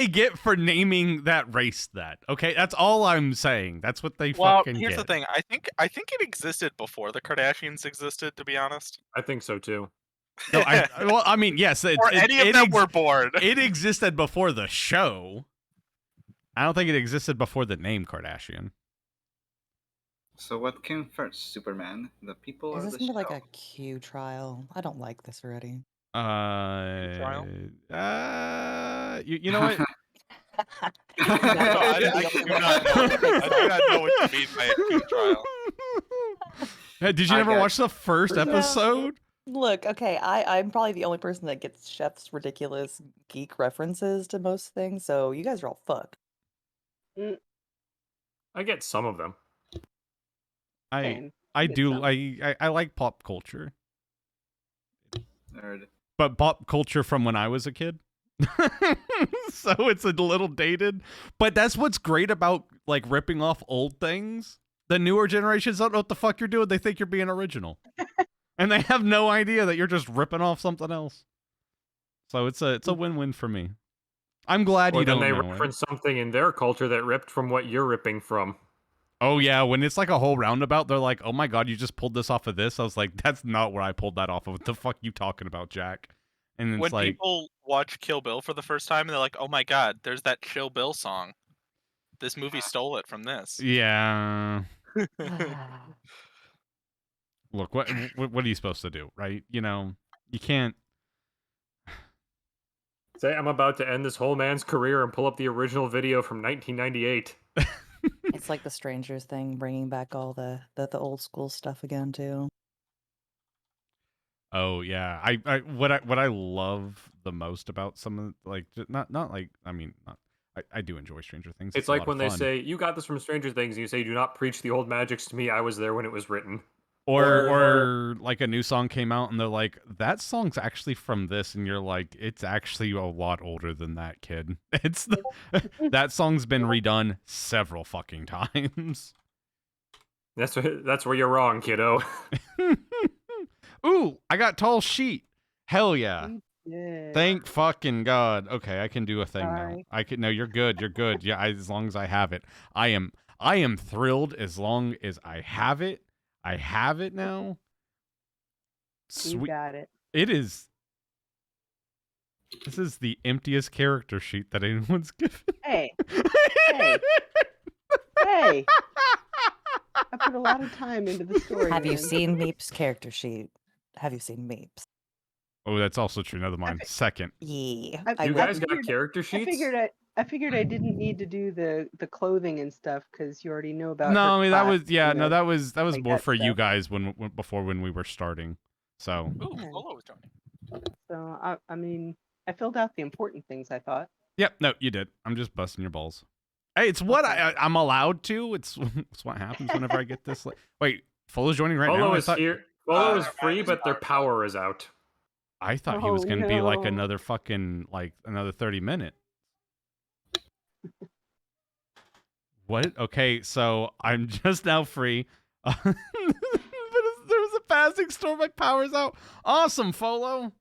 they get for naming that race that. Okay, that's all I'm saying. That's what they Well, fucking here's get. the thing. I think it existed before the Kardashians existed, to be honest. I think so too. No, I mean, yes, or any of them were born. It existed before the show. I don't think it existed before the name Kardashian. So what came first, Superman, the people, or Is the this gonna be like show? a Q trial? I don't like this already. You know what? No, I do not know what you mean by a Q trial. Did you ever watch the first episode? Look, okay, I'm probably the only person that gets Chef's ridiculous geek references to most things, so you guys are all fucked. I get some of them. I like pop culture. Nerd. But pop culture from when I was a kid. So it's a little dated. But that's what's great about like ripping off old things. The newer generations don't know what the fuck you're doing. They think you're being original. And they have no idea that you're just ripping off something else. So it's a win-win for me. I'm glad you don't know. Or then they reference something in their culture that ripped from what you're ripping from. Oh yeah, when it's like a whole roundabout, they're like, "Oh my god, you just pulled this off of this." I was like, "That's not where I pulled that off of. What the fuck you talking about, Jack?" And it's when people watch Kill Bill for the first time, and they're like, "Oh my god, there's that Kill Bill song. This movie stole it from this." Yeah. Look, what are you supposed to do, right? You know, you can't say I'm about to end this whole man's career and pull up the original video from 1998. It's like the Strangers thing, bringing back all the old school stuff again too. Oh yeah, what I love the most about some of like not like I mean not, I do enjoy Stranger Things. It's like when they say you got this from Stranger Things, and you say do not preach the old magics to me. I was there when it was written. Or like a new song came out and they're like, that song's actually from this, and you're like, it's actually a lot older than that, kid. It's that song's been redone several fucking times. That's where you're wrong, kiddo. Ooh, I got Tall Sheet. Hell yeah. Yeah. Thank fucking God. Okay, I can do a thing now. I can. No, you're good. You're good. Yeah, as long as I have it. I am thrilled as long as I have it. I have it now. Sweet. You got it. It is. This is the emptiest character sheet that anyone's given. Hey. Hey. I put a lot of time into the story. Have you seen Meep's character sheet? Have you seen Meep's? Oh, that's also true. Never mind. Second. Yeah. You guys got character sheets? I figured I didn't need to do the clothing and stuff because you already know about. No, I mean that was like more for stuff. you guys when we were starting. So. Ooh, Folo was joining. So I mean, I filled out the important things. I thought. Yep. No, you did. I'm just busting your balls. Hey, it's what I'm allowed to. It's what happens whenever I get this. Wait, Folo's joining right now. Folo is here. Folo is free, but their power is out. I thought he was going to be like another fucking another 30 minutes. What? Okay, so I'm just now free. But there was a passing storm. My power's out. Awesome, Folo.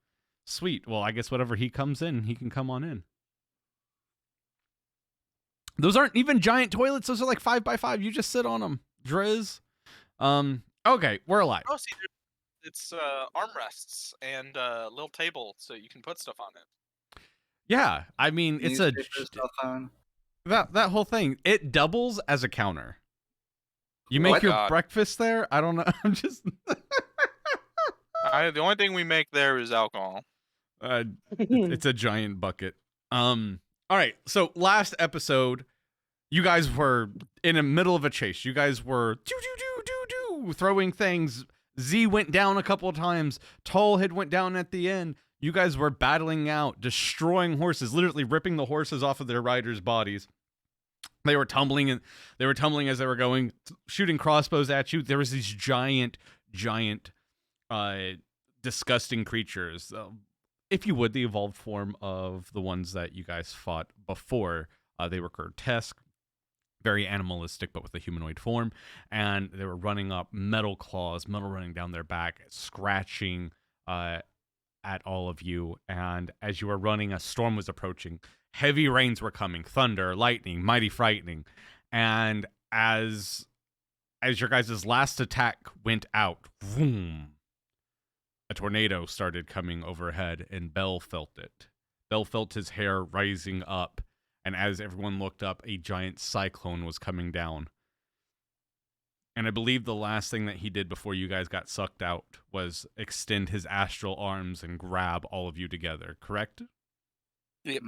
Sweet. Well, I guess whatever he comes in, he can come on in. Those aren't even giant toilets. Those are like 5x5. You just sit on them. Driz. Okay, we're alive. Oh, see, it's armrests and a little table so you can put stuff on it. Yeah, I mean, it's a... That whole thing, it doubles as a counter. You make your breakfast there? I don't know. I'm just... The only thing we make there is alcohol. It's a giant bucket. All right, so last episode, you guys were in the middle of a chase. You guys were throwing things. Z went down a couple of times. Tallhead went down at the end. You guys were battling out, destroying horses, literally ripping the horses off of their riders' bodies. They were tumbling as they were going, shooting crossbows at you. There was these giant, disgusting creatures. If you would, the evolved form of the ones that you guys fought before. They were grotesque, very animalistic, but with a humanoid form. And they were running up, metal claws, metal running down their back, scratching at all of you. And as you were running, a storm was approaching. Heavy rains were coming, thunder, lightning, mighty frightening. And as your guys' last attack went out, boom, a tornado started coming overhead, and Bell felt it. Bell felt his hair rising up, and as everyone looked up, a giant cyclone was coming down. And I believe the last thing that he did before you guys got sucked out was extend his astral arms and grab all of you together, correct? Yep.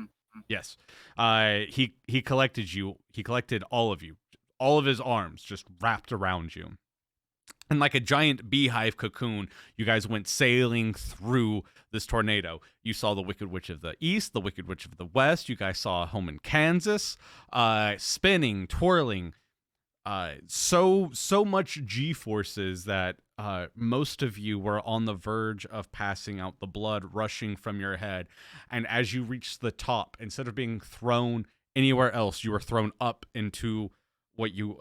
Yes. He collected you. He collected all of you. All of his arms just wrapped around you. And like a giant beehive cocoon, you guys went sailing through this tornado. You saw the Wicked Witch of the East, the Wicked Witch of the West. You guys saw a home in Kansas, spinning, twirling. So much G-forces that most of you were on the verge of passing out, the blood rushing from your head. And as you reached the top, instead of being thrown anywhere else, you were thrown up into what you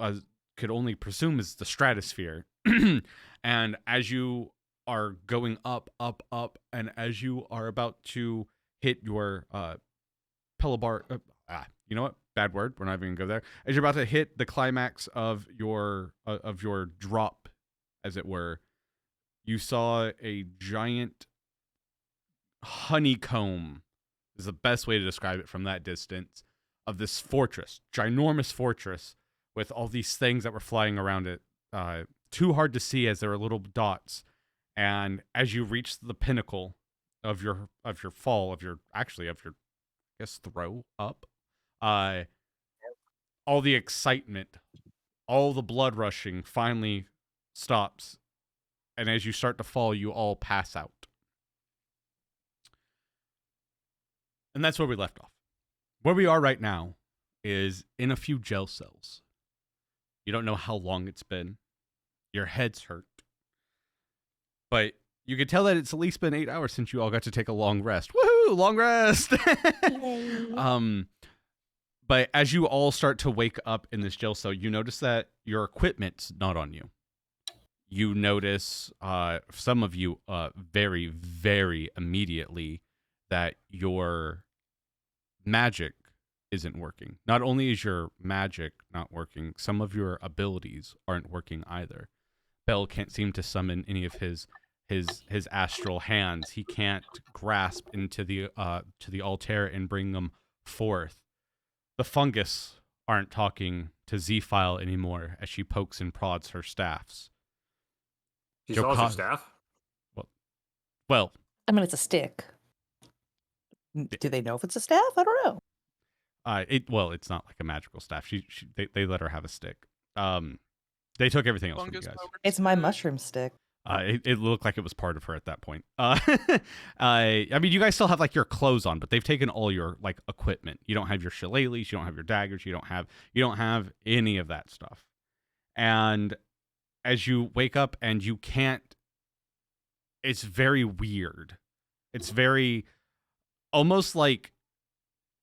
could only presume is the stratosphere. And as you are going up, and as you are about to hit your Pelabar, you know what? Bad word. We're not even gonna go there. As you're about to hit the climax of your drop, as it were, you saw a giant honeycomb. Is the best way to describe it from that distance, of this fortress, ginormous fortress, with all these things that were flying around it. Too hard to see as there were little dots. And as you reach the pinnacle of your fall, of your I guess throw up, all the excitement, all the blood rushing finally stops. And as you start to fall, you all pass out. And that's where we left off. Where we are right now is in a few jail cells. You don't know how long it's been. Your head's hurt. But you can tell that it's at least been 8 hours since you all got to take a long rest. Woohoo! Long rest! But as you all start to wake up in this jail cell, you notice that your equipment's not on you. You notice, some of you, very, very immediately, that your magic isn't working. Not only is your magic not working, some of your abilities aren't working either. Bell can't seem to summon any of his astral hands. He can't grasp into the to the altar and bring them forth. The fungus aren't talking to Z-File anymore as she pokes and prods her staffs. She's also staff? Well, I mean, it's a stick. Do they know if it's a staff? I don't know. It's not like a magical staff. They let her have a stick. They took everything else from you guys. It's my mushroom stick. It looked like it was part of her at that point. I mean, you guys still have like your clothes on, but they've taken all your like equipment. You don't have your shillelaghs, you don't have your daggers, you don't have any of that stuff. And as you wake up and you can't, it's very weird. It's very almost like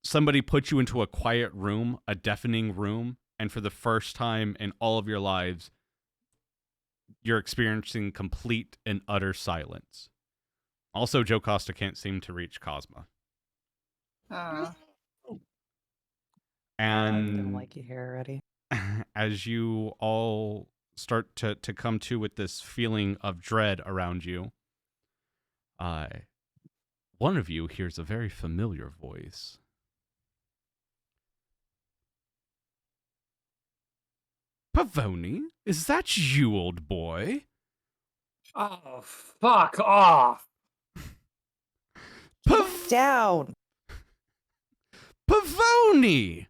somebody put you into a quiet room, a deafening room, and for the first time in all of your lives, you're experiencing complete and utter silence. Also, Jocasta can't seem to reach Cosma. I And don't like you here already. as you all start to come to with this feeling of dread around you, one of you hears a very familiar voice. Pavoni, is that you, old boy? Oh, fuck off! Down. Pavoni!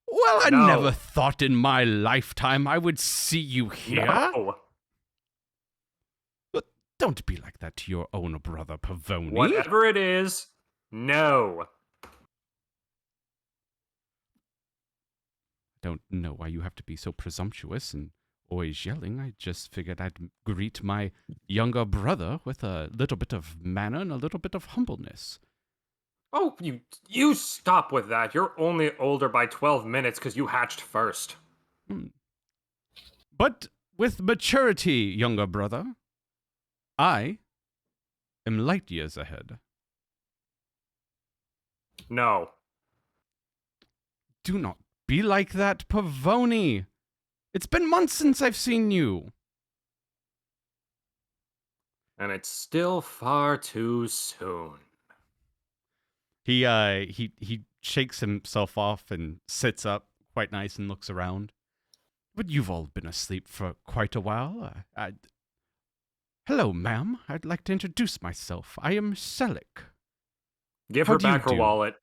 Well, I No. never thought in my lifetime I would see you here. No. But don't be like that to your own brother, Pavoni. Whatever it is, no. Don't know why you have to be so presumptuous and always yelling. I just figured I'd greet my younger brother with a little bit of manner and a little bit of humbleness. Oh, you stop with that. You're only older by 12 minutes because you hatched first. But with maturity, younger brother, I am light years ahead. No. Do not be like that, Pavoni. It's been months since I've seen you. And it's still far too soon. He shakes himself off and sits up quite nice and looks around. But you've all been asleep for quite a while. Hello, ma'am. I'd like to introduce myself. I am Cleric. Give How her do you back her do? wallet.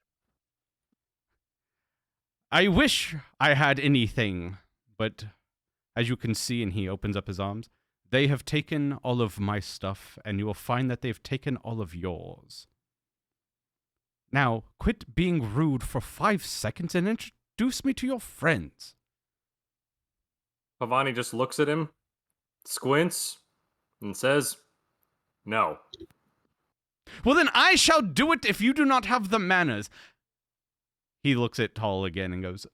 I wish I had anything, but as you can see, and he opens up his arms, they have taken all of my stuff, and you will find that they've taken all of yours. Now, quit being rude for 5 seconds and introduce me to your friends. Pavoni just looks at him, squints, and says, no. Well, then I shall do it if you do not have the manners. He looks at Tall again and goes,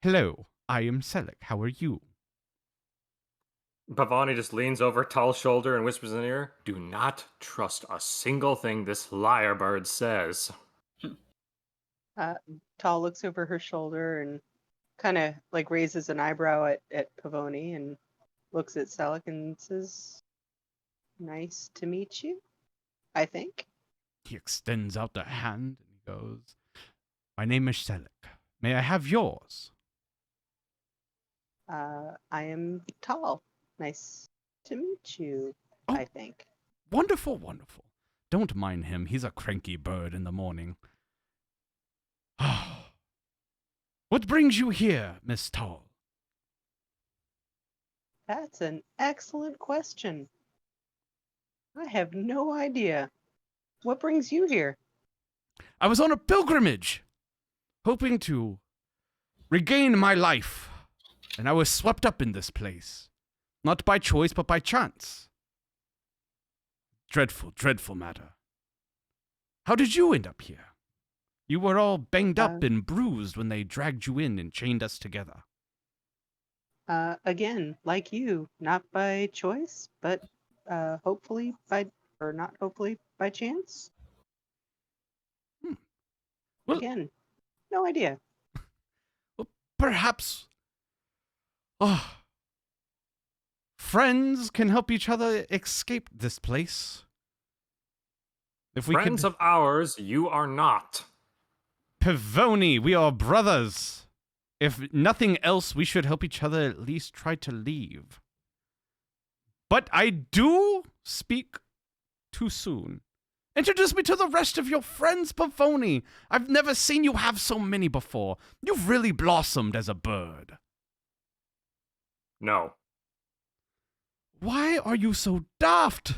Hello, I am Cleric. How are you? Pavoni just leans over Tall's shoulder and whispers in his ear, do not trust a single thing this liar bird says. Tall looks over her shoulder and kind of like raises an eyebrow at Pavoni and looks at Cleric and says, nice to meet you, I think. He extends out a hand and he goes, My name is Cleric. May I have yours? I am Tall. Nice to meet you, Oh. I think. Wonderful, wonderful. Don't mind him. He's a cranky bird in the morning. What brings you here, Miss Tall? That's an excellent question. I have no idea. What brings you here? I was on a pilgrimage, hoping to regain my life, and I was swept up in this place. Not by choice, but by chance. Dreadful, dreadful matter. How did you end up here? You were all banged up and bruised when they dragged you in and chained us together. Again, like you, not by choice, but hopefully by chance. Well- Again, no idea. Well, perhaps friends can help each other escape this place. If we Friends could... of ours, you are not. Pavoni, we are brothers. If nothing else, we should help each other at least try to leave. But I do speak too soon. Introduce me to the rest of your friends, Pavoni. I've never seen you have so many before. You've really blossomed as a bird. No. Why are you so daft?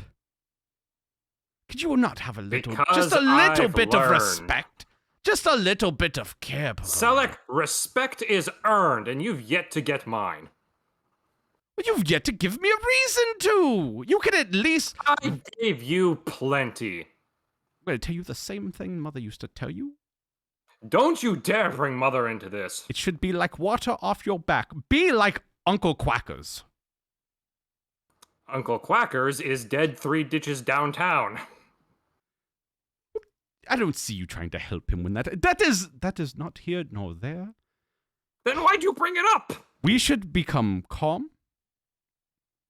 Could you not have a little, Because just a little I've bit of learned. respect? Just a little bit of care, Pavoni. Cleric, respect is earned, and you've yet to get mine. Well, you've yet to give me a reason to. You could at least... I gave you plenty. I'm going to tell you the same thing Mother used to tell you. Don't you dare bring Mother into this. It should be like water off your back. Be like Uncle Quackers. Uncle Quackers is dead 3 ditches downtown. I don't see you trying to help him when that is not here nor there. Then why'd you bring it up? We should become calm,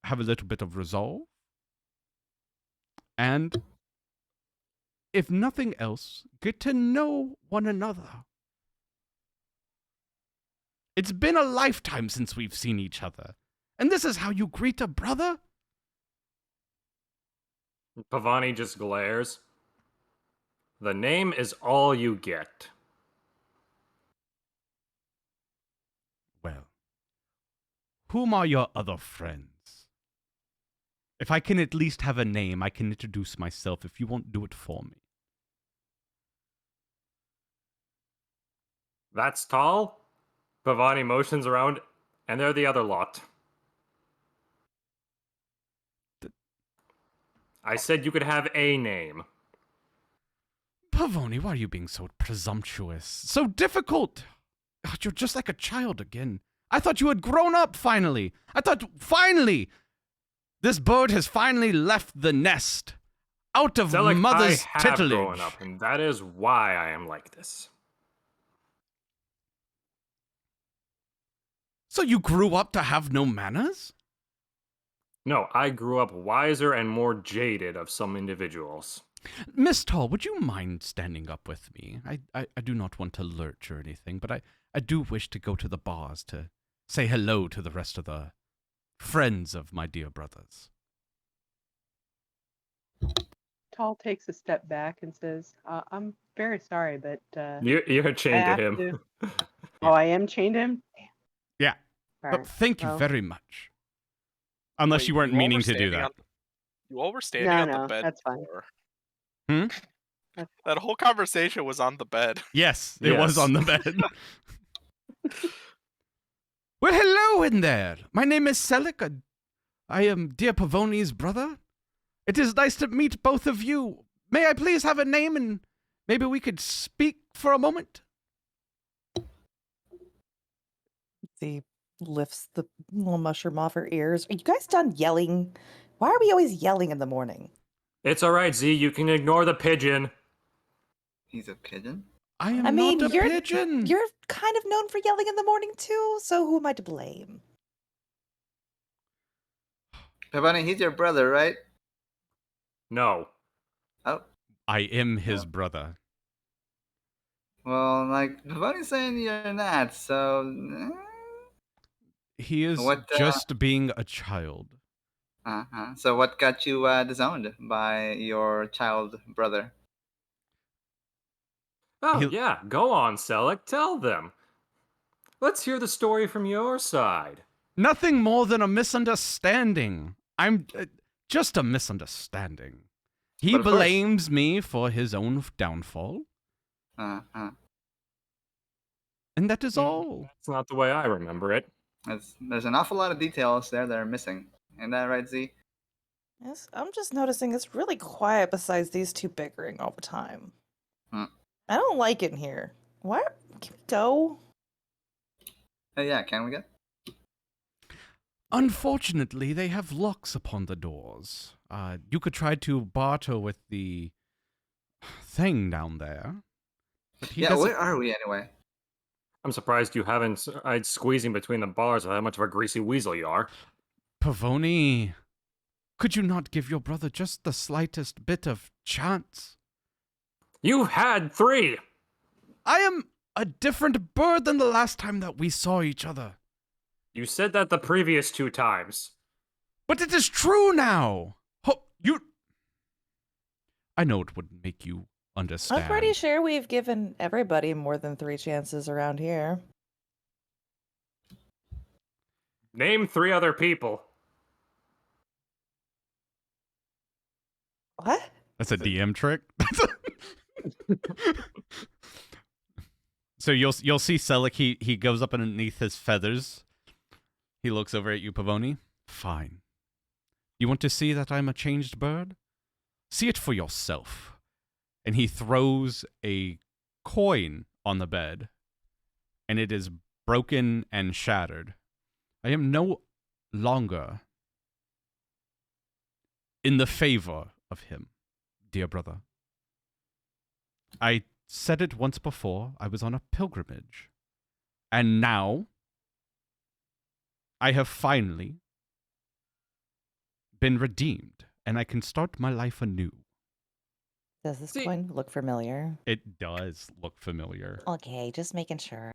have a little bit of resolve, and if nothing else, get to know one another. It's been a lifetime since we've seen each other, and this is how you greet a brother? Pavoni just glares. The name is all you get. Well, whom are your other friends? If I can at least have a name, I can introduce myself if you won't do it for me. That's Tall. Pavoni motions around, and they're the other lot. I said you could have a name. Pavoni, why are you being so presumptuous? So difficult! God, you're just like a child again. I thought you had grown up finally. I thought finally this bird has finally left the nest. Out of Cleric, mother's I have tutelage. grown up, and that is why I am like this. So you grew up to have no manners? No, I grew up wiser and more jaded of some individuals. Miss Tall, would you mind standing up with me? I do not want to lurch or anything, but I do wish to go to the bars to say hello to the rest of the friends of my dear brothers. Tall takes a step back and says, I'm very sorry, but You're I chained to have him. to. Oh, I am chained to him? Damn. Yeah. All But right. thank you well, very much. Unless Wait, you weren't all meaning were to do standing that. on- You all were standing No, on the no, bed. that's fine. before. that's- That whole conversation was on the bed. Yes, it was Yes. on the bed. Well, hello in there. My name is Cleric. I am dear Pavoni's brother. It is nice to meet both of you. May I please have a name and maybe we could speak for a moment? Z lifts the little mushroom off her ears. Are you guys done yelling? Why are we always yelling in the morning? It's alright, Z, you can ignore the pigeon. He's a pigeon? I am I mean, not a pigeon. You're kind of known for yelling in the morning too, so who am I to blame? Pavoni, he's your brother, right? No. Oh. I am his Oh. brother. Well, like, Pavoni's saying you're not, so... He is What, just being a child. Uh-huh. So what got you disowned by your child brother? Oh, He- yeah, go on, Selleck, tell them. Let's hear the story from your side. Nothing more than a misunderstanding. I'm just a misunderstanding. He But of course- blames me for his own downfall, Uh-huh. and that is all. That's not the way I remember it. There's an awful lot of details there that are missing. Isn't that right, Z? Yes, I'm just noticing it's really quiet besides these two bickering all the time. Hmm. I don't like it in here. Why? Can we go? Yeah, can we get? Unfortunately, they have locks upon the doors. You could try to barter with the thing down there. But he Yeah, doesn't... where are we anyway? I'm surprised you haven't tried squeezing between the bars of how much of a greasy weasel you are. Pavoni, could you not give your brother just the slightest bit of chance? You've had 3! I am a different bird than the last time that we saw each other. You said that the previous 2 times. But it is true now. I know it would make you understand. I'm pretty sure we've given everybody more than 3 chances around here. Name 3 other people. What? That's a DM trick. So you'll see Cleric, he goes up underneath his feathers. He looks over at you, Pavoni. Fine. You want to see that I'm a changed bird? See it for yourself. And he throws a coin on the bed, and it is broken and shattered. I am no longer in the favor of him, dear brother. I said it once before, I was on a pilgrimage. And now, I have finally been redeemed, and I can start my life anew. Does this See- coin look familiar? It does look familiar. Okay, just making sure.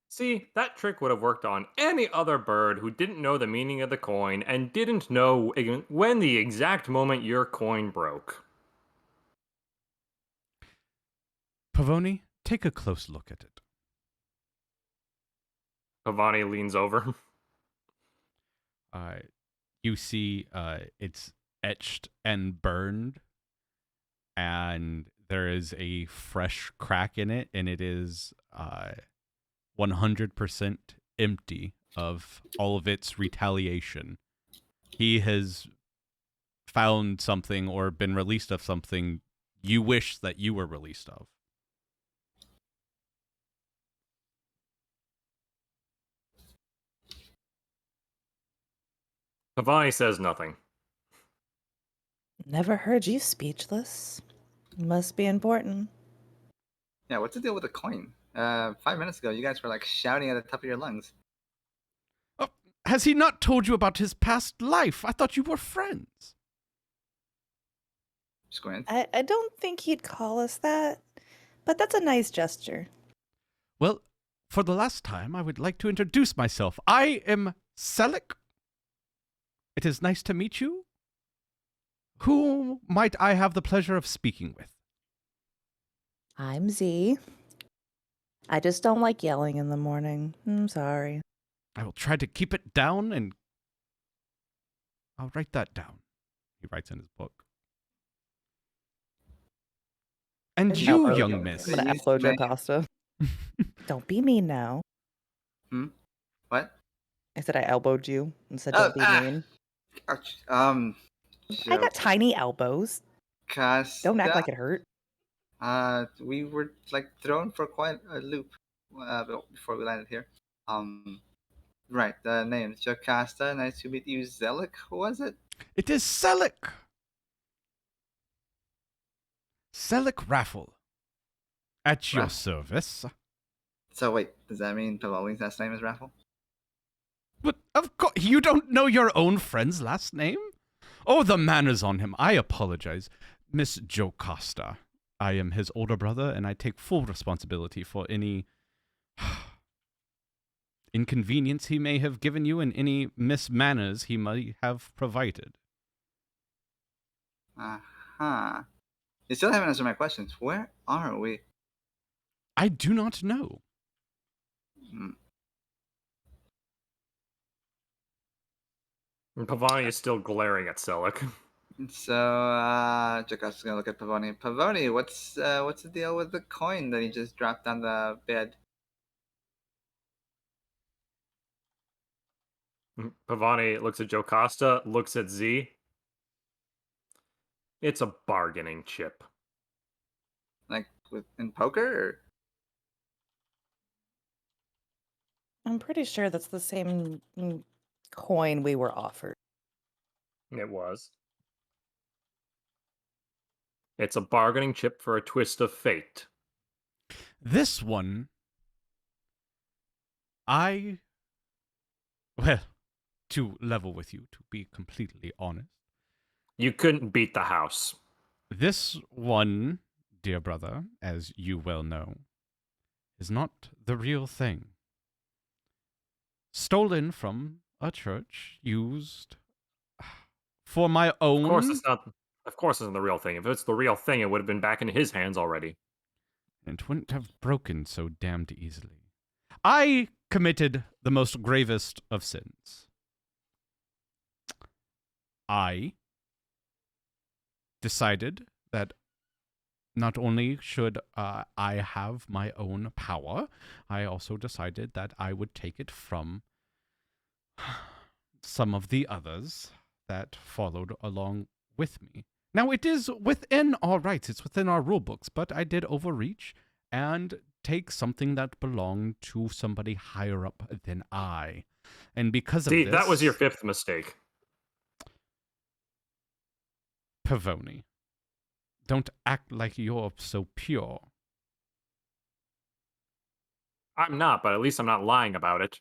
See, that trick would have worked on any other bird who didn't know the meaning of the coin and didn't know when the exact moment your coin broke. Pavoni, take a close look at it. Pavoni leans over. You see it's etched and burned, and there is a fresh crack in it, and it is 100% empty of all of its retaliation. He has found something or been released of something you wish that you were released of. Pavoni says nothing. Never heard you speechless. Must be important. Yeah, what's the deal with the coin? 5 minutes ago, you guys were like shouting at the top of your lungs. Has he not told you about his past life? I thought you were friends. Squint. I don't think he'd call us that, but that's a nice gesture. Well, for the last time, I would like to introduce myself. I am Cleric. It is nice to meet you. Who might I have the pleasure of speaking with? I'm Z. I just don't like yelling in the morning. I'm sorry. I will try to keep it down, and I'll write that down. He writes in his book. And Good you, job, young I'm miss. gonna upload Jocasta. Don't be mean now. What? I said I elbowed you and said Oh, don't be mean. Ouch. I got tiny elbows. Jocasta. Don't act like it hurt. We were like thrown for quite a loop before we landed here. Right. The name is Jocasta. Nice to meet you, Zelic. Who was it? It is Cleric. Cleric Raffle. At your Raffle. service. So wait, does that mean Pavoni's last name is Raffle? But of course, you don't know your own friend's last name? Oh, the manners on him. I apologize. Miss Jocasta. I am his older brother, and I take full responsibility for any inconvenience he may have given you and any mismanners he might have provided. Uh-huh. You still haven't answered my questions. Where are we? I do not know. Hmm. And Pavoni is still glaring at Cleric. So, Jocasta's gonna look at Pavoni. Pavoni, what's the deal with the coin that he just dropped on the bed? Pavoni looks at Jocasta, looks at Z. It's a bargaining chip. Like in poker? Or? I'm pretty sure that's the same coin we were offered. It was. It's a bargaining chip for a twist of fate. This one, well, to level with you, to be completely honest, You couldn't beat the house. this one, dear brother, as you well know, is not the real thing. Stolen from a church, used for my own... Of course it's not. Of course it's not the real thing. If it's the real thing, it would have been back in his hands already. And it wouldn't have broken so damned easily. I committed the most gravest of sins. I decided that not only should I have my own power, I also decided that I would take it from some of the others that followed along with me. Now, it is within our rights, it's within our rule books, but I did overreach and take something that belonged to somebody higher up than I. And because of See, this... that was your fifth mistake. Pavoni, don't act like you're so pure. I'm not, but at least I'm not lying about it.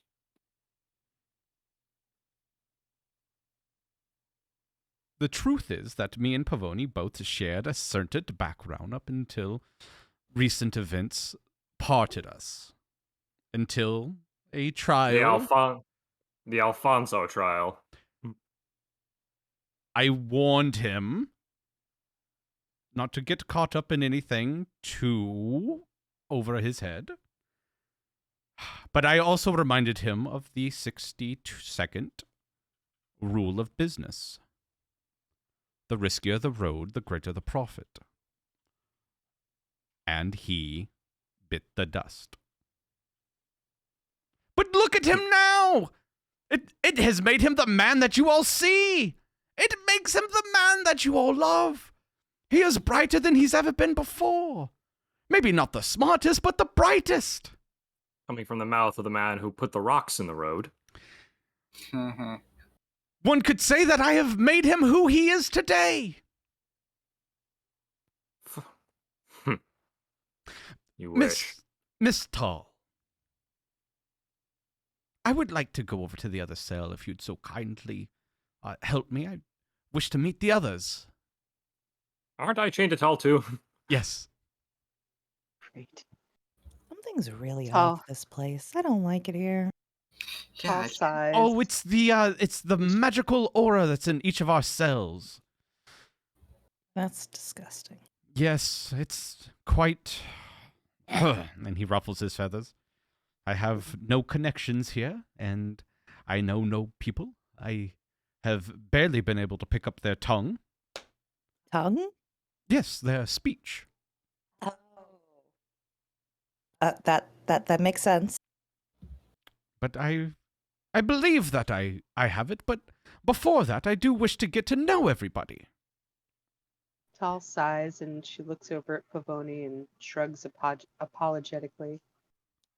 The truth is that me and Pavoni both shared a certain background up until recent events parted us. Until a trial. The Alfonso trial. I warned him not to get caught up in anything too over his head. But I also reminded him of the 60-second rule of business. The riskier the road, the greater the profit. And he bit the dust. But look at him now! It has made him the man that you all see! It makes him the man that you all love! He is brighter than he's ever been before. Maybe not the smartest, but the brightest. Coming from the mouth of the man who put the rocks in the road. One could say that I have made him who he is today. You wish. Miss Tull. I would like to go over to the other cell if you'd so kindly help me. I wish to meet the others. Aren't I chained to tall too? Yes. Great. Something's really Tall. off this place. I don't like it here. Tall Yeah, size. Oh, it's the magical aura that's in each of our cells. That's disgusting. Yes, it's quite. And he ruffles his feathers. I have no connections here, and I know no people. I have barely been able to pick up their tongue. Tongue? Yes, their speech. Oh. That makes sense. But I believe that I have it, but before that, I do wish to get to know everybody. Tall size, and she looks over at Pavoni and shrugs apologetically.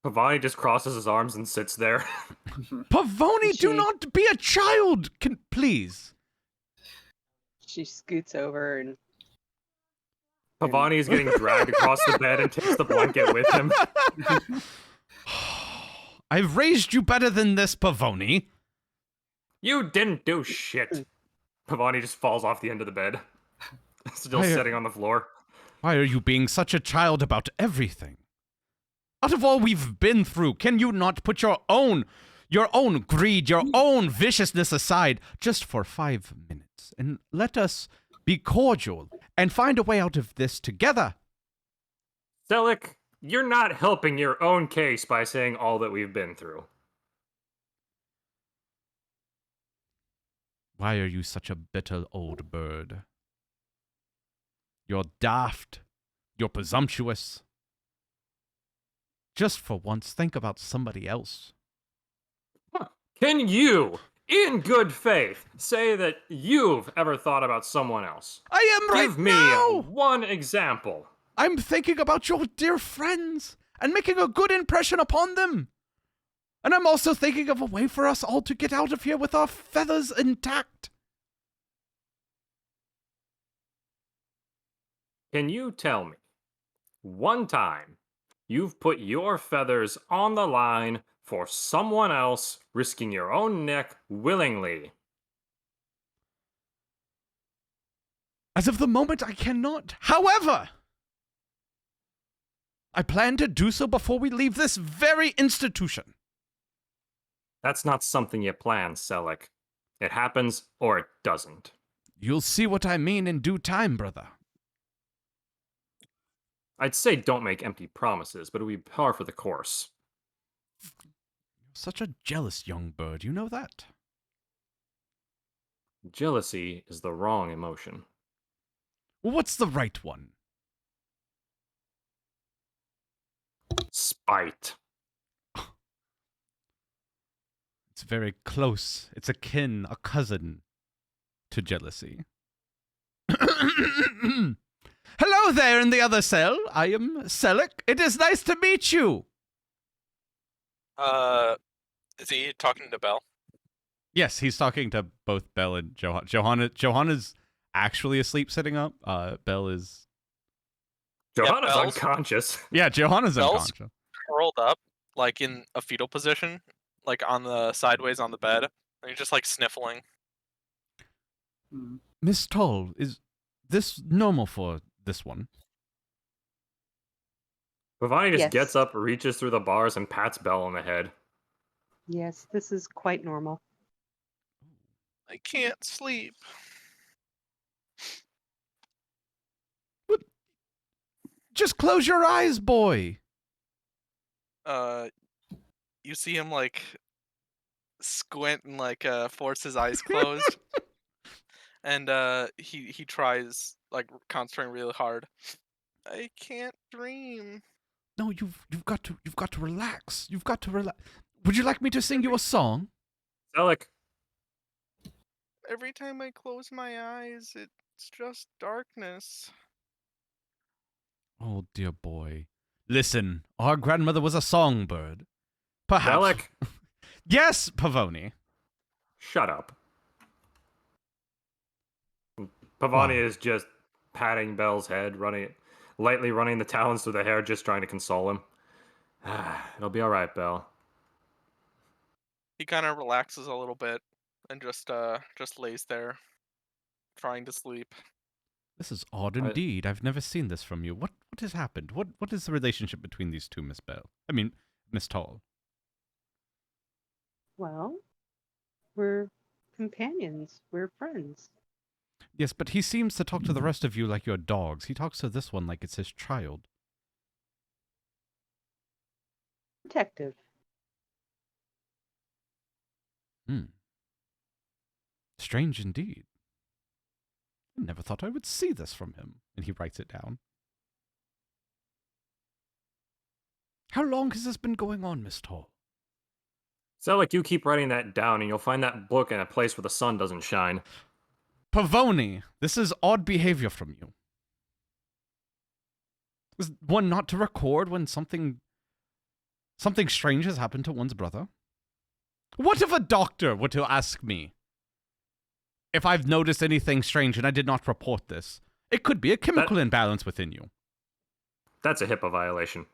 Pavoni just crosses his arms and sits there. Pavoni, do She- not be a child! Please. She scoots over and Pavoni is getting dragged across the bed and takes the blanket with him. I've raised you better than this, Pavoni. You didn't do shit. Pavoni just falls off the end of the bed. Still Why- sitting on the floor. Why are you being such a child about everything? Out of all we've been through, can you not put your own greed, your own viciousness aside just for 5 minutes and let us be cordial and find a way out of this together? Zelik, you're not helping your own case by saying all that we've been through. Why are you such a bitter old bird? You're daft. You're presumptuous. Just for once, think about somebody else. Can you, in good faith, say that you've ever thought about someone else? I am right Give me now! one example. I'm thinking about your dear friends and making a good impression upon them. And I'm also thinking of a way for us all to get out of here with our feathers intact. Can you tell me one time you've put your feathers on the line for someone else, risking your own neck willingly? As of the moment, I cannot. However, I plan to do so before we leave this very institution. That's not something you plan, Zelik. It happens or it doesn't. You'll see what I mean in due time, brother. I'd say don't make empty promises, but it would be par for the course. You're such a jealous young bird, you know that? Jealousy is the wrong emotion. Well, what's the right one? Spite. It's very close. It's akin, a cousin to jealousy. Hello there in the other cell. I am Cleric. It is nice to meet you. Is he talking to Belle? Yes, he's talking to both Belle and Johanna. Johanna's actually asleep sitting up. Belle is... Johanna's Belle's- unconscious. Yeah, Johanna's Belle's- unconscious. Curled up, like in a fetal position, like on the sideways on the bed, and you're just like sniffling. Hmm. Miss Toll, is this normal for this one? Pavoni just Yes. gets up, reaches through the bars, and pats Belle on the head. yes, this is quite normal. I can't sleep. Just close your eyes, boy. You see him like squint and like force his eyes closed, and he tries like concentrating really hard. I can't dream. No, you've got to relax. You've got to relax. Would you like me to sing you a song? Zelik, Every time I close my eyes, it's just darkness. Oh, dear boy. Listen, our grandmother was a songbird. Perhaps. Zelik, Yes, Pavoni. shut up. Pavoni Wow. is just patting Belle's head, lightly running the talons through the hair, just trying to console him. It'll be all right, Belle. He kind of relaxes a little bit and just lays there, trying to sleep. This is odd I- indeed. I've never seen this from you. What has happened? What is the relationship between these two, Miss Bell? I mean, Miss Tall. Well, we're companions. We're friends. Yes, but he seems to talk to the rest of you like you're dogs. He talks to this one like it's his child. Detective. Strange indeed. I never thought I would see this from him. And he writes it down. How long has this been going on, Miss Tall? So, like, you keep writing that down, and you'll find that book in a place where the sun doesn't shine. Pavoni, this is odd behavior from you. Is one not to record when something strange has happened to one's brother? What if a doctor were to ask me if I've noticed anything strange and I did not report this? It could be a chemical imbalance within you. That's a HIPAA violation.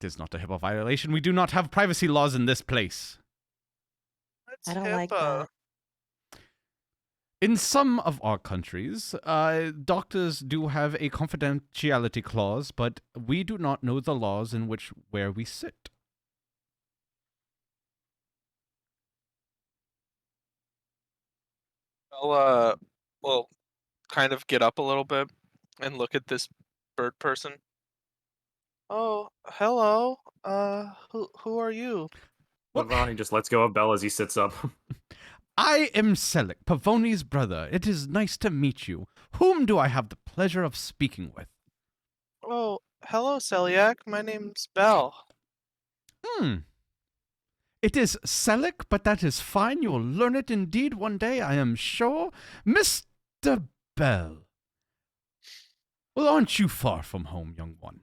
It is not a HIPAA violation. We do not have privacy laws in this place. It's I don't like HIPAA. that. In some of our countries, doctors do have a confidentiality clause, but we do not know the laws in where we sit. We'll kind of get up a little bit and look at this bird person. Oh, hello. Who are you? What? Pavoni just lets go of Bell as he sits up. I am Cleric, Pavoni's brother. It is nice to meet you. Whom do I have the pleasure of speaking with? Oh, hello, Celiac. My name's Bell. It is Cleric, but that is fine. You will learn it indeed one day, I am sure. Mr. Bell. Well, aren't you far from home, young one?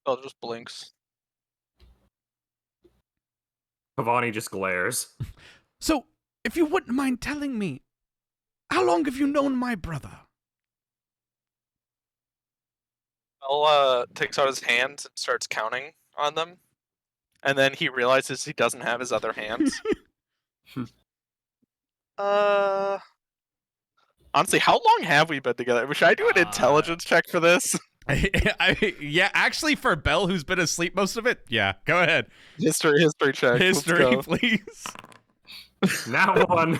Bell just blinks. Pavoni just glares. So, if you wouldn't mind telling me, how long have you known my brother? Bell takes out his hands and starts counting on them. And then he realizes he doesn't have his other hands. Honestly, how long have we been together? Should I do an intelligence check for this? Yeah, actually, for Bell, who's been asleep most of it, yeah, go ahead. History check. Let's History, go. please. Now one.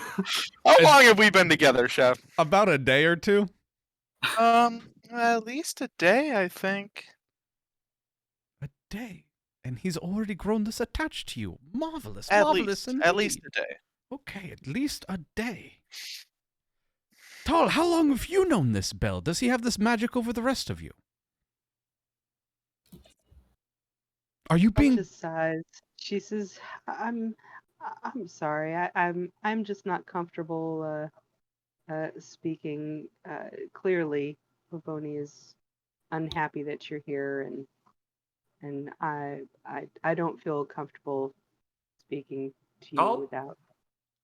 How long have we been together, Chef? About a day or two. At least a day, I think. A day. And he's already grown this attached to you. Marvelous, At marvelous least indeed. a day. Okay, at least a day. Tall, how long have you known this Bell? Does he have this magic over the rest of you? Are you Belle being... just sighs. She says, I'm sorry. I'm just not comfortable speaking clearly. Pavoni is unhappy that you're here, and I don't feel comfortable speaking to you Paul? without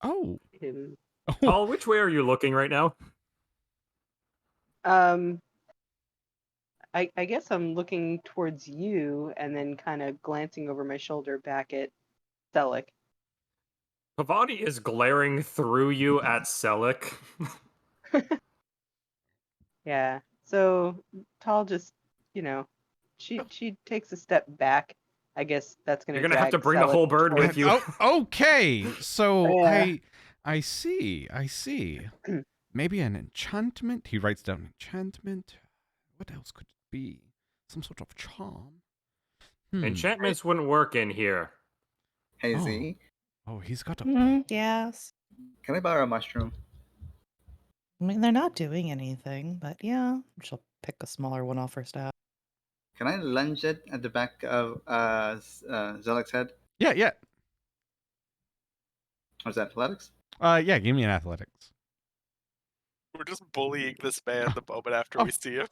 Oh. him. Paul, which way are you looking right now? I guess I'm looking towards you and then kind of glancing over my shoulder back at Celic. Pavoni is glaring through you at Celic. Yeah. So Tall just, she takes a step back. I guess that's gonna. You're gonna have to drag bring the Celic whole bird with towards- you. Oh, okay, so Yeah. I see. Maybe an enchantment? He writes down enchantment. What else could it be? Some sort of charm? Enchantments wouldn't work in here. Hey, Oh. Z, Oh, he's got a... Yes. can I borrow a mushroom? I mean, they're not doing anything, but yeah, she'll pick a smaller one off her staff. Can I lunge it at the back of Zelik's head? Yeah. Was that athletics? Yeah, give me an athletics. We're just bullying this man the moment after we see him.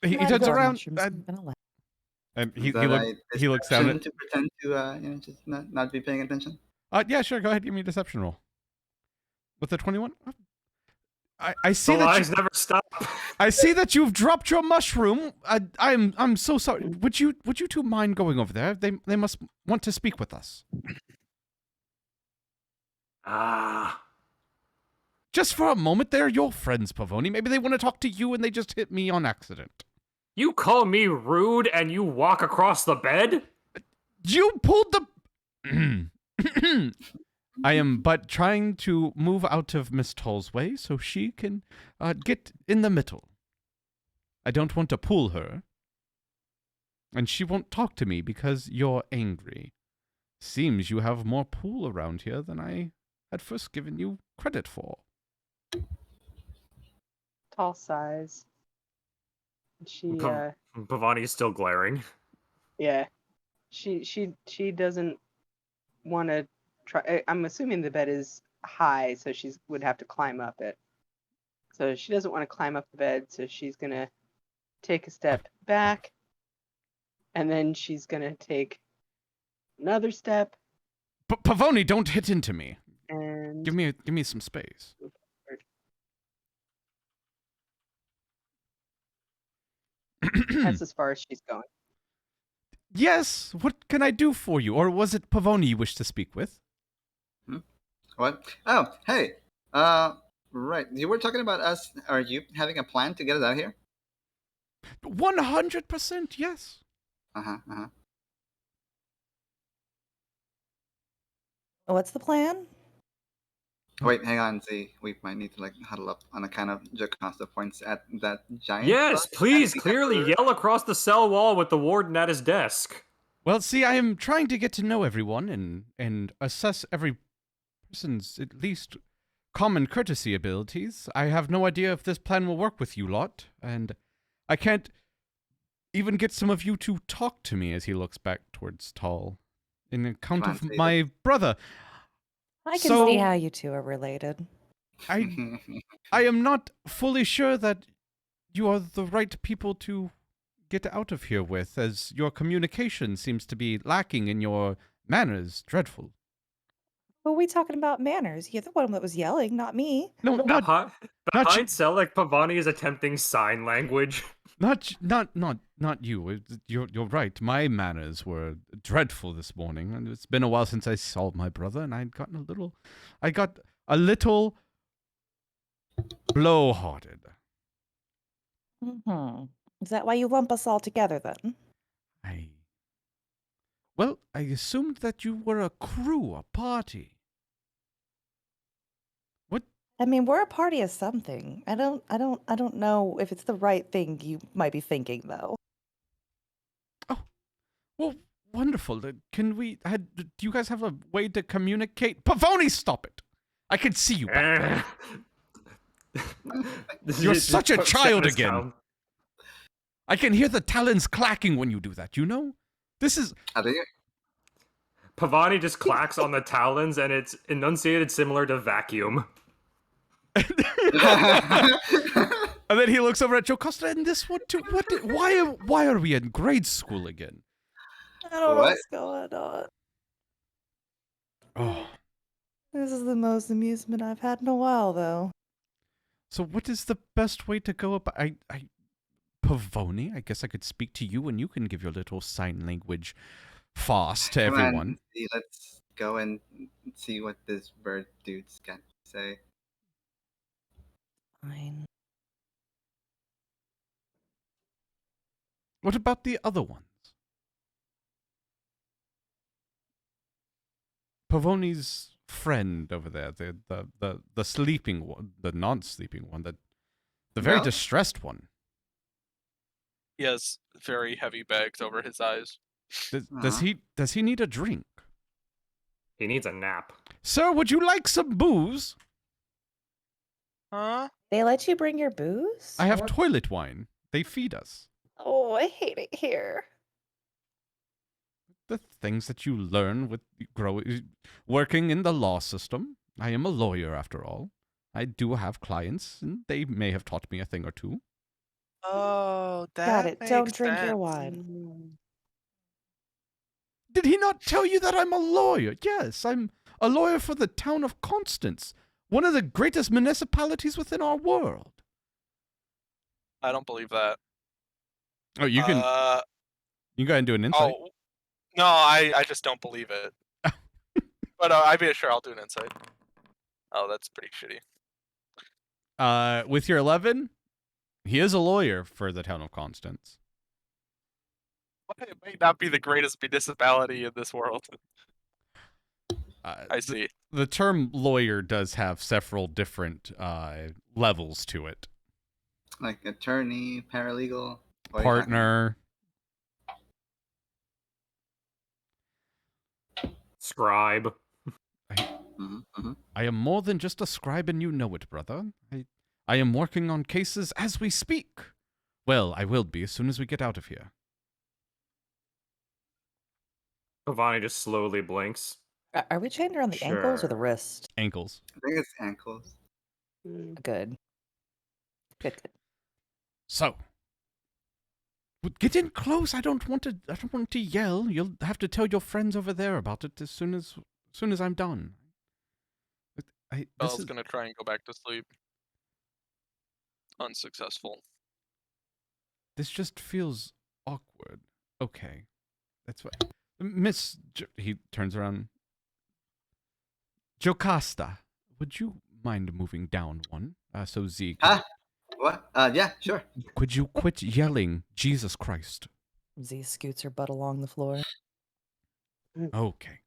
He Yeah, turns those around mushrooms aren't gonna last. and he That looks down deception to pretend to just not be paying attention. Yeah, sure, go ahead, give me a deception roll. With the 21? I see The that lies never stop. I see that you've dropped your mushroom. I'm so sorry. Would you two mind going over there? They must want to speak with us. Ah. Just for a moment, they're your friends, Pavoni. Maybe they want to talk to you and they just hit me on accident. You call me rude and you walk across the bed? You pulled the... I am but trying to move out of Miss Toll's way so she can get in the middle. I don't want to pull her. And she won't talk to me because you're angry. Seems you have more pull around here than I had first given you credit for. Tall size. She Pavoni's still glaring. yeah. She doesn't want to try. I'm assuming the bed is high, so she would have to climb up it. So she doesn't want to climb up the bed, so she's gonna take a step back, and then she's gonna take another step. Pavoni, don't hit into me. And Give me some space. That's as far as she's going. Yes, what can I do for you? Or was it Pavoni you wish to speak with? What? Oh, hey. Right. You were talking about us. Are you having a plan to get us out of here? 100% yes. What's the plan? Wait, hang on, Z. We might need to huddle up on account of Jocasta points at that giant. Yes, bug. please clearly yell across the cell wall with the warden at his desk. Well, see, I am trying to get to know everyone and assess every person's at least common courtesy abilities. I have no idea if this plan will work with you lot, and I can't even get some of you to talk to me as he looks back towards Tall. In account of my brother. I can see how you two are related. I am not fully sure that you are the right people to get out of here with, as your communication seems to be lacking in your manners. Dreadful. Who are we talking about manners? You're the one that was yelling, not me. No, Behind you. Selleck, Pavoni is attempting sign language. Not you. You're right. My manners were dreadful this morning, and it's been a while since I saw my brother, and I got a little blow-hearted. Mm-hmm. Is that why you lump us all together then? Well, I assumed that you were a crew, a party. What? I mean, we're a party of something. I don't know if it's the right thing you might be thinking, though. Oh, well, wonderful. Do you guys have a way to communicate? Pavoni, stop it! I can see you back there. You're such a child again. I can hear the talons clacking when you do that, you know? This is... Pavoni just clacks on the talons, and it's enunciated similar to vacuum. And then he looks over at Jocasta, and this one too. Why are we in grade school again? I don't know what's going on. Oh. This is the most amusement I've had in a while, though. So what is the best way to go about... Pavoni, I guess I could speak to you, and you can give your little sign language farce to everyone. Let's go and see what this bird dude's got to say. Fine. What about the other ones? Pavoni's friend over there, the sleeping one, the non-sleeping one, the very distressed one. He has very heavy bags over his eyes. Does he need a drink? He needs a nap. Sir, would you like some booze? Huh? They let you bring your booze? I have toilet wine. They feed us. Oh, I hate it here. The things that you learn with working in the law system. I am a lawyer, after all. I do have clients, and they may have taught me a thing or two. Oh, that Got it. Don't makes drink your sense. wine. Did he not tell you that I'm a lawyer? Yes, I'm a lawyer for the town of Constance, one of the greatest municipalities within our world. I don't believe that. Oh, you can you go ahead and do an insight. Oh, no, I just don't believe it. But I'd be sure I'll do an insight. Oh, that's pretty shitty. With your 11, he is a lawyer for the town of Constance. It may not be the greatest municipality in this world. I see. The term lawyer does have several different levels to it. Like attorney, paralegal, what are you talking Partner. Scribe. about? Mhm. I am more than just a scribe, and you know it, brother. I am working on cases as we speak. Well, I will be as soon as we get out of here. Pavoni just slowly blinks. Are we chained around the ankles or the Sure. wrist? Ankles. I think it's ankles. Good. Good. So, get in close. I don't want to yell. You'll have to tell your friends over there about it as soon as I'm done. Belle's gonna try and go back to sleep. Unsuccessful. This just feels awkward. Okay, that's what he turns around. Jocasta, would you mind moving down one? So Z. Huh? What? Yeah, sure. Could you quit yelling, Jesus Christ? Z scoots her butt along the floor. Okay.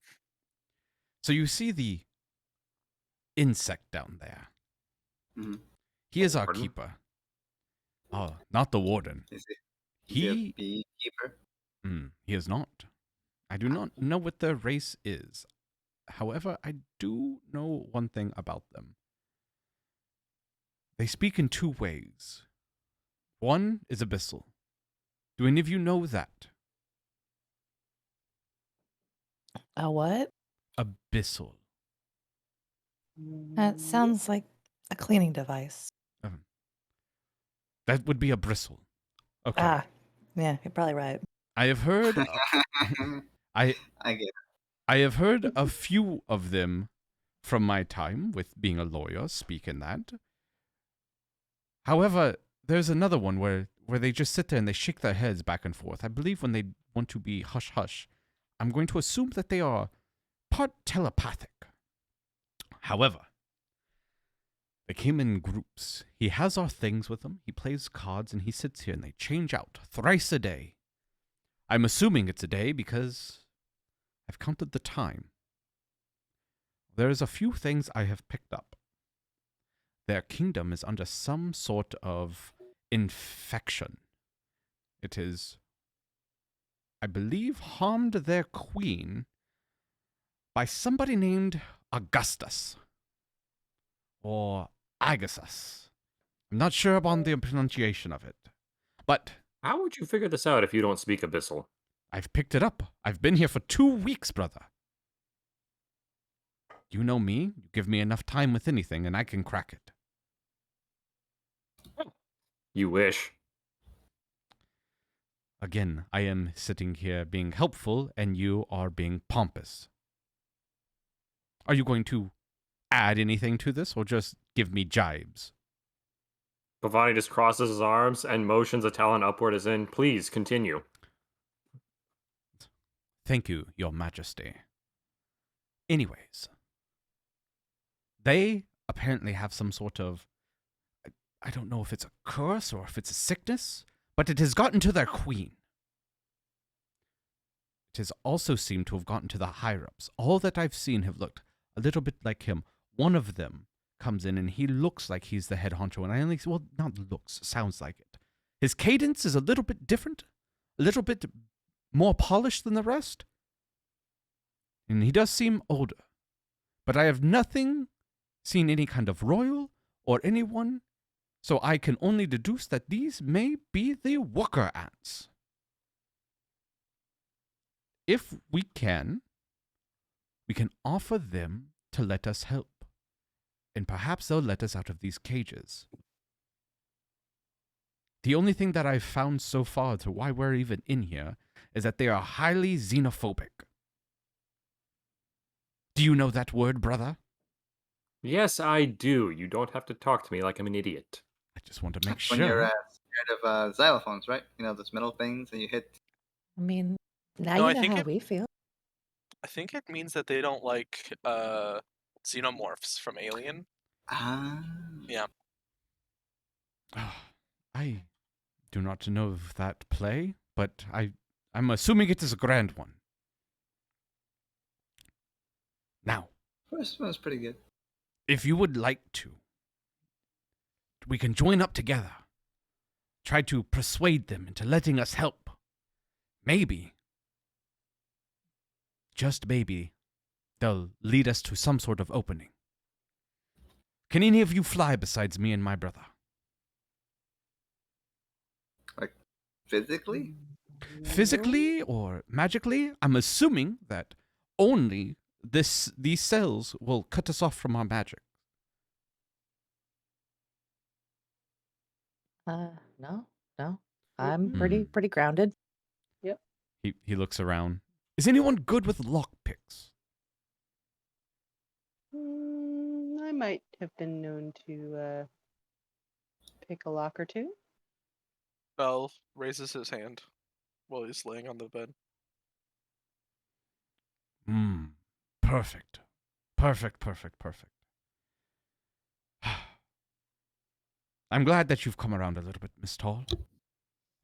So you see the insect down there. Mhm. He is our Warden? keeper. Oh, not the warden. Is he a He beekeeper? he is not. I do not know what their race is. However, I do know one thing about them. They speak in two ways. One is abyssal. Do any of you know that? A what? Abyssal. That sounds like a cleaning device. That would be a bristle. Okay. Ah, yeah, you're probably right. I have heard I get it. I have heard a few of them from my time with being a lawyer speak in that. However, there's another one where they just sit there and they shake their heads back and forth. I believe when they want to be hush-hush. I'm going to assume that they are part telepathic. However, they came in groups. He has our things with him. He plays cards and he sits here and they change out thrice a day. I'm assuming it's a day because I've counted the time. There's a few things I have picked up. Their kingdom is under some sort of infection. It is, I believe, harmed their queen by somebody named Augustus or Agasus. I'm not sure about the pronunciation of it, but How would you figure this out if you don't speak Abyssal? I've picked it up. I've been here for 2 weeks, brother. You know me. You give me enough time with anything, and I can crack it. You wish. Again, I am sitting here being helpful, and you are being pompous. Are you going to add anything to this, or just give me jibes? Pavoni just crosses his arms and motions a talon upward as in, please, continue. Thank you, your majesty. Anyways, they apparently have some sort of, I don't know if it's a curse or if it's a sickness, but it has gotten to their queen. It has also seemed to have gotten to the higher-ups. All that I've seen have looked a little bit like him. One of them comes in and he looks like he's the head honcho, and I only, well, not looks, sounds like it. His cadence is a little bit different, a little bit more polished than the rest. And he does seem older. But I have seen any kind of royal or anyone, so I can only deduce that these may be the worker ants. If we can offer them to let us help. And perhaps they'll let us out of these cages. The only thing that I've found so far to why we're even in here is that they are highly xenophobic. Do you know that word, brother? Yes, I do. You don't have to talk to me like I'm an idiot. I just want to make When your sure. heard of xylophones, right? You know those metal things that you hit. I mean, now No, you I know think how it- we feel. I think it means that they don't like xenomorphs from Alien. Ah. Yeah. I do not know of that play, but I'm assuming it is a grand one. Now, First one was pretty good. if you would like to, we can join up together. Try to persuade them into letting us help. Maybe, just maybe, they'll lead us to some sort of opening. Can any of you fly besides me and my brother? Physically? Physically or magically? I'm assuming that only these cells will cut us off from our magic. No. I'm pretty grounded. He looks around. Is anyone good with lockpicks? I might have been known to pick a lock or two. Bell raises his hand while he's laying on the bed. Perfect. Perfect. I'm glad that you've come around a little bit, Miss Tall.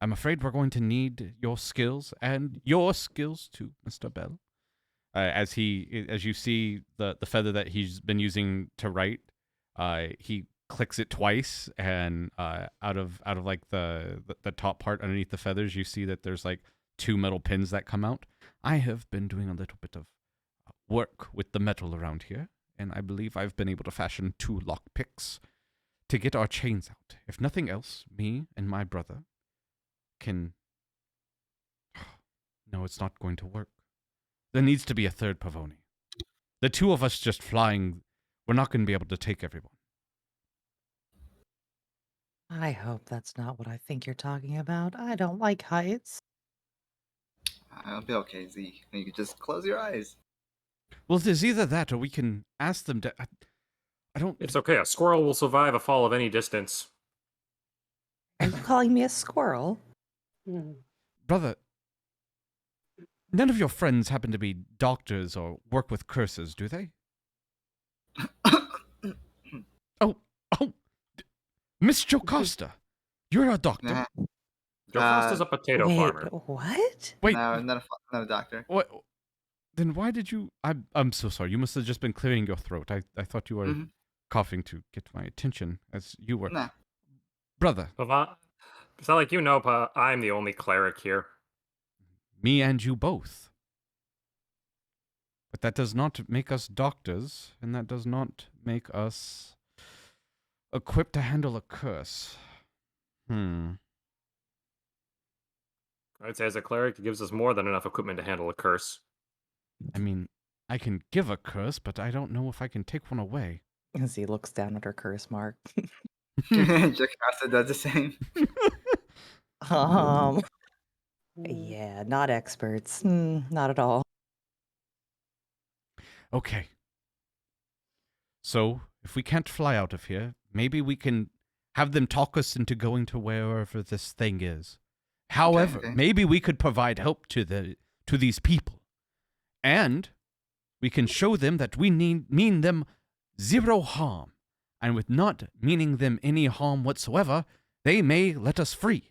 I'm afraid we're going to need your skills and your skills too, Mr. Bell. As you see the feather that he's been using to write, he clicks it twice, and out of like the top part underneath the feathers, you see that there's like 2 metal pins that come out. I have been doing a little bit of work with the metal around here, and I believe I've been able to fashion 2 lockpicks to get our chains out. If nothing else, me and my brother can... No, it's not going to work. There needs to be a third Pavoni. The 2 of us just flying, we're not going to be able to take everyone. I hope that's not what I think you're talking about. I don't like heights. I'll be okay, Z. You can just close your eyes. Well, there's either that or we can ask them to... I don't... It's okay. A squirrel will survive a fall of any distance. Are you calling me a squirrel? Brother, none of your friends happen to be doctors or work with curses, do they? Oh, Miss Jocasta, you're a doctor. Nah. Jocasta's a potato Wait, farmer. what? Wait, No, I'm not a doctor. what? Then why did you... I'm so sorry. You must have just been clearing your throat. I thought you were coughing to get my attention, as you were. Nah. Brother, It's not like you know, Pa. I'm the only cleric here. me and you both. But that does not make us doctors, and that does not make us equipped to handle a curse. I'd say as a cleric, it gives us more than enough equipment to handle a curse. I mean, I can give a curse, but I don't know if I can take one away. As he looks down at her curse mark. Jocasta does the same. Yeah, not experts. Not at all. Okay. So, if we can't fly out of here, maybe we can have them talk us into going to wherever this thing is. However, Okay. maybe we could provide help to these people. And we can show them that we mean them 0 harm. And with not meaning them any harm whatsoever, they may let us free.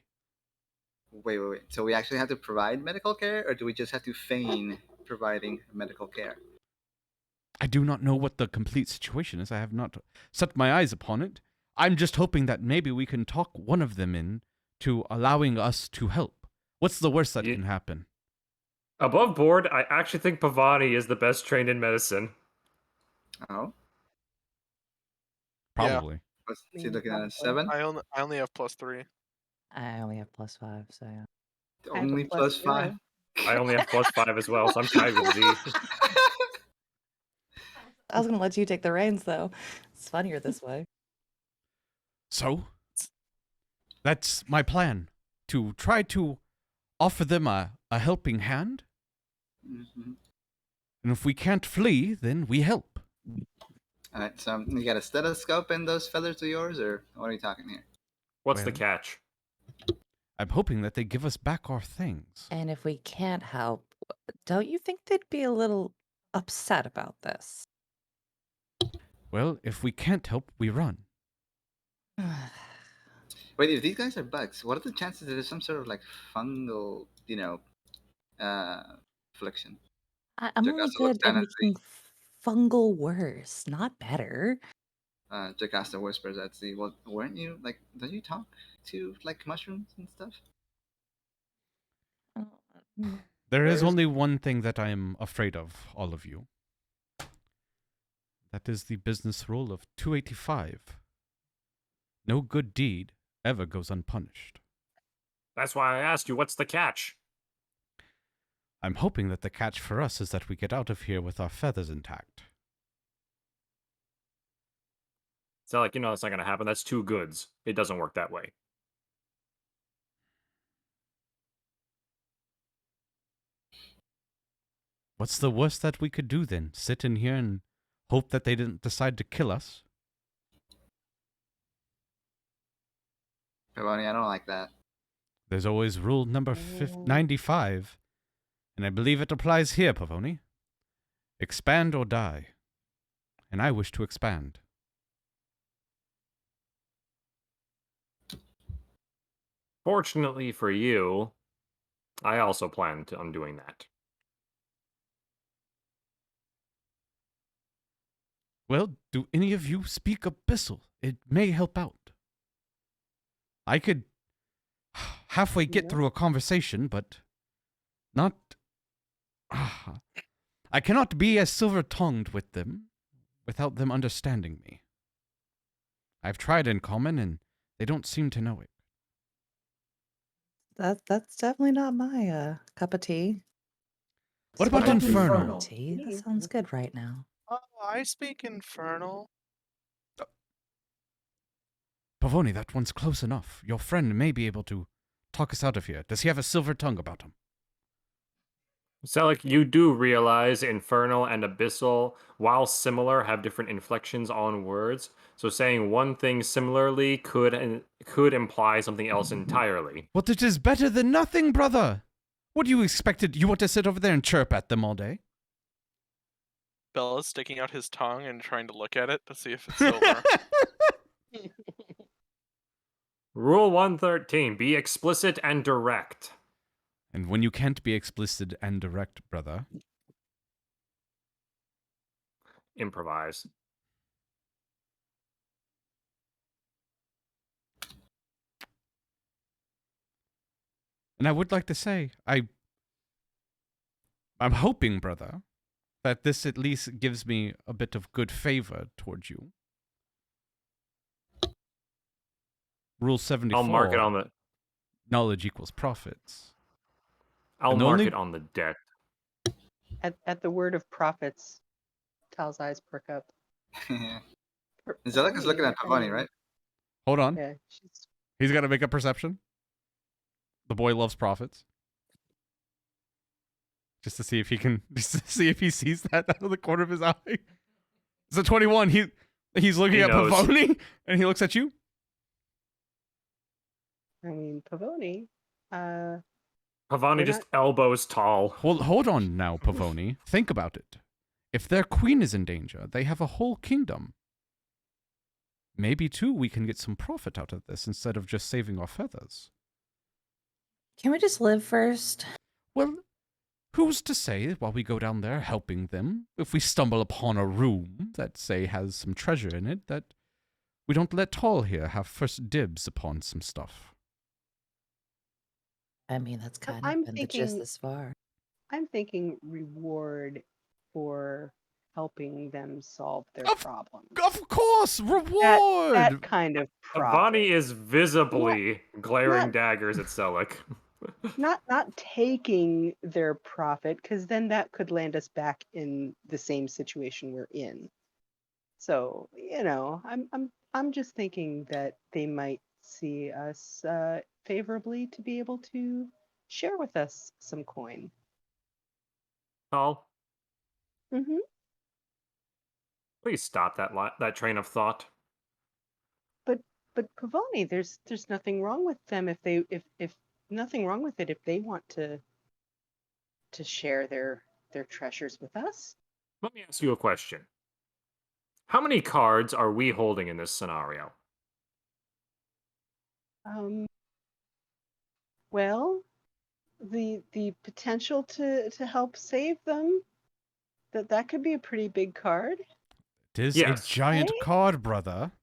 Wait. So we actually have to provide medical care, or do we just have to feign providing medical care? I do not know what the complete situation is. I have not set my eyes upon it. I'm just hoping that maybe we can talk one of them in to allowing us to help. What's the worst that can happen? Above board, I actually think Pavoni is the best trained in medicine. Oh, Probably. what's he looking at? A 7? I only have +3. I only have +5, so yeah. I have a Only plus 5. I only have +5 as well, so I'm tied with Z. I was gonna let you take the reins, though. It's funnier this way. So, that's my plan. To try to offer them a helping hand. And if we can't flee, then we help. Alright, so you got a stethoscope in those feathers of yours, or what are you talking here? What's the Well. catch? I'm hoping that they give us back our things. And if we can't help, don't you think they'd be a little upset about this? Well, if we can't help, we run. Wait, if these guys are bugs, what are the chances that there's some sort of like fungal, affliction? I'm only Jocasta looks good down at at making fungal worse, not better. Jocasta whispers at Z. Well, weren't you like? Don't you talk to like mushrooms and stuff? There is There's- only one thing that I am afraid of, all of you. That is the business rule of 285. No good deed ever goes unpunished. That's why I asked you, what's the catch? I'm hoping that the catch for us is that we get out of here with our feathers intact. So, like, that's not going to happen. That's two goods. It doesn't work that way. What's the worst that we could do then? Sit in here and hope that they didn't decide to kill us? Pavoni, I don't like that. There's always rule number 95, and I believe it applies here, Pavoni. Expand or die. And I wish to expand. Fortunately for you, I also plan on doing that. Well, do any of you speak Abyssal? It may help out. I could halfway get through a conversation, but not... I cannot be as silver-tongued with them without them understanding me. I've tried in common, and they don't seem to know it. That's definitely not my cup of tea. What about Infernal? Tea? That sounds good right now. Oh, I speak Infernal. Pavoni, that one's close enough. Your friend may be able to talk us out of here. Does he have a silver tongue about him? Selleck, you do realize Infernal and Abyssal, while similar, have different inflections on words. So saying one thing similarly could imply something else entirely. Well, it is better than nothing, brother. What do you expected? You want to sit over there and chirp at them all day? Bella's sticking out his tongue and trying to look at it to see if it's silver. Rule 113, be explicit and direct. And when you can't be explicit and direct, brother... Improvise. And I would like to say, I'm hoping, brother, that this at least gives me a bit of good favor towards you. Rule 74. I'll mark it on the... Knowledge equals profits. I'll And the mark only- it on the deck. At the word of profits, Tal's eyes perk up. Zelek is looking at Pavoni, right? Hold on. Yeah, she's He's got to make a perception. The boy loves profits. Just to see if he can, just to see if he sees that out of the corner of his eye. It's a 21. He's looking He at knows. Pavoni, and he looks at you. I mean, Pavoni. Pavoni We're just not- elbows tall. Well, hold on now, Pavoni. Think about it. If their queen is in danger, they have a whole kingdom. Maybe, too, we can get some profit out of this instead of just saving our feathers. Can we just live first? Well, who's to say while we go down there helping them, if we stumble upon a room that, say, has some treasure in it, that we don't let Tall here have first dibs upon some stuff? I mean, that's kind I'm of been the gist thinking- this far. I'm thinking reward for helping them solve their Of- problem. Of course! Reward! That kind of profit. Pavoni is visibly glaring Not- daggers at Selleck. Not taking their profit, because then that could land us back in the same situation we're in. So I'm just thinking that they might see us favorably to be able to share with us some coin. Tall, Mm-hmm. please stop that train of thought. But Pavoni, there's nothing wrong with them if nothing wrong with it if they want to share their treasures with us. Let me ask you a question. How many cards are we holding in this scenario? Well, the potential to help save them, that could be a pretty big card. It is Yes. a giant Right? card, brother.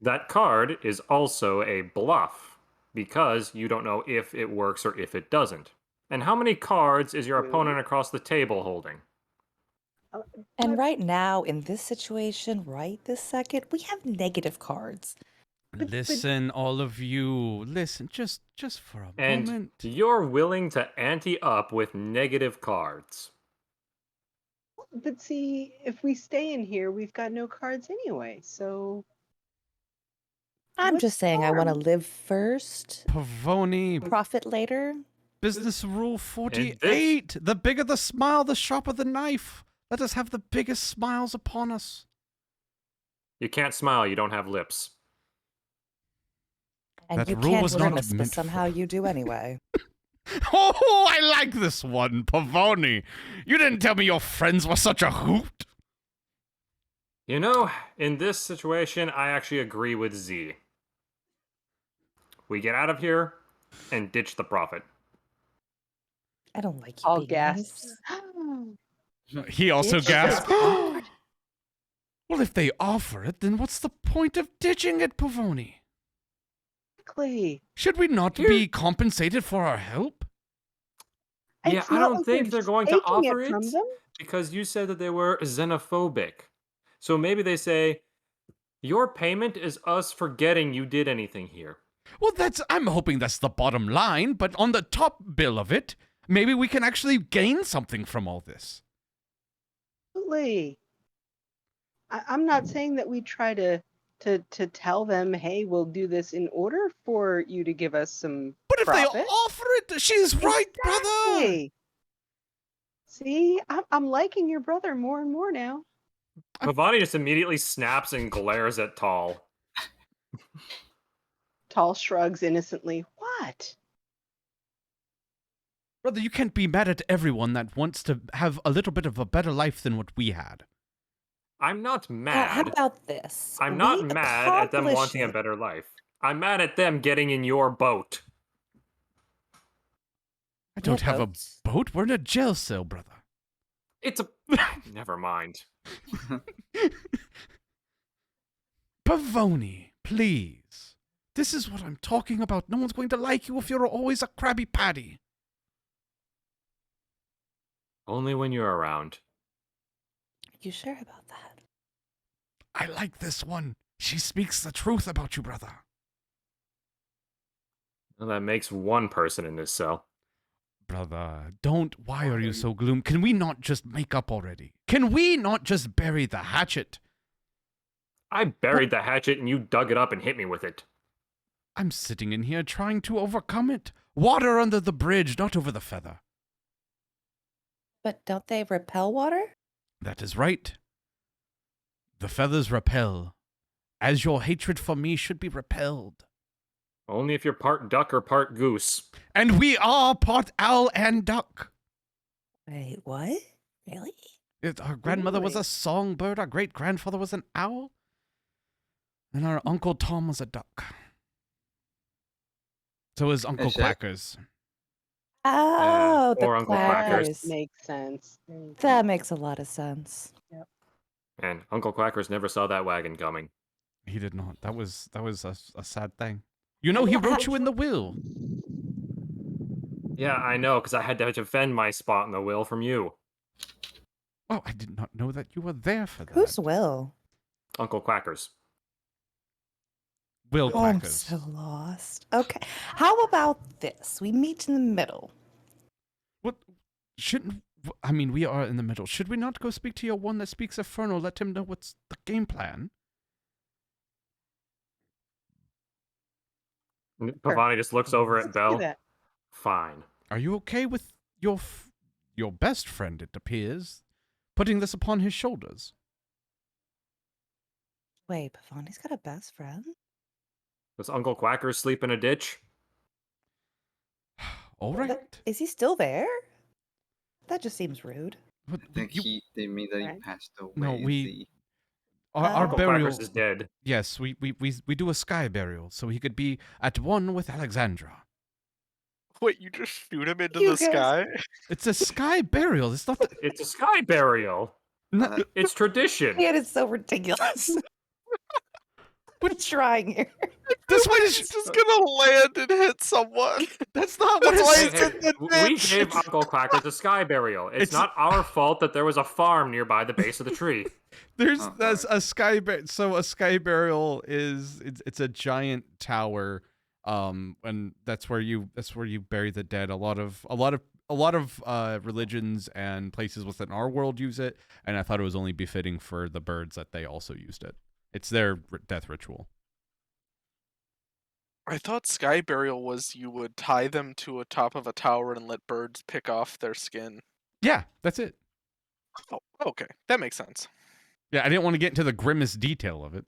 That card is also a bluff because you don't know if it works or if it doesn't. And how many cards is your True. opponent across the table holding? And But- right now, in this situation, right this second, we have negative cards. But- Listen, all of you. Listen, just for a And moment. you're willing to ante up with negative cards. But see, if we stay in here, we've got no cards anyway. So I'm What's just saying I want to harm? live first, Pavoni, profit later. business rule 48. The bigger the smile, the sharper the knife. Let us have the biggest smiles upon us. You can't smile, you don't have lips. And That you rule can't was not grimace, but meant for- somehow you do anyway. Oh, I like this one, Pavoni. You didn't tell me your friends were such a hoot. You know, in this situation, I actually agree with Z. We get out of here and ditch the profit. I don't like you all being gasps. nice. He also Ditch gasped. the Well, if they offer it, then what's the point of ditching it, Pavoni? Exactly. Should we not be compensated for our help? Yeah, It's I not don't like think we're they're going to taking offer it from it. them. Because you said that they were xenophobic. So maybe they say, your payment is us forgetting you did anything here. Well, I'm hoping that's the bottom line, but on the top bill of it, maybe we can actually gain something from all this. Absolutely. I'm not saying that we try to tell them, hey, we'll do this in order for you to give us some But if profit. they offer it, she's right, brother. Exactly. See, I'm liking your brother more and more now. Pavoni just immediately snaps and glares at Tall. Tall shrugs innocently. What? Brother, you can't be mad at everyone that wants to have a little bit of a better life than what we had. I'm not How mad. about this? I'm not We mad at them accomplish wanting a it. better life. I'm mad at them getting in your boat. I don't Yeah, have a boats. boat. We're in a jail cell, brother. It's a... Never mind. Pavoni, please. This is what I'm talking about. No one's going to like you if you're always a Krabby Patty. Only when you're around. You sure about that? I like this one. She speaks the truth about you, brother. Well, that makes one person in this cell. Brother, don't. Why are you so gloom? Can we not just make up already? Can we not just bury the hatchet? I buried the hatchet and you dug it up and hit me with it. I'm sitting in here trying to overcome it. Water under the bridge, not over the feather. But don't they repel water? That is right. The feathers repel, as your hatred for me should be repelled. Only if you're part duck or part goose. And we are part owl and duck. Wait, what? Really? Our grandmother was Really? a songbird, our great-grandfather was an owl, and our Uncle Tom was a duck. So is Uncle shit. Quackers. Oh, the or Uncle Quackers. Quackers. Makes sense. There you go. That makes a lot of sense. And Uncle Quackers never saw that wagon coming. He did not. That was a sad thing. You know, he wrote you in the will. Yeah, I know, because I had to defend my spot in the will from you. Oh, I did not know that you were there for that. Who's Will? Uncle Quackers. Will Oh, I'm Quackers. so lost. Okay. How about this? We meet in the middle. What? I mean, we are in the middle. Should we not go speak to your one that speaks Infernal? Let him know what's the game plan. Pavoni just looks over at Let's do Belle. that. Fine. Are you okay with your best friend, it appears, putting this upon his shoulders? Wait, Pavoni's got a best friend? Does Uncle Quacker sleep in a ditch? All right. Is he still there? That just seems rude. But I think they mean that he Right. passed away. No, in we- the- our Uncle burial. Quackers is dead. Yes, we do a sky burial so he could be at one with Alexandra. Wait, you just shoot him into You the guys- sky? It's a sky burial. It's not. It's a sky burial. No, It's tradition. Man, it's so ridiculous. We're trying here. this one It's is. just gonna land and hit someone. That's not what That's why it's. it's in the We ditch. gave Uncle Quackers a sky burial. It's not our fault that there was a farm nearby the base of the tree. There's a sky so a sky burial is it's a giant tower, and that's where you bury the dead. A lot of religions and places within our world use it, and I thought it was only befitting for the birds that they also used it. It's their death ritual. I thought sky burial was you would tie them to a top of a tower and let birds pick off their skin. Yeah, that's it. Oh, okay, that makes sense. Yeah, I didn't want to get into the grimmest detail of it.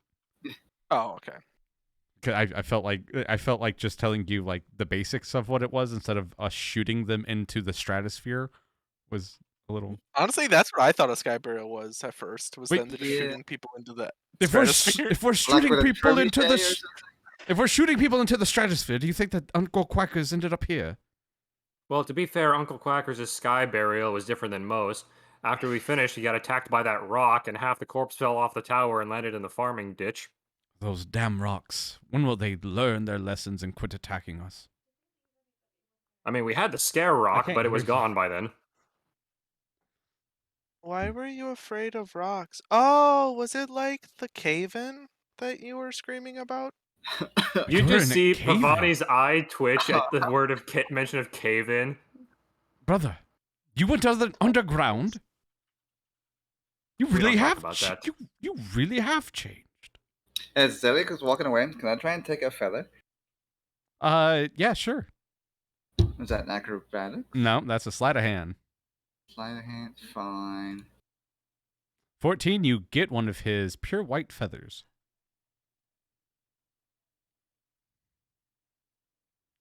Oh, okay. 'Cause I felt like just telling you like the basics of what it was instead of us shooting them into the stratosphere was a little. Honestly, that's what I thought a sky burial was at first. Was Wait, them just yeah. shooting people into the If we're stratosphere. shooting with a people trebuchet into or the something? if we're shooting people into the stratosphere, do you think that Uncle Quackers ended up here? Well, to be fair, Uncle Quackers' sky burial was different than most. After we finished, he got attacked by that rock, and half the corpse fell off the tower and landed in the farming ditch. Those damn rocks. When will they learn their lessons and quit attacking us? I mean, we had the scare rock, can't but it was hear you. gone by then. Why were you afraid of rocks? Oh, was it like the cave-in that you were screaming about? You We're just in a see cave-in. Pavoni's eye twitch at the word of mention of cave-in. Brother, you went underground? You We don't really talk have about that. you really have changed. As Zelik is walking away, can I try and take a feather? Yeah, sure. Is that an acrobatic? No, that's a sleight of hand. Sleight of hand, fine. 14, you get one of his pure white feathers.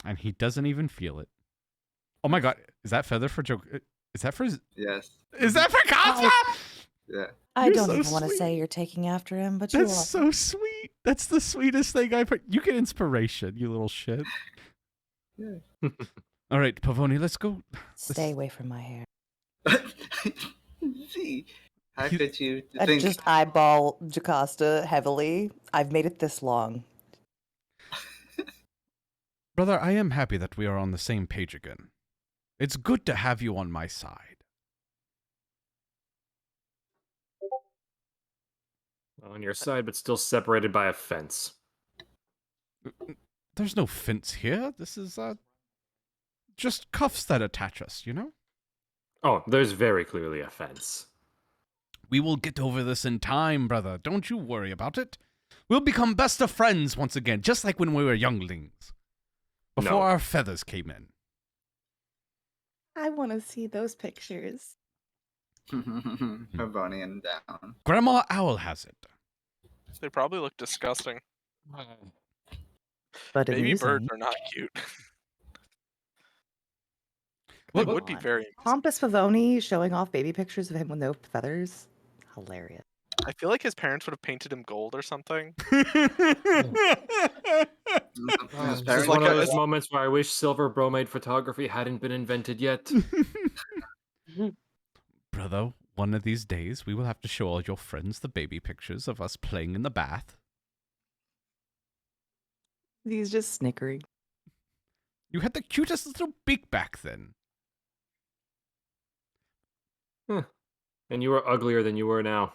And he doesn't even feel it. Oh my god, is that feather for Joe? Is that for Yes. Is that for Casa? Yeah. I You're don't so even want to sweet. say you're taking after him, but you That's are. so sweet. That's the sweetest thing I've heard. You get inspiration, you little shit. Yeah. All right, Pavoni, let's go. Stay away from my hair. See, how He- could you I think? just eyeball Jocasta heavily. I've made it this long. Brother, I am happy that we are on the same page again. It's good to have you on my side. On your side, but still separated by a fence. There's no fence here. This is, just cuffs that attach us, you know? Oh, there's very clearly a fence. We will get over this in time, brother. Don't you worry about it. We'll become best of friends once again, just like when we were younglings. Before No. our feathers came in. I want to see those pictures. Pavoni and down. Grandma Owl has it. They probably look disgusting. But Baby amusing. birds are not cute. Look, It would be on. very. Pompous Pavoni showing off baby pictures of him with no feathers. Hilarious. I feel like his parents would have painted him gold or something. His This is parents- like one of a- those moments where I wish silver bromide photography hadn't been invented yet. Brother, one of these days we will have to show all your friends the baby pictures of us playing in the bath. He's just snickering. You had the cutest little beak back then. And you were uglier than you were now.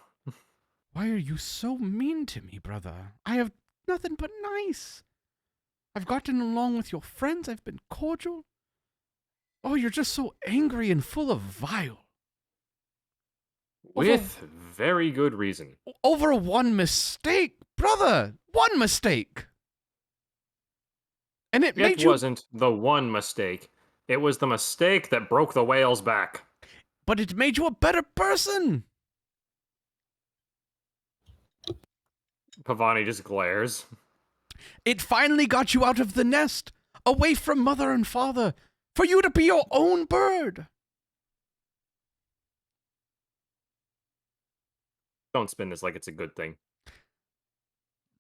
Why are you so mean to me, brother? I have nothing but nice. I've gotten along with your friends. I've been cordial. Oh, you're just so angry and full of vile. With very good reason. Over one mistake, brother. One mistake. And it made It you... wasn't the one mistake. It was the mistake that broke the whale's back. But it made you a better person. Pavoni just glares. It finally got you out of the nest, away from mother and father, for you to be your own bird. Don't spin this like it's a good thing.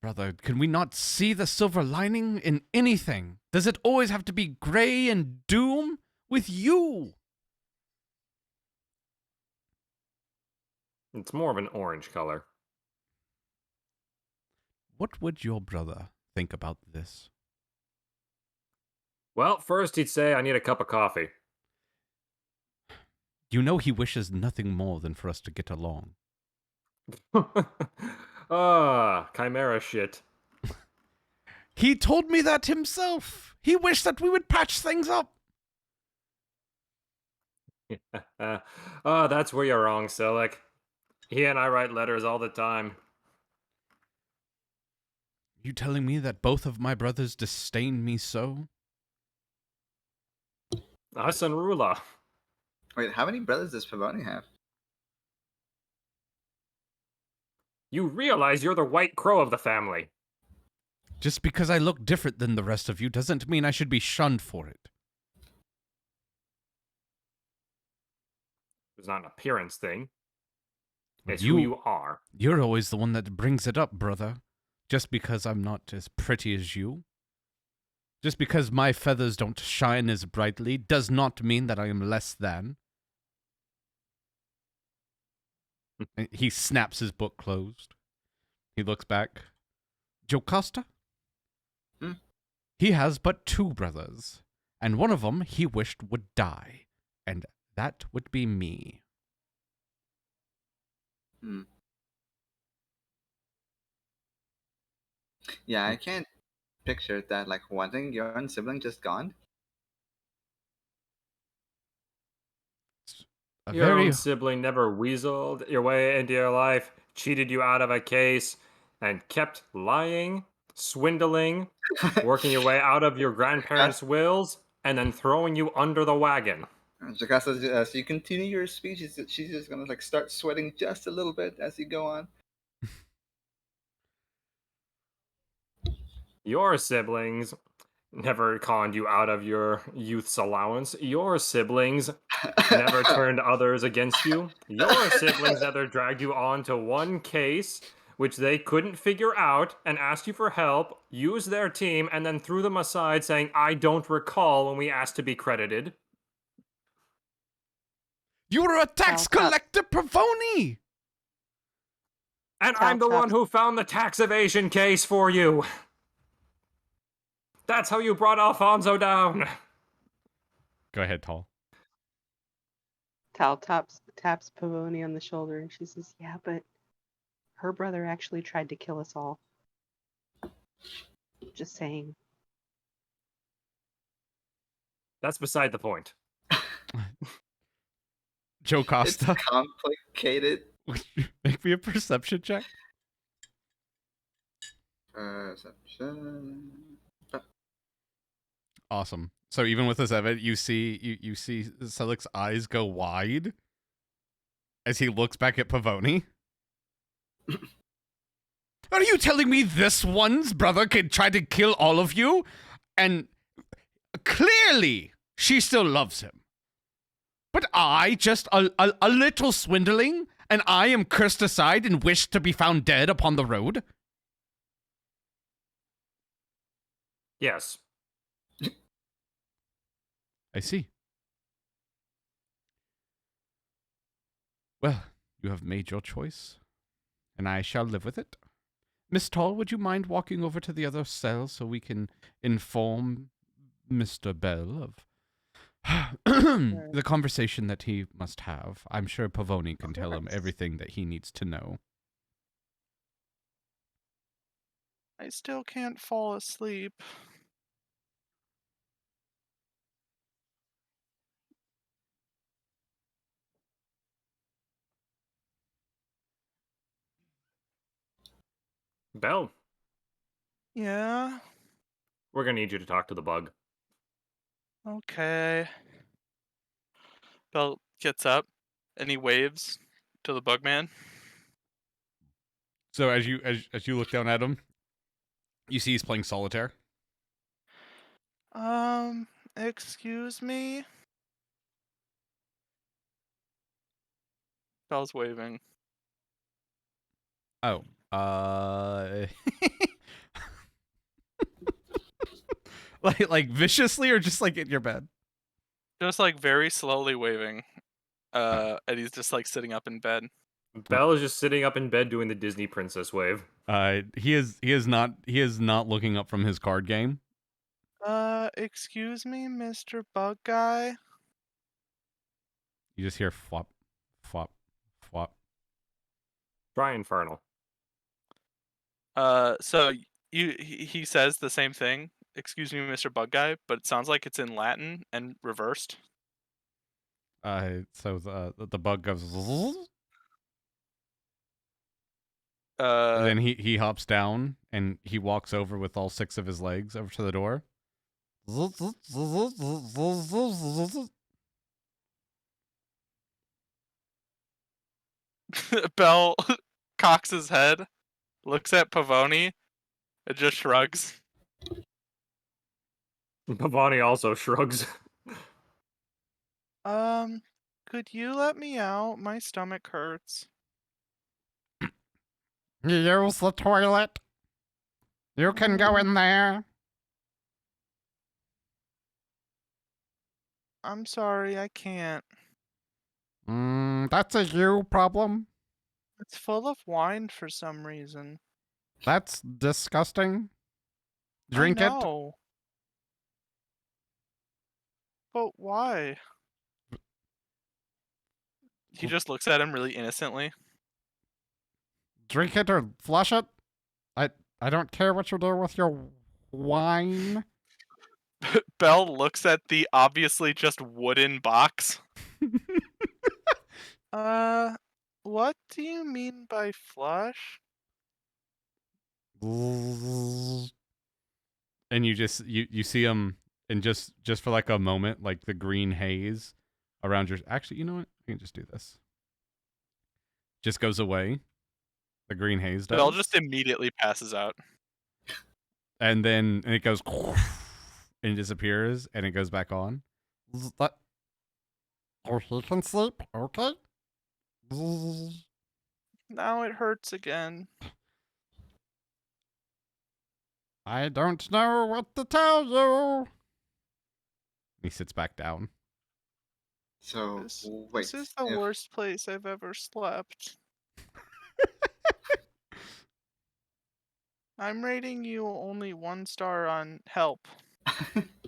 Brother, can we not see the silver lining in anything? Does it always have to be gray and doom with you? It's more of an orange color. What would your brother think about this? Well, first he'd say, I need a cup of coffee. You know he wishes nothing more than for us to get along. Chimera shit. He told me that himself. He wished that we would patch things up. That's where you're wrong, Cleric. He and I write letters all the time. You telling me that both of my brothers disdain me so? Us and Rula. Wait, how many brothers does Pavoni have? You realize you're the white crow of the family. Just because I look different than the rest of you doesn't mean I should be shunned for it. It's not an appearance thing. It's You- who you are. You're always the one that brings it up, brother. Just because I'm not as pretty as you. Just because my feathers don't shine as brightly does not mean that I am less than. And he snaps his book closed. He looks back. Jocasta? Hmm? He has but 2 brothers, and one of them he wished would die, and that would be me. Hmm. Yeah, I can't picture that, like, wanting your own sibling just gone. A Your very own sibling never weaseled your way into your life, cheated you out of a case, and kept lying, swindling, working your way out of your grandparents' wills, and then throwing you under the wagon. Jocasta, as you continue your speech, she's just gonna like start sweating just a little bit as you go on. Your siblings never conned you out of your youth's allowance. Your siblings never turned others against you. Your siblings never dragged you on to one case which they couldn't figure out and asked you for help, used their team, and then threw them aside saying, I don't recall when we asked to be credited. You were a tax Tap, tap. collector, Pavoni! And Tap, I'm the tap. one who found the tax evasion case for you. That's how you brought Alfonso down. Go ahead, Tall. Tal taps Pavoni on the shoulder and she says, yeah, but her brother actually tried to kill us all. Just saying. That's beside the point. Joe It's Costa, complicated. make me a perception check. Perception. Awesome. So even with this evidence, you see Celic's eyes go wide as he looks back at Pavoni. Are you telling me this one's brother could try to kill all of you? And clearly, she still loves him. But I, just a little swindling, and I am cursed aside and wish to be found dead upon the road? Yes. I see. Well, you have made your choice, and I shall live with it. Miss Tall, would you mind walking over to the other cell so we can inform Mr. Bell of the conversation that he must have? I'm sure Pavoni can tell him course. everything that he needs to know. I still can't fall asleep. Bell, Yeah. we're gonna need you to talk to the bug. Okay. Bell gets up and he waves to the bug man. So as you look down at him, You see he's playing solitaire. Excuse me? Bell's waving. Oh. like viciously or just like in your bed? Just like very slowly waving. And he's just like sitting up in bed. Belle is just sitting up in bed doing the Disney princess wave. He is not looking up from his card game. Excuse me, Mr. Bug Guy? You just hear flop, flop, flop. Try Infernal. So he says the same thing. Excuse me, Mr. Bug Guy, but it sounds like it's in Latin and reversed. So the bug goes. And then he hops down and he walks over with all 6 of his legs over to the door. Bell cocks his head, looks at Pavoni, and just shrugs. Pavoni also shrugs. Could you let me out? My stomach hurts. Use the toilet. You can go in there. I'm sorry, I can't. That's a you problem. It's full of wine for some reason. That's disgusting. Drink I it. know. But why? He just looks at him really innocently. Drink it or flush it. I don't care what you do with your wine. Bell looks at the obviously just wooden box. What do you mean by flush? And you see him, and just for like a moment, like the green haze around your. Actually, you know what? We can just do this. Just goes away. The green haze does. Bell just immediately passes out. And then it goes and disappears, and it goes back on. Or he can sleep. Okay. Now it hurts again. I don't know what to tell you. He sits back down. So wait. This is the worst place I've ever slept. I'm rating you only 1 star on help.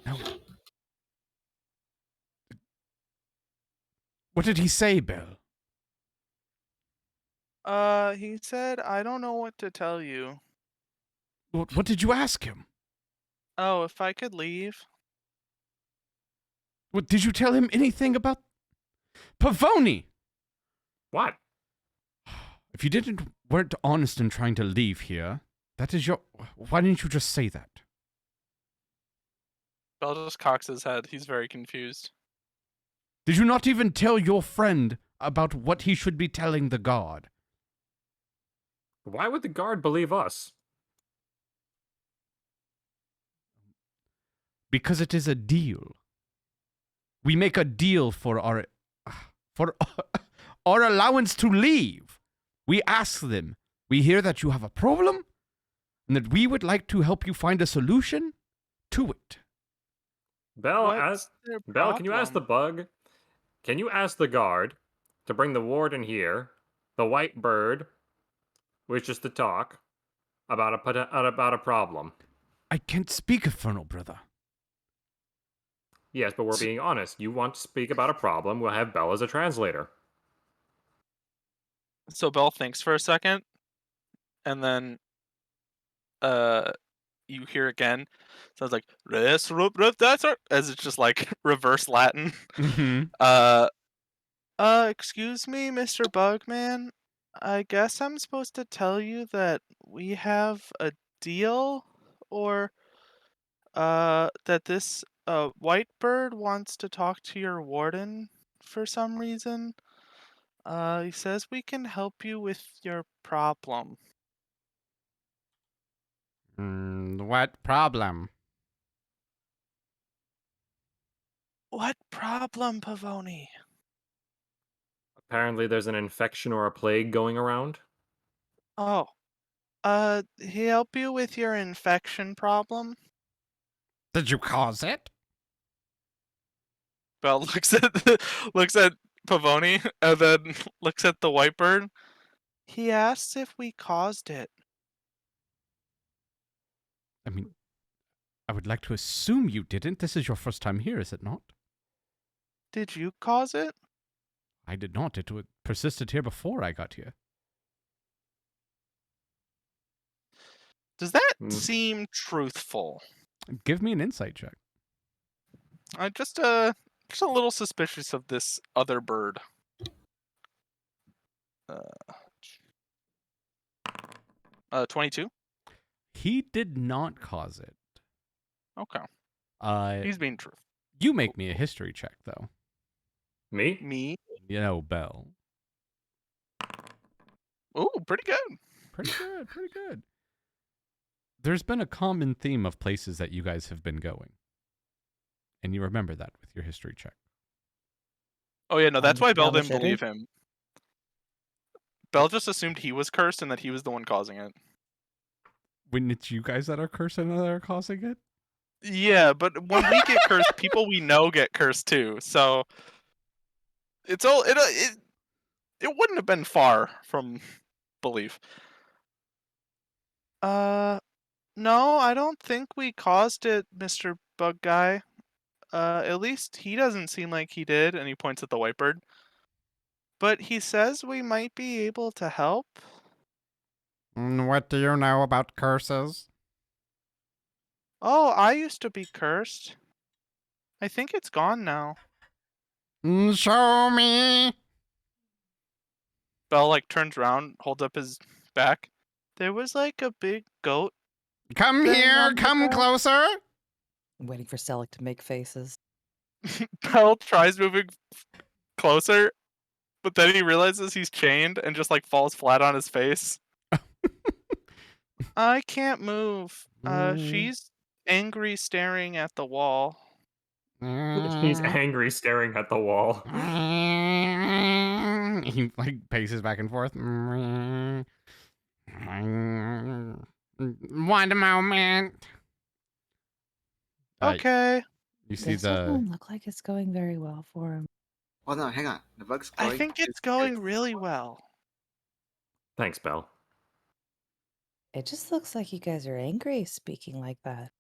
No. What did he say, Bill? He said, I don't know what to tell you. What did you ask him? Oh, if I could leave? What did you tell him anything about Pavoni? What? If you weren't honest in trying to leave here, that is your. Why didn't you just say that? Bell just cocks his head. He's very confused. Did you not even tell your friend about what he should be telling the guard? Why would the guard believe us? Because it is a deal. We make a deal for our allowance to leave. We ask them. We hear that you have a problem, and that we would like to help you find a solution to it. Bell, What's their can you ask the problem? bug? Can you ask the guard to bring the warden here, the white bird, which is to talk about a problem? I can't speak infernal, brother. Yes, but we're being honest. You want to speak about a problem, we'll have Bell as a translator. So Bell thinks for a second, and then you hear again. Sounds like as it's just like reverse Latin. Mm-hmm. Excuse me, Mr. Bugman. I guess I'm supposed to tell you that we have a deal, or that this white bird wants to talk to your warden for some reason. He says we can help you with your problem. What problem? What problem, Pavoni? Apparently, there's an infection or a plague going around. Oh, he help you with your infection problem? Did you cause it? Bell looks at Pavoni and then looks at the white bird. He asks if we caused it. I mean, I would like to assume you didn't. This is your first time here, is it not? Did you cause it? I did not. It persisted here before I got here. Does that Hmm. seem truthful? Give me an insight check. Just a little suspicious of this other bird. 22. He did not cause it. Okay, he's being truthful. You make me a history check, though. Me? Me? You know, Bell. Ooh, pretty good. Pretty good, pretty good. There's been a common theme of places that you guys have been going. And you remember that with your history check. Oh yeah, no, that's why Bell Down the didn't shitter? believe him. Bell just assumed he was cursed and that he was the one causing it. When it's you guys that are cursing and that are causing it? Yeah, but when we get cursed, people we know get cursed too. So it's all it wouldn't have been far from belief. No, I don't think we caused it, Mr. Bug Guy. At least he doesn't seem like he did, and he points at the white bird. But he says we might be able to help. What do you know about curses? Oh, I used to be cursed. I think it's gone now. Show me. Bell turns around, holds up his back. There was a big goat. Come Thing here, on the come ground. closer. I'm waiting for Selleck to make faces. Bell tries moving closer, but then he realizes he's chained and just falls flat on his face. I can't move. She's angry, staring at the wall. He's angry, staring at the wall. He paces back and forth. One moment. Okay. You see This doesn't look like it's going very well for him. Oh no, hang on. The bug's I going. think it's going really well. Thanks, Bell. It just looks like you guys are angry speaking like that.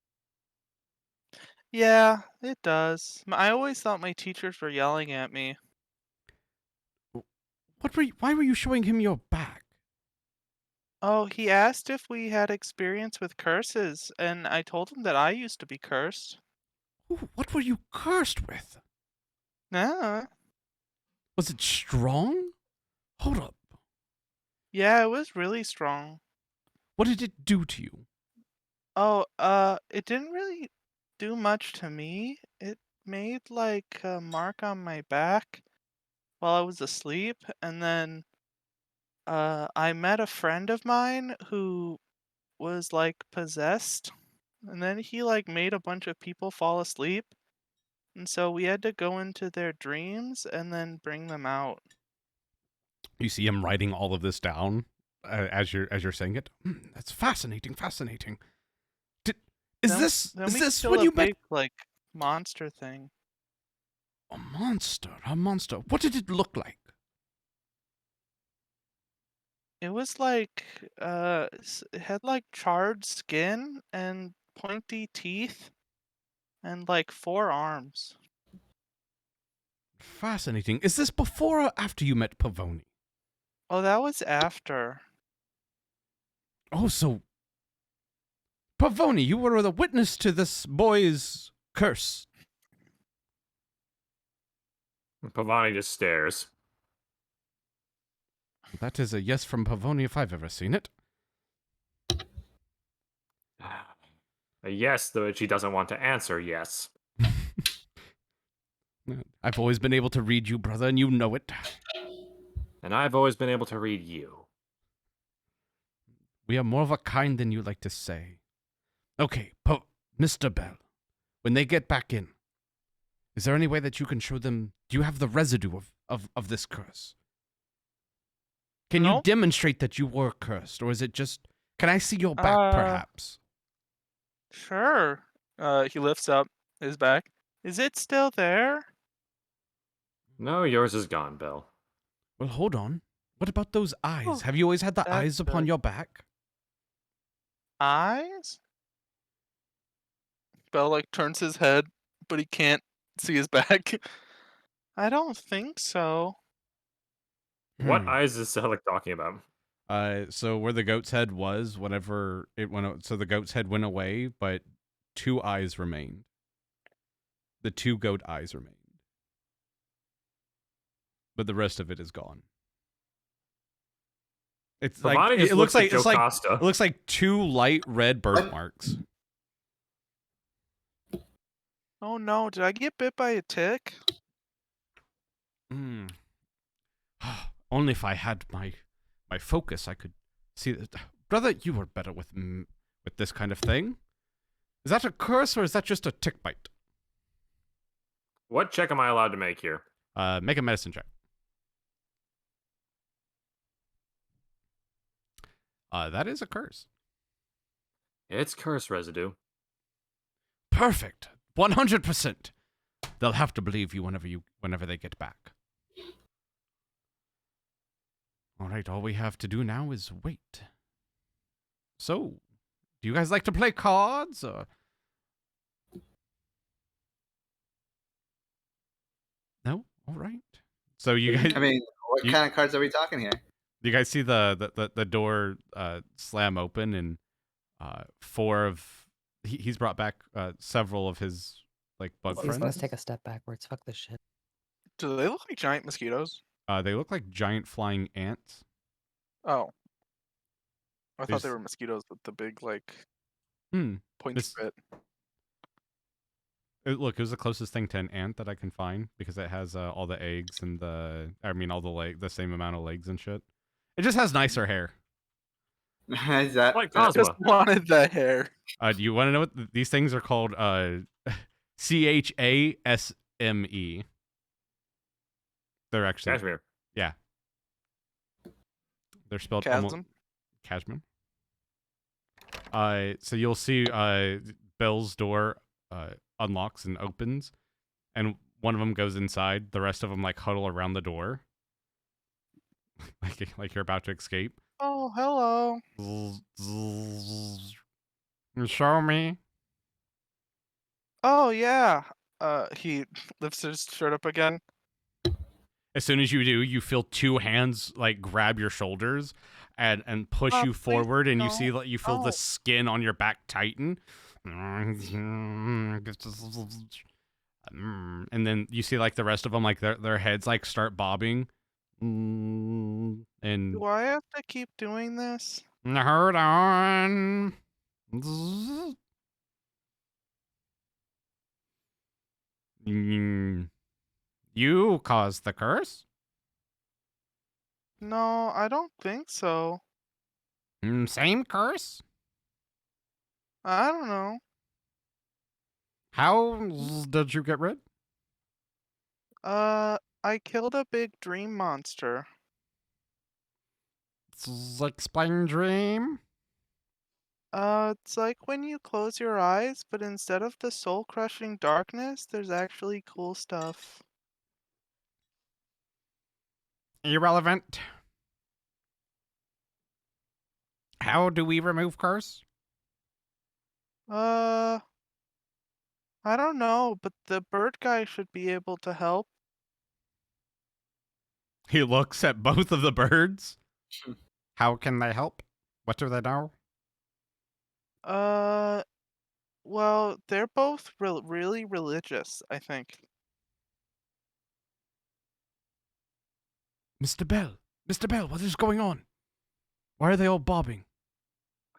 Yeah, it does. I always thought my teachers were yelling at me. why were you showing him your back? Oh, he asked if we had experience with curses, and I told him that I used to be cursed. What were you cursed with? Nah. Was it strong? Hold up. Yeah, it was really strong. What did it do to you? Oh, it didn't really do much to me. It made a mark on my back while I was asleep, and then I met a friend of mine who was possessed, and then he made a bunch of people fall asleep, and so we had to go into their dreams and then bring them out. You see him writing all of this down as you're saying it. That's fascinating. Fascinating. Is Then we this killed when a you met big monster thing? a monster? A monster. What did it look like? It was it had charred skin and pointy teeth and 4 arms. Fascinating. Is this before or after you met Pavoni? Oh, that was after. Oh, so Pavoni, you were the witness to this boy's curse. Pavoni just stares. That is a yes from Pavoni if I've ever seen it. A yes, though she doesn't want to answer yes. I've always been able to read you, brother, and you know it. And I've always been able to read you. We are more of a kind than you like to say. Okay, Mr. Bell, when they get back in, is there any way that you can show them? Do you have the residue of this curse? Can you Nope. demonstrate that you were cursed, or is it just? Can I see your back, perhaps? Sure. He lifts up his back. Is it still there? No, yours is gone, Bell. Well, hold on. What about those eyes? Oh, Have you always had the that's eyes upon good. your back? Eyes? Bell like turns his head, but he can't see his back. I don't think so. What eyes is Selleck talking about? So where the goat's head was, whenever it went, so the goat's head went away, but 2 eyes remained. The 2 goat eyes remained, but the rest of it is gone. It's Pavoni like just it looks like at it's like Jocasta. it looks like 2 light red birthmarks. Oh no, did I get bit by a tick? Only if I had my focus, I could see that. Brother, you were better with this kind of thing. Is that a curse or is that just a tick bite? What check am I allowed to make here? Make a medicine check. That is a curse. It's curse residue. Perfect. 100%. They'll have to believe you whenever they get back. All right, all we have to do now is wait. So, do you guys like to play cards or? No? All right. So you guys I mean, what kind of cards are we talking here? you guys see the door slam open and 4 of he's brought back several of his like bug Please, let's friends. take a step backwards. Fuck this shit. Do they look like giant mosquitoes? They look like giant flying ants. Oh. I thought they There's- were mosquitoes with the big like Hmm. pointy This- bit. Look, it was the closest thing to an ant that I can find because it has all the eggs and all the same amount of legs and shit. It just has nicer hair. Is that Like I just Cosmo. wanted the hair. Do you want to know what these things are called? CHASME. They're actually Cashmere. they're spelled Chasm? Cashmere. So you'll see Bell's door unlocks and opens, and one of them goes inside. The rest of them like huddle around the door, like you're about to escape. Oh, hello. Show me. Oh yeah. He lifts his shirt up again. As soon as you do, you feel 2 hands like grab your shoulders and push you Please forward, and you don't. feel Oh. the skin on your back tighten. And then you see like the rest of them, like their heads like start bobbing. And Do I have to keep doing this? hold on. You caused the curse? No, I don't think so. Same curse? I don't know. How did you get rid? I killed a big dream monster. Explain dream? It's like when you close your eyes, but instead of the soul-crushing darkness, there's actually cool stuff. Irrelevant. How do we remove curse? I don't know, but the bird guy should be able to help. He looks at both of the birds. How can they help? What do they know? Well, they're both really religious, I think. Mr. Bell, what is going on? Why are they all bobbing?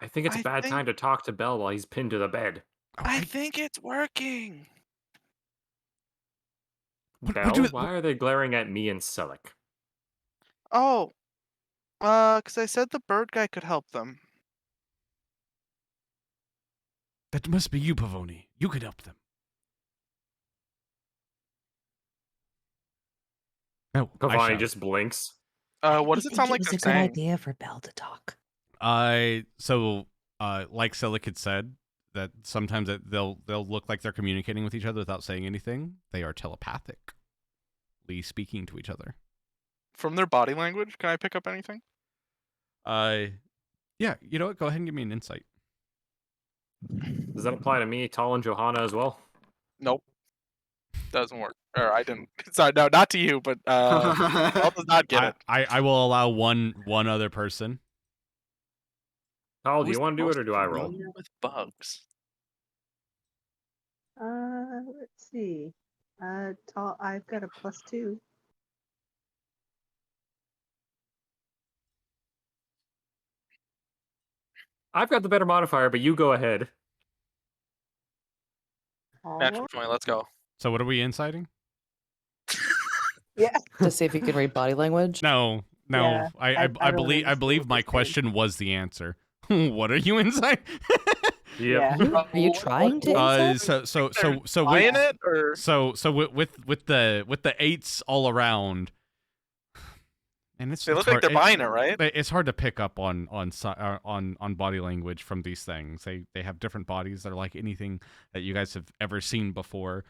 I think it's a I bad think- time to talk to Bell while he's pinned to the bed. I think it's working. Bell, why are they glaring at me and Selleck? Oh, 'cause I said the bird guy could help them. That must be you, Pavoni. You could help them. No, I Pavoni shout. just blinks. What I does it think sound it like was they're a good saying? idea for Belle to talk. Like Silic had said, that sometimes they'll look like they're communicating with each other without saying anything. They are telepathically speaking to each other. From their body language, can I pick up anything? Yeah, you know what? Go ahead and give me an insight. Does that apply to me, Tal, and Johanna as well? Nope. Doesn't work. Or I didn't. Sorry, no, not to you, but Tal does not get it. I will allow one other person. Tal, do Who's you want to do most it or do I roll? familiar with bugs? Let's see. Tall. I've got a +2. I've got the better modifier, but you go ahead. Natural 20, let's go. So what are we inciting? Yeah. To see if you can read body language. No. Yeah, I I don't believe understand what my you're saying. question was the answer. What are you inciting? Yeah. Are you trying to incite? So Buying it or with the 8s all around, and it's they look it's like hard, they're buying it, right? it's hard to pick up on body language from these things. They have different bodies. They're like anything that you guys have ever seen before,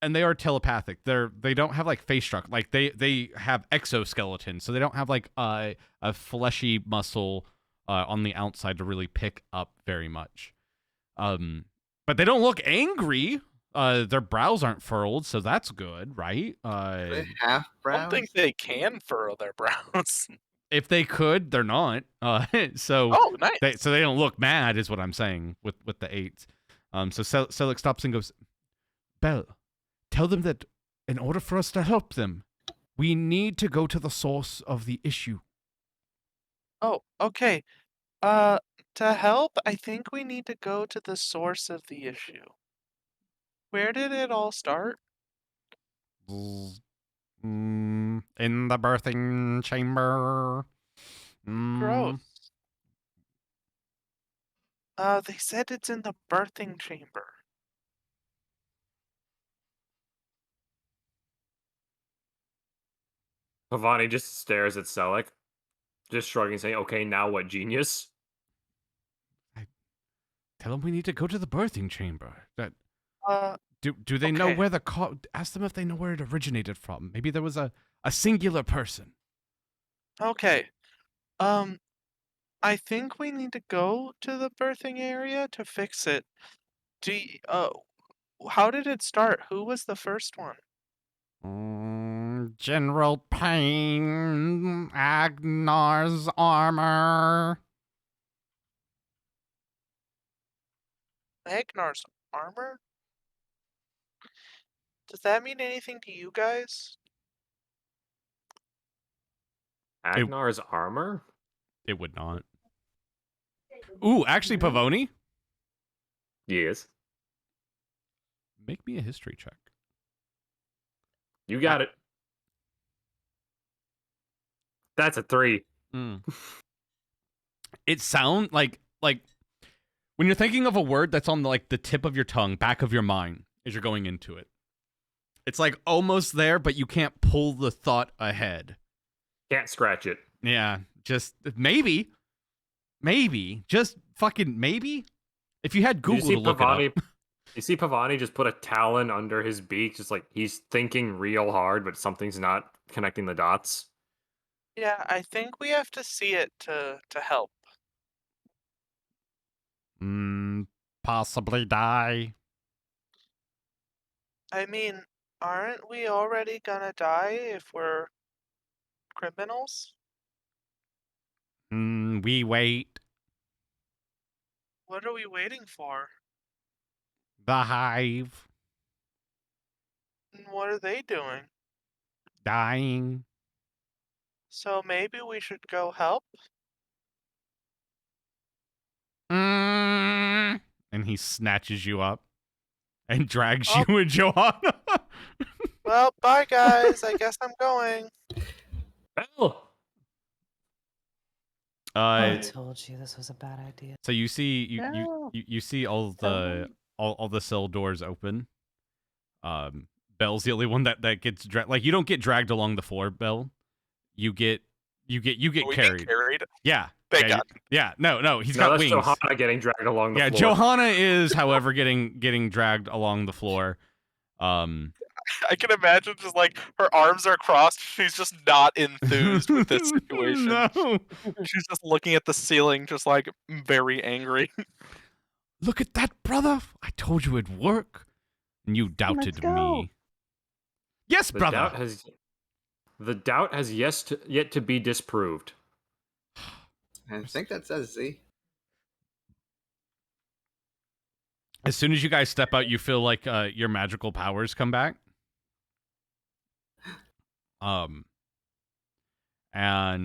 and they are telepathic. They don't have like face structure. Like they have exoskeletons, so they don't have like a fleshy muscle on the outside to really pick up very much. But they don't look angry. Their brows aren't furrowed, so that's good, right? They have I brows. don't think they can furrow their brows. If they could, they're not. So Oh, nice. they don't look mad, is what I'm saying with the 8s. So Selic stops and goes, Belle, tell them that in order for us to help them, we need to go to the source of the issue. Oh, okay. To help, I think we need to go to the source of the issue. Where did it all start? In the birthing chamber. Gross. They said it's in the birthing chamber. Pavoni just stares at Selic, just shrugging, saying, "Okay, now what, genius?" Tell them we need to go to the birthing chamber. That Uh, do they know okay. where ask them if they know where it originated from. Maybe there was a singular person. Okay. I think we need to go to the birthing area to fix it. How did it start? Who was the first one? General Payne, Agnar's armor. Agnar's armor? Does that mean anything to you guys? Agnar's armor? It would not. Ooh, actually, Pavoni, Yes. make me a history check. You got it. That's a 3. It sound like when you're thinking of a word that's on the tip of your tongue, back of your mind, as you're going into it. It's like almost there, but you can't pull the thought ahead. Can't scratch it. Yeah, just maybe, just fucking maybe. If you had Google to look it up. You see Pavoni just put a talon under his beak, just like he's thinking real hard, but something's not connecting the dots. Yeah, I think we have to see it to help. Possibly die. I mean, aren't we already gonna die if we're criminals? We wait. What are we waiting for? The hive. And what are they doing? Dying. So maybe we should go help? And he snatches you up and drags you and Johanna. Well, bye guys. I guess I'm going. Oh, I told you this was a bad idea. So you see No. you see all the all the cell doors open. Belle's the only one that gets dragged. Like, you don't get dragged along the floor, Belle. You get Are we being carried. carried? Yeah. Thank yeah, God. Yeah. No, he's No, got that's wings. Johanna getting dragged along the Yeah, floor. Johanna is, however, getting dragged along the floor. I can imagine just like her arms are crossed. She's just not enthused with this situation. No. She's just looking at the ceiling, just like very angry. Look at that, brother. I told you it'd work. And you doubted go. me. Yes, The brother. doubt has yet to be disproved. I think that says Z. As soon as you guys step out, you feel like your magical powers come back. And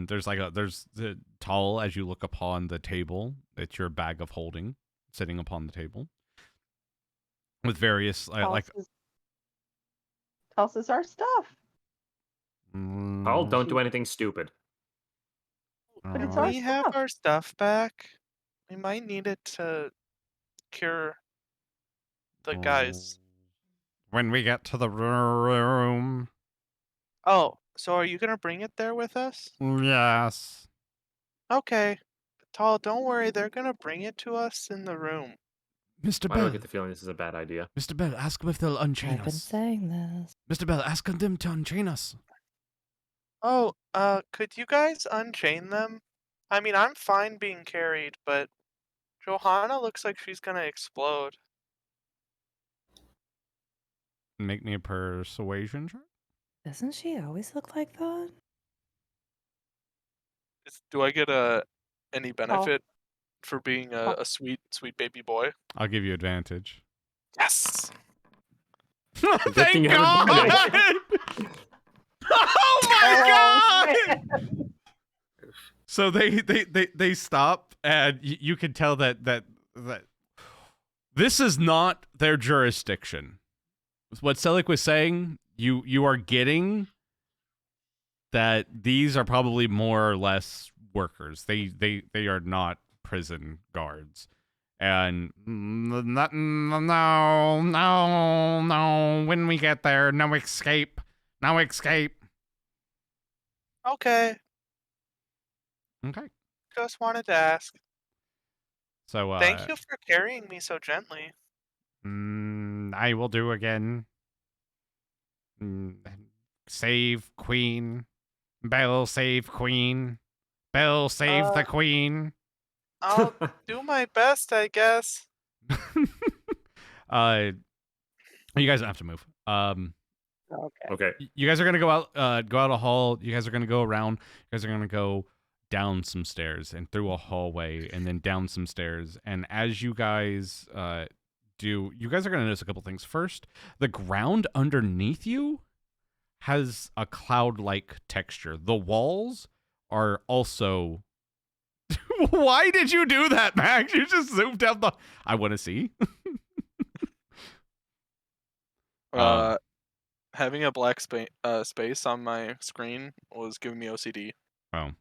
there's the towel as you look upon the table. It's your bag of holding sitting upon the table with various Tosses our stuff. Paul, don't do anything stupid. But it's Can our we have stuff. our stuff back? We might need it to cure the guys. When we get to the room. Oh, so are you gonna bring it there with us? Yes. Okay. Tall, don't worry, they're gonna bring it to us in the room. Mr. Why do I Bell. get the feeling this is a bad idea? Mr. Bell, ask them if they'll unchain I've been us. saying this. Mr. Bell, ask them to unchain us. Oh, could you guys unchain them? I mean, I'm fine being carried, but Johanna looks like she's gonna explode. Make me a persuasion check. Doesn't she always look like that? Do I get any benefit for being a sweet baby boy? I'll give you advantage. Yes. Good Thank thing you God! haven't Oh my Oh, God! man. So they stop, and you can tell that this is not their jurisdiction. What Cleric was saying, you are getting that these are probably more or less workers. They are not prison guards. And no. When we get there, no escape. No escape. Okay. Okay. Just wanted to ask. So Thank you for carrying me so gently. I will do again. Save Queen. Belle save Queen. Belle save the Queen. I'll do my best, I guess. You guys don't have to move. Okay. Okay. You guys are gonna go out a hall. You guys are gonna go around. You guys are gonna go down some stairs and through a hallway and then down some stairs. And as you guys you guys are gonna notice a couple things. First, the ground underneath you has a cloud-like texture. The walls are also. Why did you do that, Max? You just zoomed down the. I want to see. Having a black space on my screen was giving me OCD. Oh.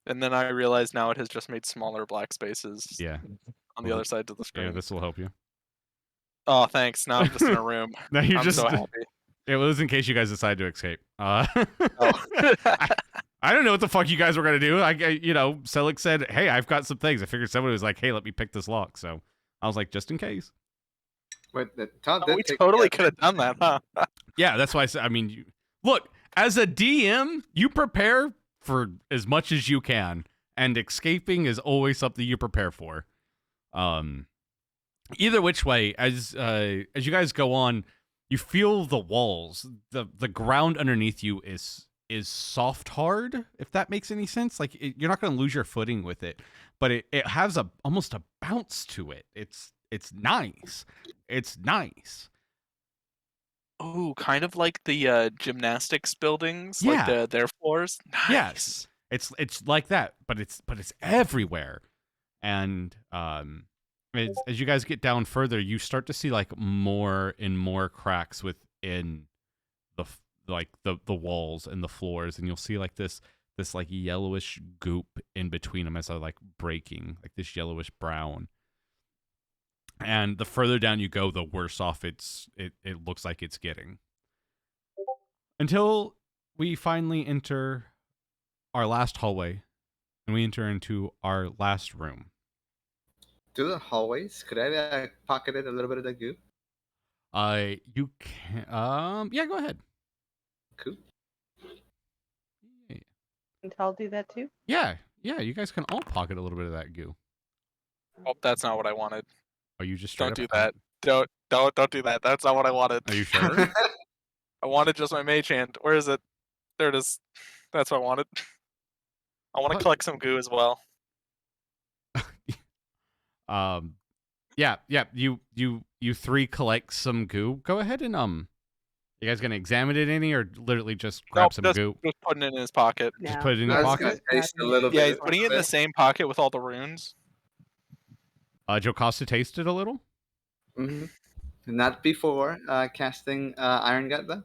And then I realized now it has just made smaller black spaces Yeah. on the other side of the screen. Yeah, this will help you. Oh, thanks. Now I'm just in a room. No, you're I'm just. so happy. It was in case you guys decide to escape. Oh. I don't know what the fuck you guys were gonna do. Cleric said, "Hey, I've got some things." I figured somebody was like, "Hey, let me pick this lock." So I was like, just in case. Wait, Todd did We take totally care could have done that, huh? Yeah, that's why I said. I mean, look, as a DM, you prepare for as much as you can, and escaping is always something you prepare for. Either which way, as you guys go on, you feel the walls, the ground underneath you is soft hard, if that makes any sense. Like you're not going to lose your footing with it, but it has almost a bounce to it. It's nice. It's nice. Ooh, kind of like the gymnastics buildings, Yeah. like their floors. Nice. Yes. It's like that, but it's everywhere. And as you guys get down further, you start to see like more and more cracks within the walls and the floors, and you'll see like this this like yellowish goop in between them as they're like breaking, like this yellowish brown. And the further down you go, the worse off it looks like it's getting. Until we finally enter our last hallway, and we enter into our last room. Through the hallways, could I pocketed a little bit of the goo? You can, yeah, go ahead. Cool. And I'll do that too. Yeah, you guys can all pocket a little bit of that goo. Oh, that's not what I wanted. Oh, you just Don't straight do up that. Don't do that. That's not what I wanted. Are you sure? I wanted just my mage hand. Where is it? There it is. That's what I wanted. I want to What? collect some goo as well. Yeah, you three collect some goo. Go ahead and you guys gonna examine it any, or literally just grab Nope, some just goo? putting it in his pocket. Just No. put it in I your was pocket. gonna taste a little Yeah, bit. he's putting it in the same pocket with all the runes. Jocasta tasted a little. Mm-hmm. Not before casting Iron Gut though.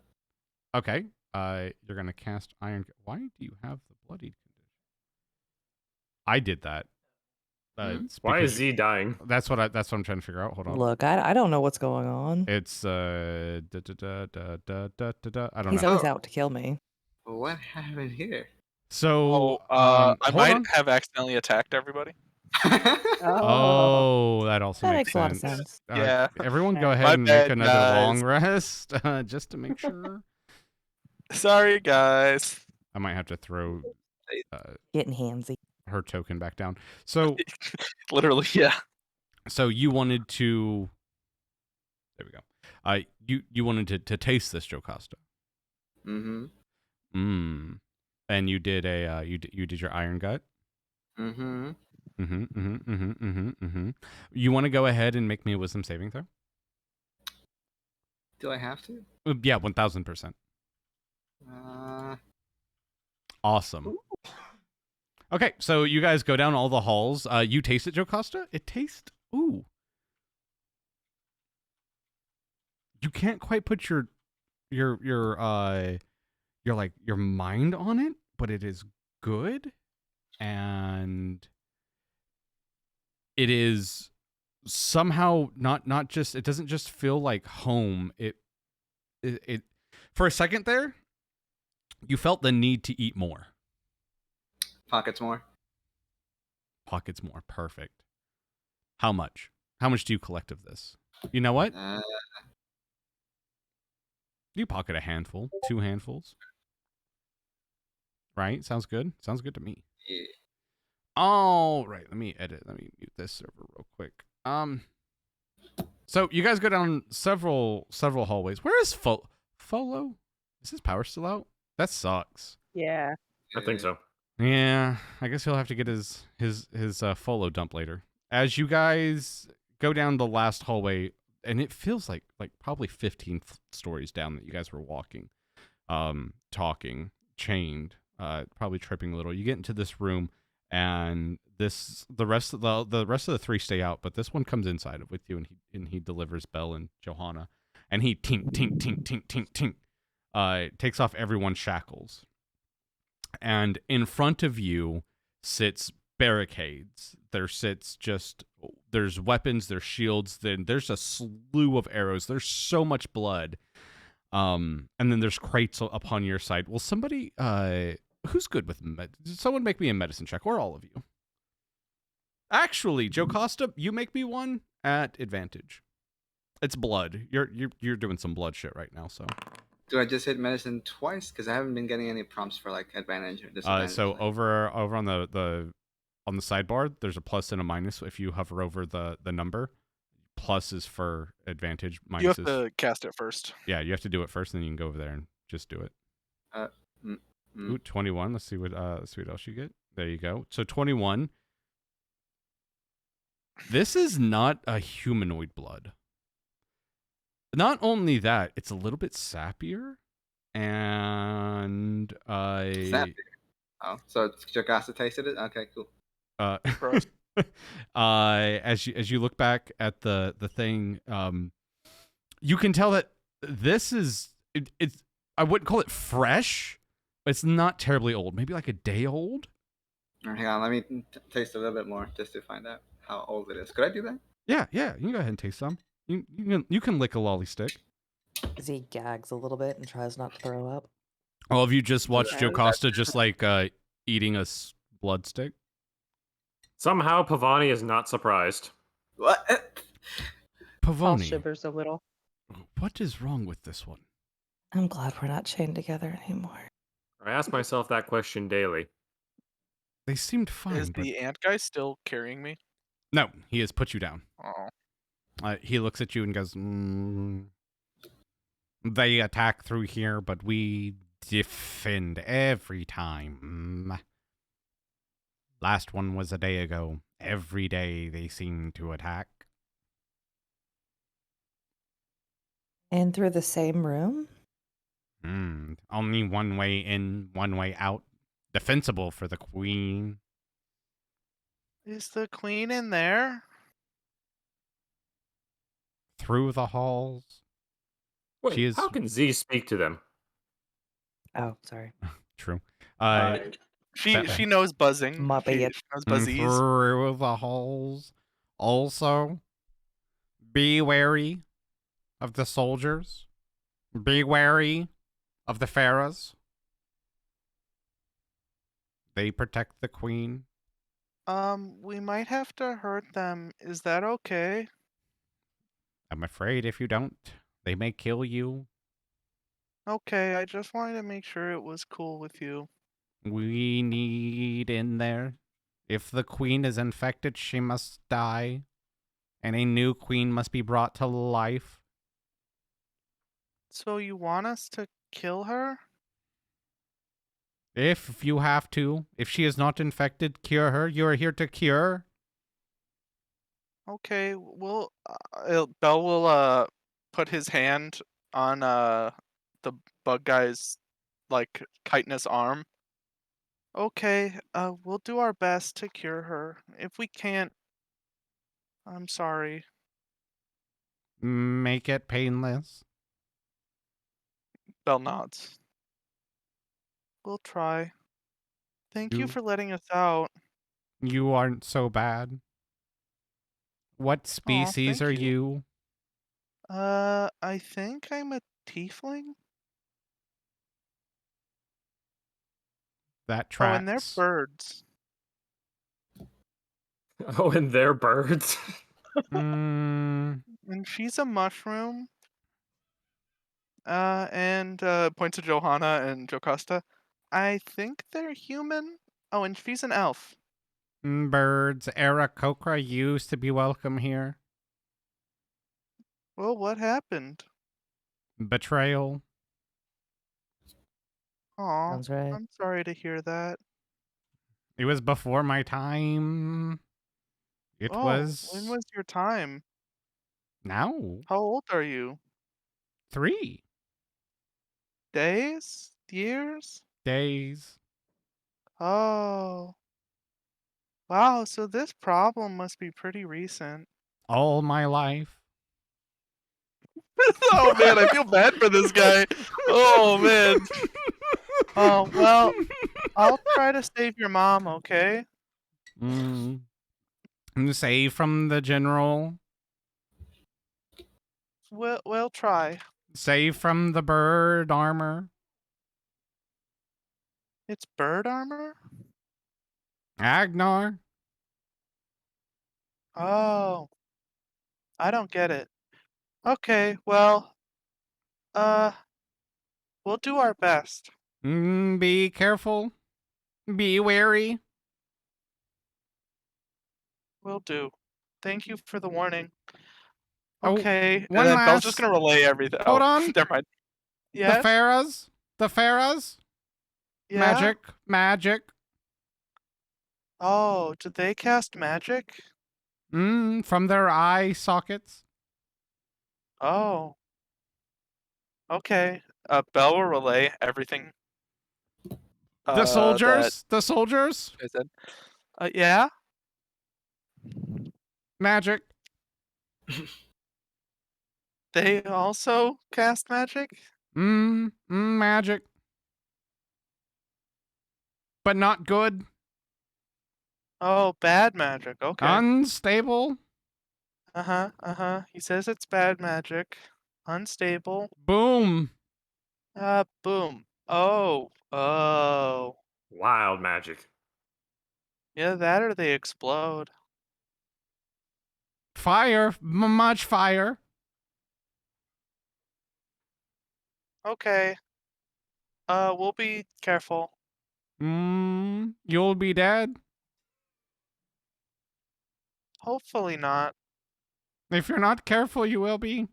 Okay. You're gonna cast Iron. Why do you have the bloodied condition? I did that. It's Why is because- Z dying? That's what I'm trying to figure out. Hold on. Look, I don't know what's going on. It's I don't He's know. always out to kill me. What happened here? So I hold might on. have accidentally attacked everybody. Oh, that also That makes makes a lot of sense. sense. Yeah. Everyone go My ahead and bad, make another guys. long rest, just to make sure. Sorry, guys. I might have to throw Getting handsy. her token back down. So, Literally, yeah. so you wanted to. There we go. You wanted to taste this, Jocasta. Mm-hmm. And you did a you did your Iron Gut. Mm-hmm. You want to go ahead and make me a Wisdom saving throw? Do I have to? Yeah, 1000%. Awesome. Okay, so you guys go down all the halls. You taste it, Jocasta? It tastes. Ooh. You can't quite put your mind on it, but it is good, and it is somehow not just. It doesn't just feel like home. It for a second there, you felt the need to eat more. Pockets more. Pockets more. Perfect. How much? How much do you collect of this? You know what? You pocket a handful, 2 handfuls. Right? Sounds good? Sounds good to me. Yeah. All right, let me edit. Let me mute this server real quick. So you guys go down several hallways. Where is Folo? Is his power still out? That sucks. Yeah. I think so. Yeah, I guess he'll have to get his Folo dump later. As you guys go down the last hallway, and it feels like probably 15 stories down that you guys were walking, talking, chained, probably tripping a little. You get into this room, and the rest of the 3 stay out, but this one comes inside with you, and he delivers Belle and Johanna, and he tink tink tink tink tink tink, takes off everyone's shackles, and in front of you sits barricades. There's weapons, there's shields, then there's a slew of arrows, there's so much blood, and then there's crates upon your side. Will somebody who's good with someone make me a medicine check, or all of you? Actually, Jocasta, you make me one at advantage. It's blood. You're doing some blood shit right now, so. Do I just hit medicine twice? Because I haven't been getting any prompts for like advantage or disadvantage. So over on the sidebar, there's a plus and a minus if you hover over the number. Plus is for advantage. Minus You have is, to cast it first. yeah, you have to do it first, and then you can go over there and just do it. Ooh, 21. Let's see what else you get. There you go. So 21. This is not a humanoid blood. Not only that, it's a little bit sappier, and Sappier. Oh, so Jocasta tasted it? Okay, cool. Gross. As you look back at the thing, you can tell that this is it's I wouldn't call it fresh, It's not terribly old. Maybe like a day old. Hang on, let me taste a little bit more just to find out how old it is. Could I do that? Yeah. You can go ahead and taste some. You can lick a lolly stick. Z gags a little bit and tries not to throw up. All of you just watched Okay. Jocasta just like eating a blood stick. Somehow Pavoni is not surprised. What? Paul Pavoni, shivers a little. what is wrong with this one? I'm glad we're not chained together anymore. I ask myself that question daily. They seemed fine, Is but the ant guy still carrying me? no, he has put you down. Oh. He looks at you and goes, they attack through here, but we defend every time. Last one was a day ago. Every day they seem to attack. And through the same room? Only one way in, one way out. Defensible for the queen. Is the queen in there? Through the halls. Wait, She is- how can Z speak to them? Oh, sorry. True. She knows buzzing. My She bad. knows buzzies. Through the halls. Also, be wary of the soldiers. Be wary of the pharaohs. They protect the queen. We might have to hurt them. Is that okay? I'm afraid if you don't, they may kill you. Okay, I just wanted to make sure it was cool with you. We need in there. If the queen is infected, she must die. And a new queen must be brought to life. So you want us to kill her? If you have to, if she is not infected, cure her. You are here to cure. Okay, well, Bell will put his hand on the bug guy's like chitinous arm. Okay, we'll do our best to cure her. If we can't, I'm sorry. Make it painless. Bell nods. We'll try. Thank you You- for letting us out. You aren't so bad. What species thank are you. you? I think I'm a tiefling. That Oh, tracks. and they're birds. Oh, and they're birds. Mm, And she's a mushroom. And points to Johanna and Jocasta. I think they're human. Oh, and she's an elf. birds. Aarakocra used to be welcome here. Well, what happened? Betrayal. Aw, Sounds right. I'm sorry to hear that. It was before my time. It Oh, was when was your time? now. How old are you? 3 Days? Years? days. Oh. Wow, so this problem must be pretty recent. All my life. Oh man, I feel bad for this guy. Oh man. Oh, well, I'll try to save your mom, okay? Save from the general. We'll try. Save from the bird armor. It's bird armor? Agnar. Oh. I don't get it. Okay, well, uh, we'll do our best. Be careful. Be wary. We'll do. Thank you for the warning. Oh, Okay, one and then Bell's just last- gonna relay everything. Hold oh, on. Never mind. The Yes? pharaohs. The pharaohs. Yeah? Magic. Oh, did they cast magic? From their eye sockets. Oh. Okay. Bell will relay everything. The soldiers. The soldiers. I said. Yeah? Magic. They also cast magic? Magic. but not good. Oh, bad magic. Okay. Unstable. He says it's bad magic. Unstable. Boom. Boom. Oh. Wild magic. Yeah, that or they explode. Fire. Much fire. Okay. We'll be careful. You'll be dead. Hopefully not. If you're not careful, you will be.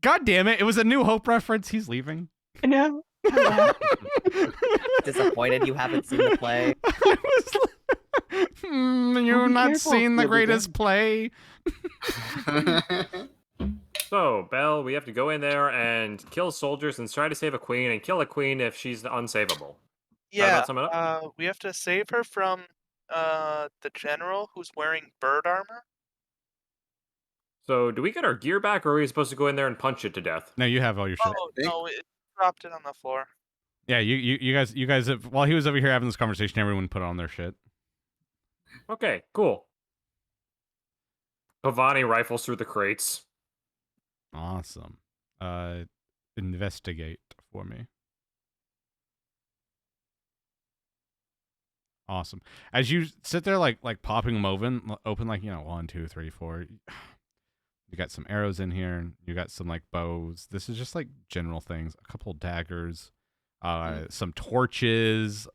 God damn it. It was a New Hope reference. He's leaving. I know. Disappointed you haven't seen the play. I was like, you've be not careful. seen the You'll be greatest play. So, Belle, we have to go in there and kill soldiers and try to save a queen and kill a queen if she's unsavable. Yeah. sum it up? We have to save her from the general who's wearing bird armor. So, do we get our gear back, or are we supposed to go in there and punch it to death? No, you have all your shit. Oh no, it dropped it on the floor. Yeah, you guys have, while he was over here having this conversation, everyone put on their shit. Okay, cool. Pavoni rifles through the crates. Awesome. Investigate for me. Awesome. As you sit there, like popping them open, like, 1, 2, 3, 4. You got some arrows in here. You got some like bows. This is just like general things. A couple daggers, some torches.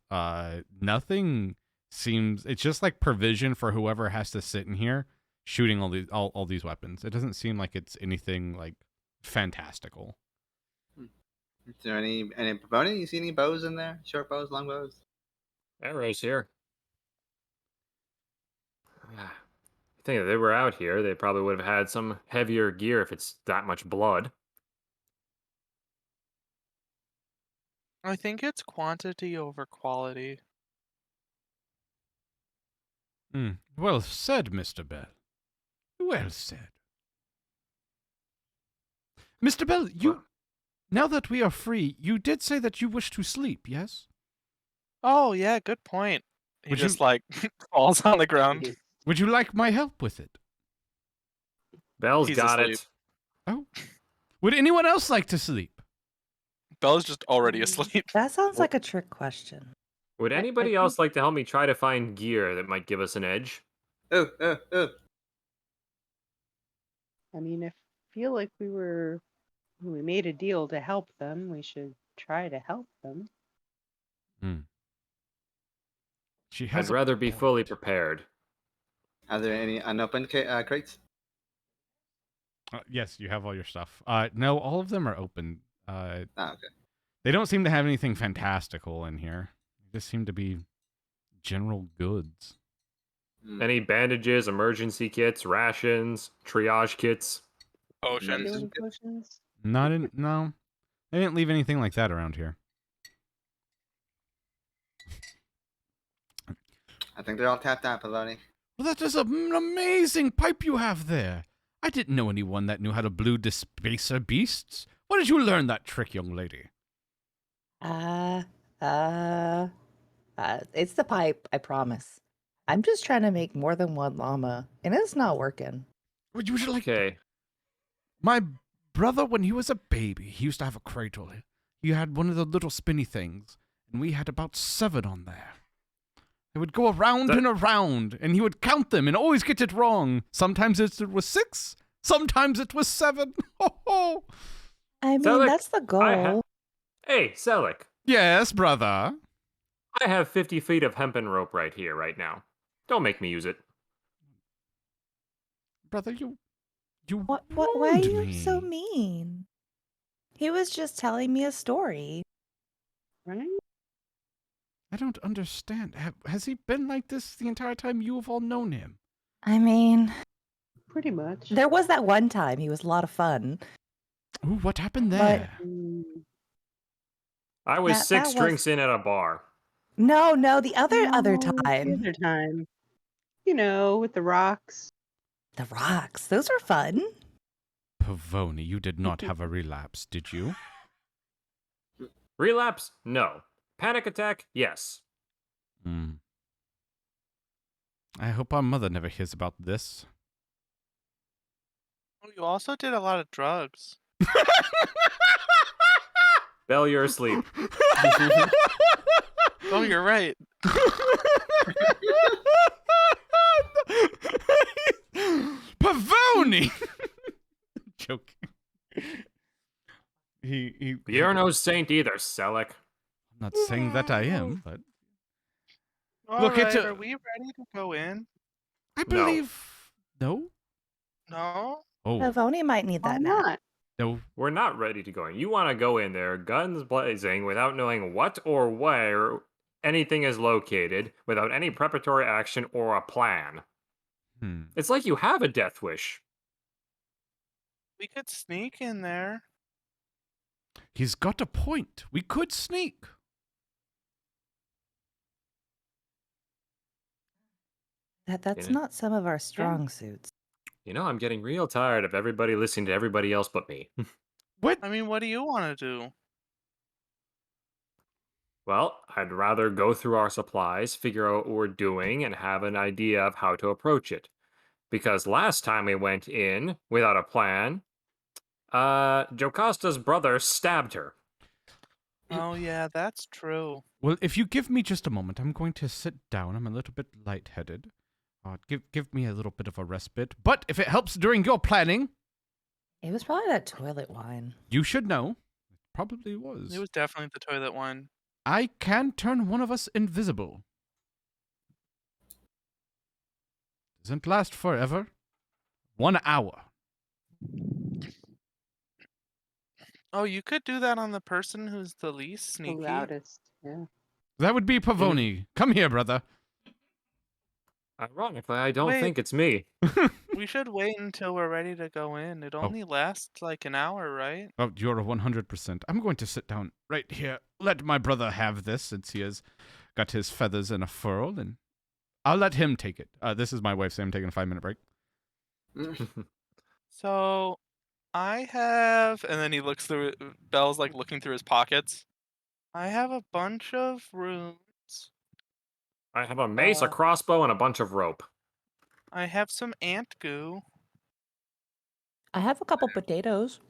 Nothing seems. It's just like provision for whoever has to sit in here shooting all these weapons. It doesn't seem like it's anything like fantastical. Is there any Pavoni? You see any bows in there? Short bows, long bows? Arrows here. I think if they were out here, they probably would have had some heavier gear if it's that much blood. I think it's quantity over quality. Well said, Mr. Bell. Well said. Mr. Bell, now that we are free, you did say that you wish to sleep, yes? Oh yeah, good point. He Would you- just like falls on the ground. Would you like my help with it? Belle's He's got asleep. it. Oh. Would anyone else like to sleep? Belle's just already asleep. That sounds like a trick question. Would anybody else like to help me try to find gear that might give us an edge? Oh. I mean, I feel like we made a deal to help them. We should try to help them. She has I'd rather be fully prepared. Are there any unopened crates? Yes, you have all your stuff. No, all of them are open. Okay. They don't seem to have anything fantastical in here. They just seem to be general goods. Any bandages, emergency kits, rations, triage kits? Potions. Healing potions? No. They didn't leave anything like that around here. I think they're all tapped out, Pavoni. Well, that is an amazing pipe you have there. I didn't know anyone that knew how to blow dispacer beasts. Where did you learn that trick, young lady? It's the pipe, I promise. I'm just trying to make more than one llama, and it's not working. Would you like... Okay. My brother, when he was a baby, he used to have a cradle. He had one of the little spinny things, and we had about 7 on there. They would go around and around, and he would count them and always get it wrong. Sometimes it was 6, sometimes it was 7. Ho. I mean, Selleck, that's the goal. Hey, Cleric. Yes, brother. I have 50 feet of hempen rope right here, right now. Don't make me use it. Brother, you Why are warned you me. so mean? He was just telling me a story. Right? I don't understand. Has he been like this the entire time you have all known him? I mean, Pretty much. there was that one time he was a lot of fun. Ooh, what happened there? I was That 6 was- drinks in at a bar. No, the other No, the time. other time. You know, with the rocks. The rocks. Those are fun. Pavoni, you did not have a relapse, did you? Relapse? No. panic attack, yes. Hmm. I hope our mother never hears about this. Oh, you also did a lot of drugs. Bell, you're asleep. Oh, you're right. Pavoni. Joking. He. You're no saint either, Selleck. I'm not saying that I am, but All Look, right, it's a- are we ready to go in? I No. believe no. No. Oh Pavoni might need Why that nap. not? no. We're not ready to go in. You want to go in there, guns blazing, without knowing what or where anything is located, without any preparatory action or a plan. Hmm. It's like you have a death wish. We could sneak in there. He's got a point. We could sneak. That's Yeah. not some of our strong suits. You know, I'm getting real tired of everybody listening to everybody else but me. What? I mean, what do you want to do? Well, I'd rather go through our supplies, figure out what we're doing, and have an idea of how to approach it. Because last time we went in without a plan, Jocasta's brother stabbed her. Oh yeah, that's true. Well, if you give me just a moment, I'm going to sit down. I'm a little bit lightheaded. Give me a little bit of a respite. But if it helps during your planning, It was probably that toilet wine. you should know. It probably was. It was definitely the toilet one. I can turn one of us invisible. Doesn't last forever. 1 hour. Oh, you could do that on the person who's the least The sneaky. loudest. Yeah. That would be Pavoni. Come here, brother. Ironically, I don't Wait. think it's me. We should wait until we're ready to go in. It only lasts like an hour, right? Oh, you're a 100%. I'm going to sit down right here. Let my brother have this since he has got his feathers in a furl, and I'll let him take it. This is my wife saying I'm taking a 5-minute break. So I have, and then he looks through. Bell's like looking through his pockets. I have a bunch of runes. I have a mace, a crossbow, and a bunch of rope. I have some ant goo. I have a couple potatoes.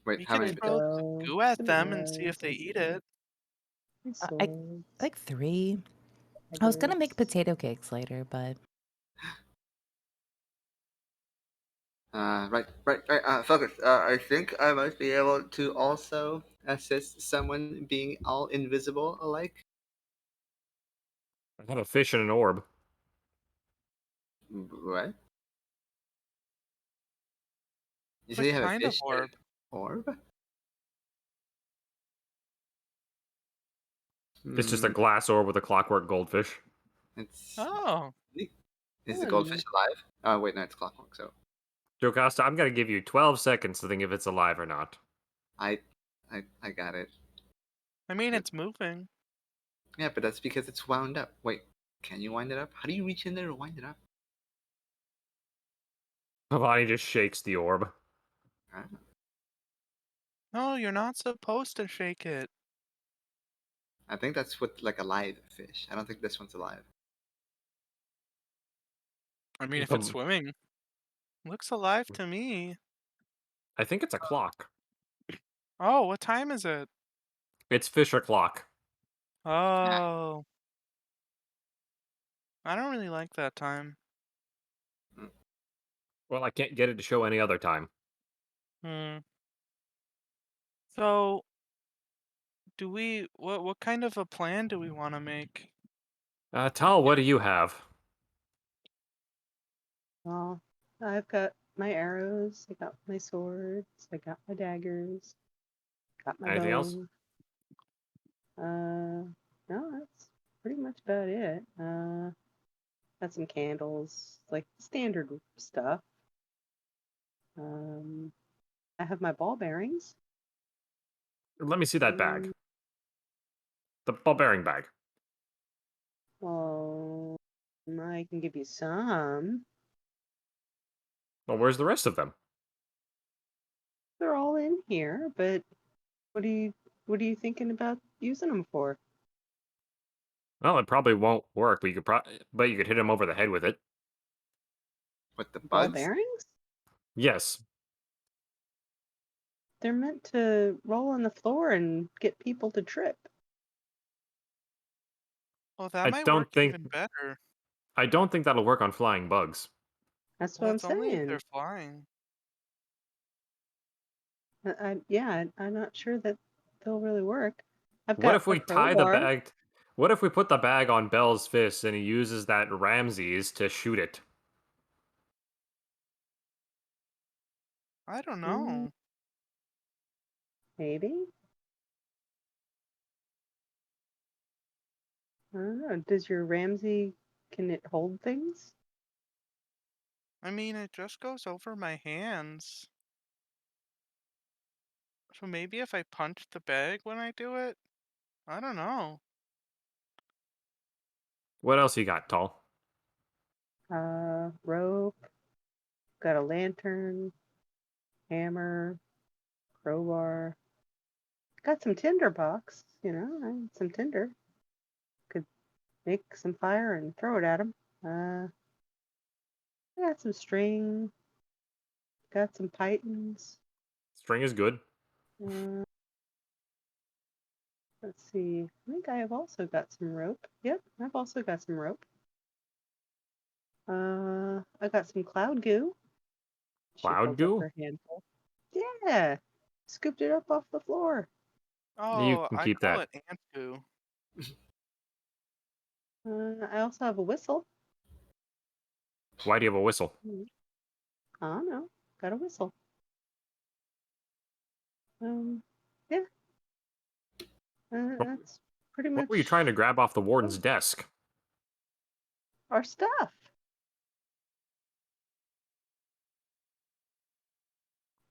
We Wait, how can many? throw Go, goo at some them and see arrows, if they eat it. swords, Like 3. I was gonna make daggers. potato cakes later, but Right. Focus. I think I might be able to also assist someone being all invisible alike. I have a fish and an orb. What? You What say you have a kind of fish orb? orb? It's just a Hmm, glass orb with a clockwork goldfish. It's Oh, is the goldfish alive? Oh wait, no, it's clockwork. So Jocasta, I'm going to give you 12 seconds to think if it's alive or not. I got it. I mean, it's moving. Yeah, but that's because it's wound up. Wait, can you wind it up? How do you reach in there to wind it up? Pavoni just shakes the orb. Ah, No, you're not supposed to shake it. I think that's with like a live fish. I don't think this one's alive. I mean, if it's Um, swimming, looks alive to me. I think it's a clock. Oh, what time is it? It's fish o'clock. Oh. I don't really like that time. Well, I can't get it to show any other time. Hmm. So, do we what kind of a plan do we want to make? Tal, what do you have? Well, I've got my arrows, I got my swords, I got my daggers, got my Anything else? bow. No, that's pretty much about it. Got some candles, like standard stuff. I have my ball bearings. Let me see that bag. Mm, The ball bearing bag. Well, I can give you some. Well, where's the rest of them? They're all in here, but what do What are you thinking about using them for? Well, it probably won't work, but you could hit him over the head with it. With the Ball buds? bearings? Yes. They're meant to roll on the floor and get people to trip. Well, that I might don't work think even better. I don't think that'll work on flying bugs. That's what Well, I'm that's only if saying. they're flying. Yeah, I'm not sure that they'll really work. I've What got if a we tie the crowbar. bag? What if we put the bag on Bell's fist and he uses that Ramses to shoot it? I don't Mm, know. maybe? I don't know. Does your Ramsey, can it hold things? I mean, it just goes over my hands. So maybe if I punch the bag when I do it? I don't know. What else you got, Tall? Rope, got a lantern, hammer, crowbar. Got some tinder box, I need some tinder. Could make some fire and throw it at him. I got some string, got some pythons. String is good. Uh, let's see. I think I have also got some rope. Yep, I've also got some rope. I got some cloud goo. She Cloud holds up goo? her handful. Yeah, scooped it up off the floor. You Oh, can I keep call that. it ant goo. I also have a whistle. Why do you have a whistle? I don't know. Got a whistle. Yeah. What, That's pretty what much were you trying to grab off the warden's desk? our stuff.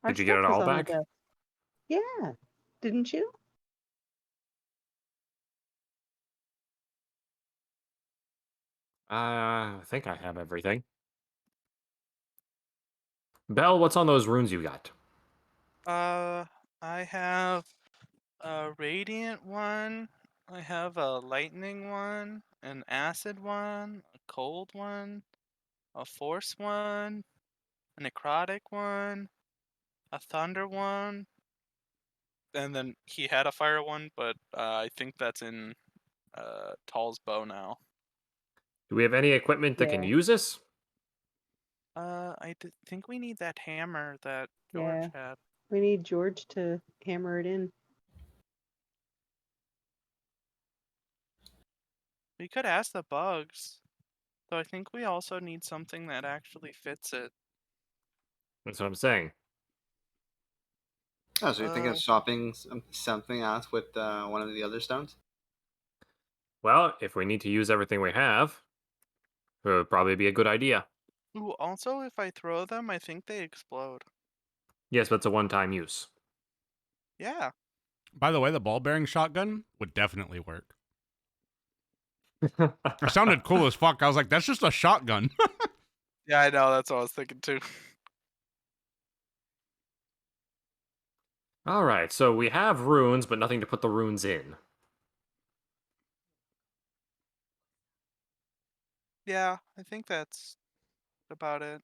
Our Did you get stuff it is all on the back? desk. Yeah. Didn't you? I think I have everything. Bell, what's on those runes you got? I have a radiant one. I have a lightning one, an acid one, a cold one, a force one, a necrotic one, a thunder one, and then he had a fire one, but I think that's in Tall's bow now. Do we have any equipment that can Yeah. use this? Think we need that hammer that Yeah. George had. We need George to hammer it in. We could ask the bugs, though I think we also need something that actually fits it. That's what I'm saying. Oh, so you think of swapping something out with one of the other stones? Well, if we need to use everything we have, it would probably be a good idea. Ooh, also, if I throw them, I think they explode. Yes, but it's a one-time use. Yeah. By the way, the ball bearing shotgun would definitely work. It sounded cool as fuck. I was like, that's just a shotgun. Yeah, I know. That's what I was thinking too. All right, so we have runes, but nothing to put the runes in. Yeah, I think that's about it.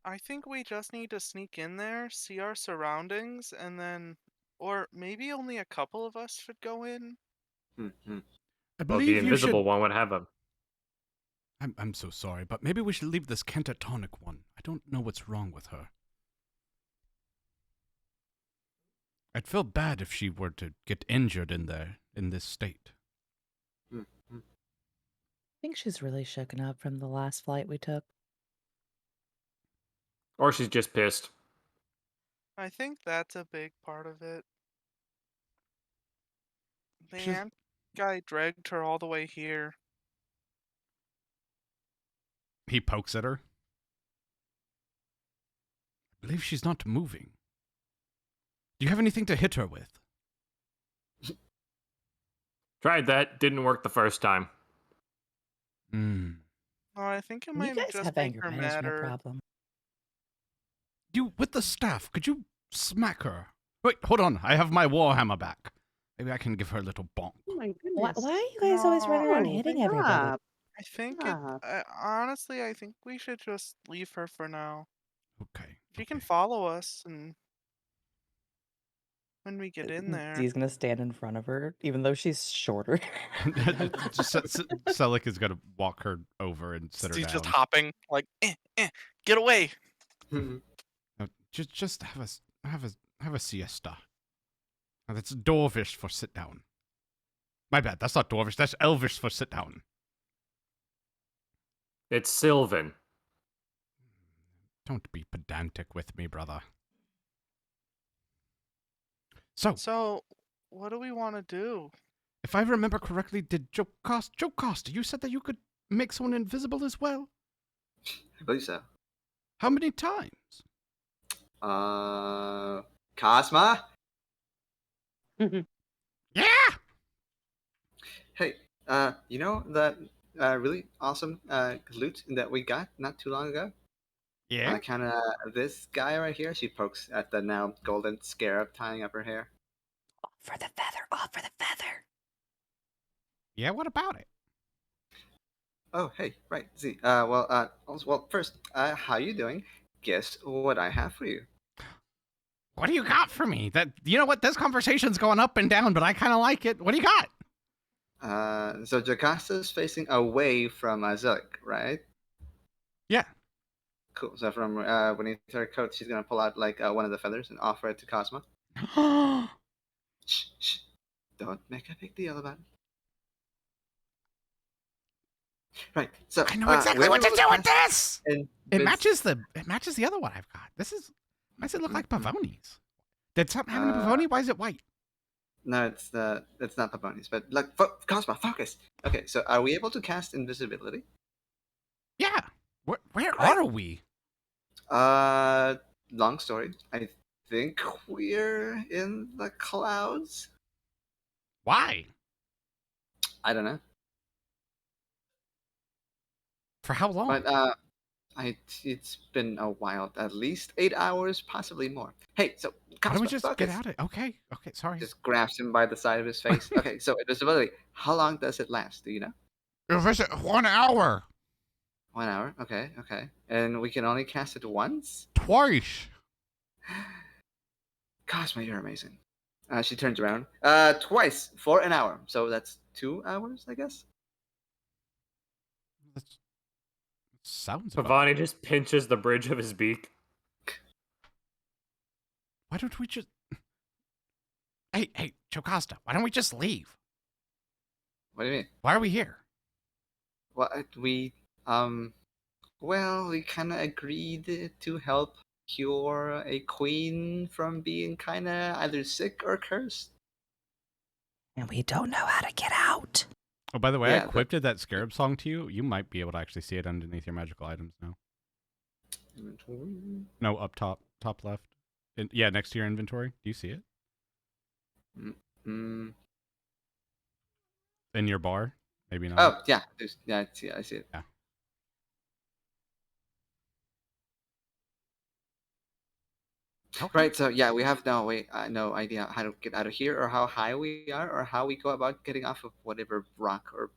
I think we just need to sneak in there, see our surroundings, and then, or maybe only a couple of us should go in. Mm-hmm. I Well, the believe you invisible should. one would have a... I'm so sorry, but maybe we should leave this catatonic one. I don't know what's wrong with her. I'd feel bad if she were to get injured in there, in this state. Mm-hmm. I think she's really shooken up from the last flight we took. Or she's just pissed. I think that's a big part of it. The She's- ant guy dragged her all the way here. He pokes at her. I believe she's not moving. Do you have anything to hit her with? Tried that, didn't work the first time. Hmm. Oh, I think it You might guys just have make anger her management madder. problem. you with the staff. Could you smack her? Wait, hold on. I have my warhammer back. Maybe I can give her a little bonk. Oh my Why, goodness. why are you guys always running around No, hitting everybody? stop. I think Stop. honestly, I think we should just leave her for now. Okay. She can follow us, and when we get in there, He's gonna stand in front of her, even though she's shorter. Celic is gonna walk her over and sit her he's down. just hopping like, get away. No, just have a siesta. Now, that's Dwarvish for sit down. My bad. That's not Dwarvish. That's Elvish for sit down. It's Sylvan. Don't be pedantic with me, brother. So, So, what do we want to do? if I remember correctly, did Jocasta, you said that you could make someone invisible as well? I believe so. How many times? Cosma? Yeah! Hey, you know that really awesome loot that we got not too long ago? Yeah? Kind of this guy right here. She pokes at the now golden scarab tying up her hair. All for the feather, all for the feather. Yeah, what about it? Oh, hey, right. See, well, first, how you doing? Guess what I have for you. What do you got for me? That you know what? This conversation's going up and down, but I kind of like it. What do you got? So Jocasta's facing away from Zillick, right? Yeah. Cool. So from beneath her coat, she's gonna pull out like one of the feathers and offer it to Cosmo. Shh, shh. Don't make a big deal about it. Right. So I know exactly what to do with this. And It matches the other one I've got. This is. Why does it look like Pavoni's? Did something happen to Pavoni? Why is it white? No, it's not Pavoni's, but like Cosmo, focus. Okay, so are we able to cast invisibility? Yeah. Where are we? Long story. I think we're in the clouds. Why? I don't know, For how long? but it's been a while, at least 8 hours, possibly more. Hey, so Why don't we Cosmo, just focus. get out of it? Okay, sorry. Just grabs him by the side of his face. Okay, so invisibility. How long does it last? Do you know? If it's 1 hour. 1 hour. Okay. And we can only cast it once. Twice. Cosmo, you're amazing. She turns around. Twice for an hour. So that's 2 hours, I guess. That sounds about... Pavoni just pinches the bridge of his beak. Why don't we just... Hey, Jocasta, why don't we just leave? What do you mean? Why are we here? Well, we kind of agreed to help cure a queen from being kind of either sick or cursed. And we don't know how to get out. Oh, by the way, I Yeah, equipped that Scarab song to you. You might be able to actually see it underneath your magical items now. No, up top left. Yeah, next to your inventory. Do you see it? Mm. In your bar? Maybe not. Oh, yeah. I see it. Yeah. Okay. Right, so yeah, we have no idea how to get out of here, or how high we are, or how we go about getting off of whatever rock or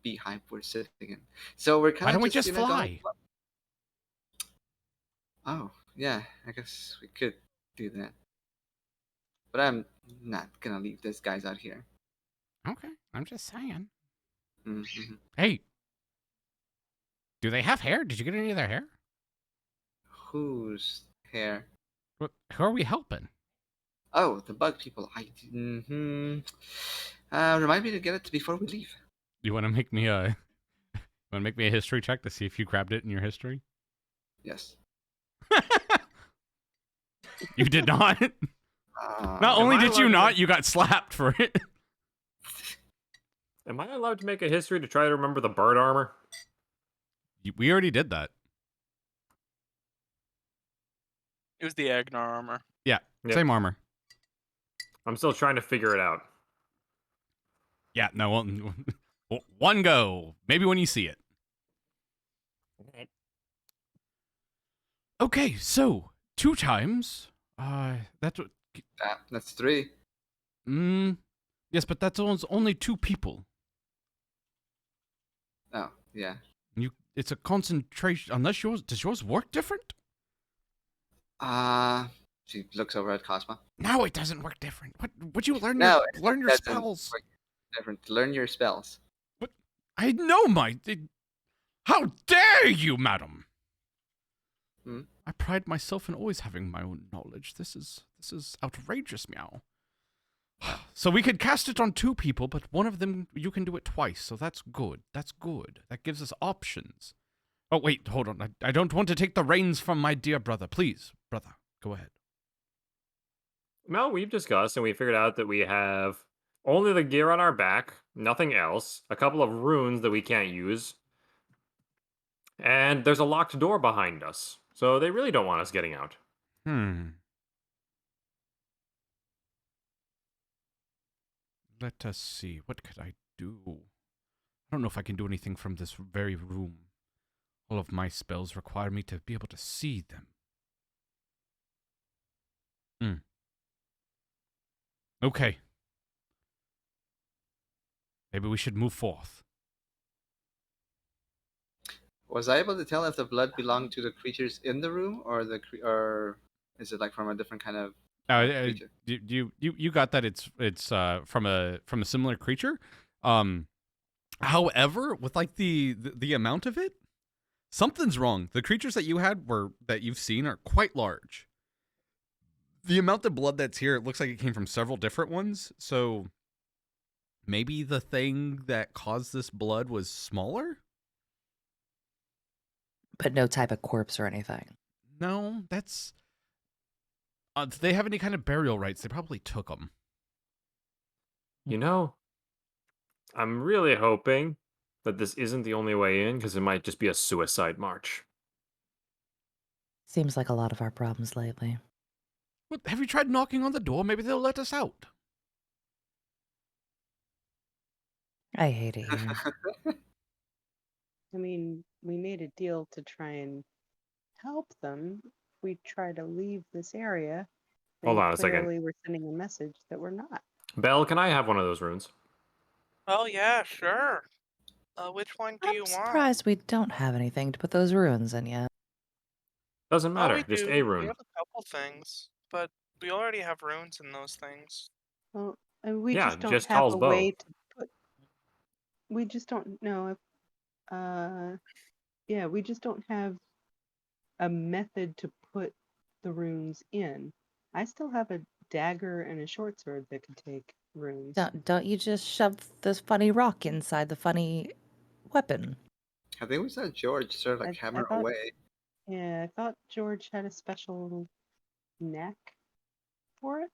beehive we're sitting in. So we're kind of Why don't we just fly? Oh, yeah, I guess we could do that. But I'm not gonna leave these guys out here. Okay, I'm just saying. Mm-hmm. Hey, do they have hair? Did you get any of their hair? Whose hair? Who are we helping? Oh, the bug people. Remind me to get it before we leave. You want to make me a history check to see if you grabbed it in your history? Yes. You did not. Not only Am I did you allowed to not, make- you got slapped for it. Am I allowed to make a history to try to remember the bird armor? We already did that. It was the Agnar armor. Yeah, Yep. same armor. I'm still trying to figure it out. Yeah, no, one go. Maybe when you see it. Okay, so 2 times? That's what. That's 3. Yes, but that's only 2 people. Oh, yeah. It's a concentration. Unless does yours work different? She looks over at Cosmo. No, it doesn't work different. What? Would you learn No, learn your doesn't spells? work different. Learn your spells. But I know how dare you, madam? I pride myself in always having my own knowledge. This is outrageous, meow. So we could cast it on 2 people, but one of them you can do it twice. So that's good. That's good. That gives us options. Oh wait, hold on. I don't want to take the reins from my dear brother. Please, brother, go ahead. Well, we've discussed and we figured out that we have only the gear on our back, nothing else, a couple of runes that we can't use, and there's a locked door behind us. So they really don't want us getting out. Let us see. What could I do? I don't know if I can do anything from this very room. All of my spells require me to be able to see them. Okay. Maybe we should move forth. Was I able to tell if the blood belonged to the creatures in the room, or or is it like from a different kind of creature? You got that it's from a similar creature. However, with like the amount of it, something's wrong. The creatures that you've seen are quite large. The amount of blood that's here, it looks like it came from several different ones. So maybe the thing that caused this blood was smaller? But no type of corpse or anything. No, that's... do they have any kind of burial rites? They probably took them. You know, I'm really hoping that this isn't the only way in, because it might just be a suicide march. Seems like a lot of our problems lately. What, have you tried knocking on the door? Maybe they'll let us out. I hate it here. I mean, we made a deal to try and help them. We try to leave this area. Hold on a second. Clearly, we're sending a message that we're not. Belle, can I have one of those runes? Oh yeah, sure. Which one do you I'm want? surprised we don't have anything to put those ruins in yet. Doesn't Oh, matter, we just do. a We rune. have a couple things, but we already have runes in those things. Well, and we Yeah, just don't just have Tall's a bow. way to put. We just don't know if. Yeah, we just don't have a method to put the runes in. I still have a dagger and a short sword that could take runes. Don't you just shove this funny rock inside the funny weapon? I think we saw George sort of like I hammer thought- away. Yeah, I thought George had a special knack for it.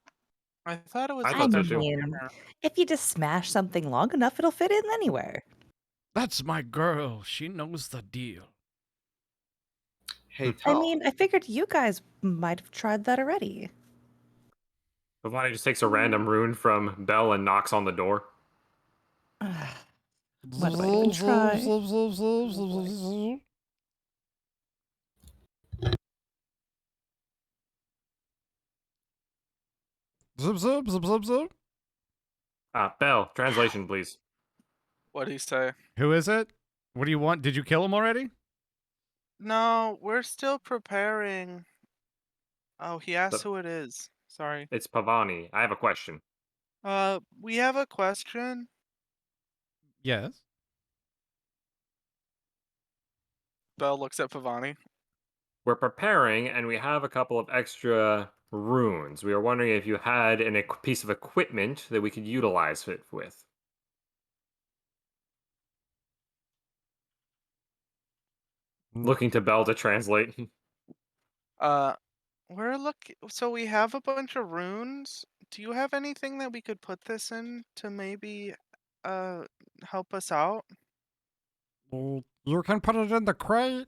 I thought it was I a thought so special too. hammer. If you just smash something long enough, it'll fit in anywhere. That's my girl. She knows the deal. Hey, Tal. I mean, I figured you guys might have tried that already. Pavoni just takes a random rune from Belle and knocks on the door. What do I even try? Zip, zip, zip, zip, zip. Belle, translation, please. What do you say? Who is it? What do you want? Did you kill him already? No, we're still preparing. Oh, he asked The- who it is. Sorry. It's Pavoni. I have a question. We have a question. Yes. Belle looks at Pavoni. We're preparing, and we have a couple of extra runes. We were wondering if you had a piece of equipment that we could utilize it with. Looking to Belle to translate. We're looking. So we have a bunch of runes. Do you have anything that we could put this in to maybe, help us out? You can put it in the crate.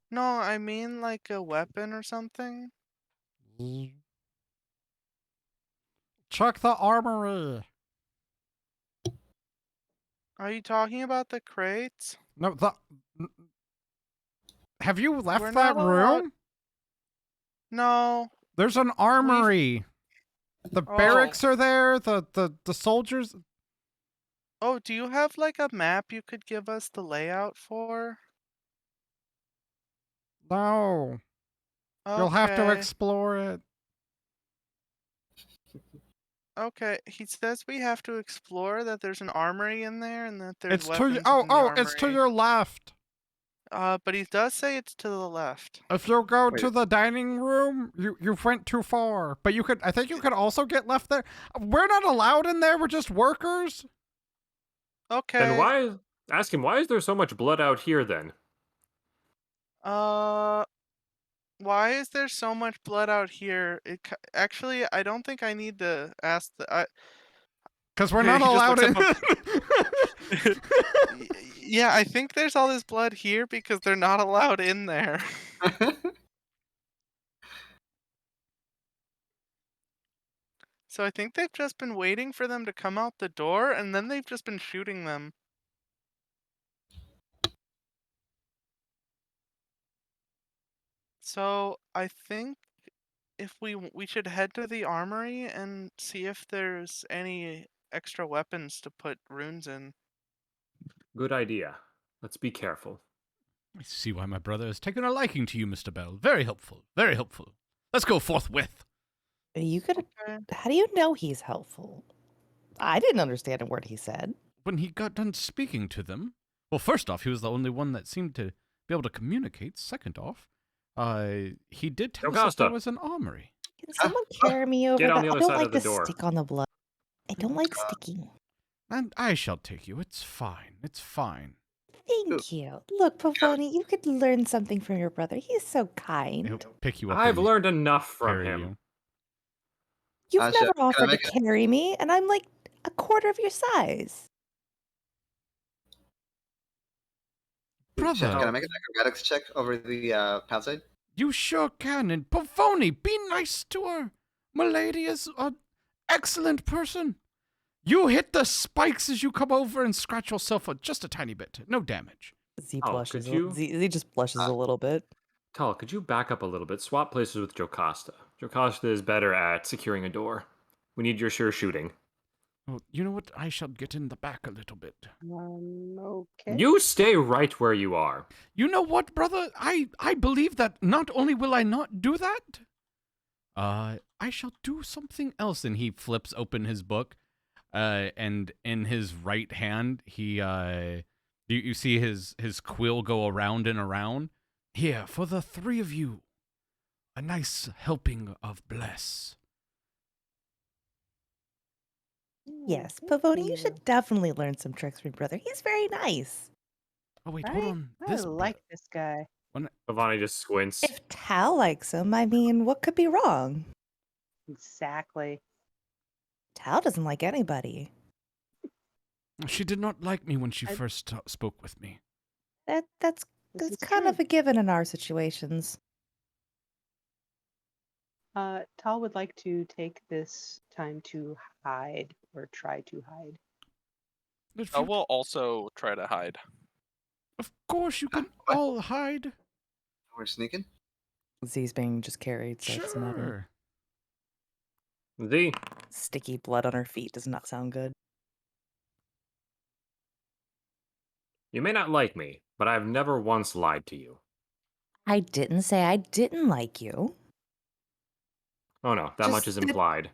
No, I mean like a weapon or something. Check the armory. Are you talking about the crates? No, have you left We're that not allowed- room? No. There's an armory. The Oh. barracks are there. The soldiers. Oh, do you have like a map you could give us the layout for? No, you'll have to Okay. explore it. Okay. He says we have to explore that there's an armory in there and that there's It's to weapons oh in the oh, armory. it's to your left. But he does say it's to the left. If you go to Wait. the dining room, you went too far. But you could, I think you could also get left there. We're not allowed in there. We're just workers. Okay. Then ask him, why is there so much blood out here then? Why is there so much blood out here? Actually, I don't think I need to ask the. Because we're He not just allowed looks in. Yeah, I think there's all this blood here because they're not allowed in there. So I think they've just been waiting for them to come out the door, and then they've just been shooting them. So I think if we should head to the armory and see if there's any extra weapons to put runes in. Good idea. Let's be careful. I see why my brother has taken a liking to you, Mr. Bell. Very helpful. Very helpful. Let's go forthwith. You could. Okay. How do you know he's helpful? I didn't understand a word he said. When he got done speaking to them, well, first off, he was the only one that seemed to be able to communicate. Second off, he did tell us that Jocasta. there was an armory. Can someone carry me over? Get on that? the I other don't side like of the to door. stick on the blood. I don't like sticking. And I shall take you. It's fine. It's fine. Thank you. Look, Pavoni, you could learn something from your brother. He's so kind. He'll pick you up. I've and learned enough from carry him. you. You've Chef, never can I offered to make a- carry me, and I'm like a quarter of your size. Brother, Chef, can I make an acrobatics check over the palisade? you sure can. And Pavoni, be nice to her. Milady is an excellent person. You hit the spikes as you come over and scratch yourself just a tiny bit. No damage. Z Oh, blushes. could you- Z just blushes a little bit. Tal, could you back up a little bit? Swap places with Jocasta. Jocasta is better at securing a door. We need your sure shooting. Oh, you know what? I shall get in the back a little bit. Okay. You stay right where you are. You know what, brother? I believe that not only will I not do that, I shall do something else. And he flips open his book, and in his right hand, you see his quill go around and around. Here, for the three of you, a nice helping of bless. Yes, Thank Pavoni, you you. should definitely learn some tricks from your brother. He's very nice. Oh wait, hold Right? on. I This like this guy. Pavoni just squints. If Tal likes him, I mean, what could be wrong? Exactly. Tal doesn't like anybody. she did not like me when she I- first spoke with me. That's This that's is kind true. of a given in our situations. Tal would like to take this time to hide or try to hide. If I you- will also try to hide. Of course, you can What? all hide. We're sneaking? Z's being just carried, so it doesn't matter. Sure. Z, Sticky blood on her feet does not sound good. you may not like me, but I've never once lied to you. I didn't say I didn't like you. Oh no, that much Just is that- implied.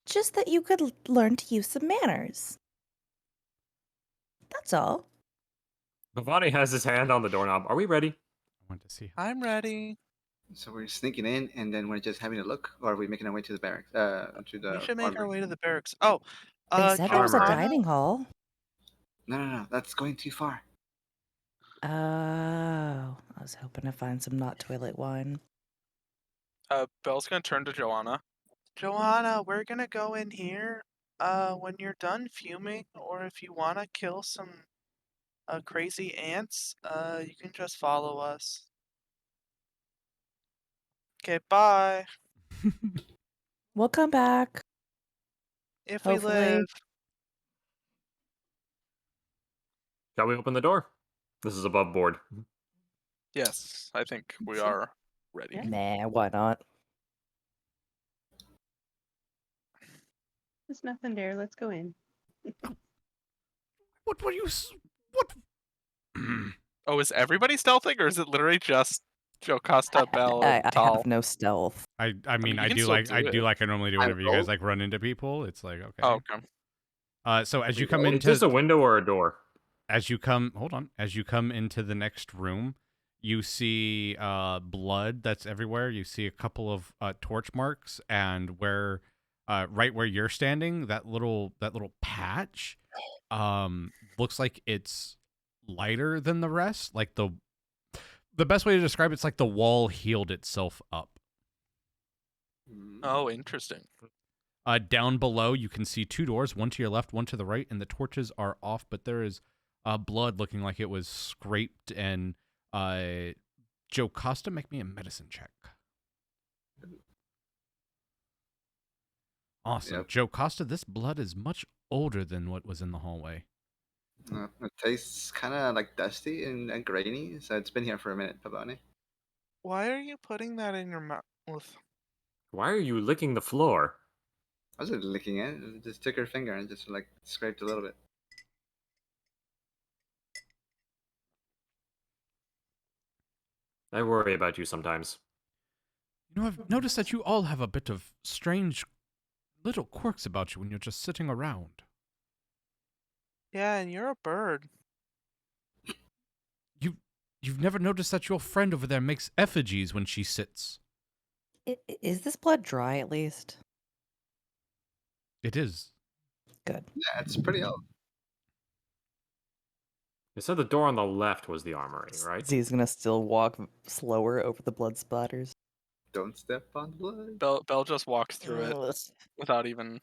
Just that you could learn to use some manners. That's all. Pavoni has his hand on the doorknob. Are we ready? I want to see. I'm ready. So we're sneaking in, and then we're just having a look, or are we making our way to the barracks? To the We should make our armory? way to the barracks. Oh, They said there was a Armory. dining hall. No, that's going too far. Oh, I was hoping to find some not toilet wine. Belle's gonna turn to Johanna. Johanna, we're gonna go in here. When you're done fuming, or if you wanna kill some crazy ants, you can just follow us. Okay, bye. We'll come back. If Hopefully. we live. Shall we open the door? This is above board. Yes, I think we Sure. are. ready. Yeah. Nah, why not? There's nothing there. Let's go in. What were you? What? Oh, is everybody stealthing, or is it literally just Jocasta, Bell, I and have Tal? no stealth. I mean, mean, you I can do still like do I it. do like I normally do I whenever you guys roll. like run into people. It's like okay. Oh, okay. So as you We come roll. Is this into a window or a door? as you come into the next room, you see blood that's everywhere. You see a couple of torch marks, and where right where you're standing, that little patch looks like it's lighter than the rest. Like the best way to describe it's like the wall healed itself up. Oh, interesting. Down below, you can see two doors, one to your left, one to the right, and the torches are off, but there is blood looking like it was scraped. And Jocasta, make me a medicine check. Awesome. Yep. Jocasta, this blood is much older than what was in the hallway. It tastes kind of like dusty and grainy, so it's been here for a minute, Pavoni. Why are you putting that in your mouth? Why are you licking the floor? I was licking it. I just took her finger and just like scraped a little bit. I worry about you sometimes. You know, I've noticed that you all have a bit of strange little quirks about you when you're just sitting around. Yeah, and you're a bird. You've never noticed that your friend over there makes effigies when she sits. Is this blood dry at least? It is. Good. Yeah, it's pretty old. You said the door on the left was the armory, right? Z's gonna still walk slower over the blood splatters. Don't step on the blood. Bell just walks through it Ugh. without even.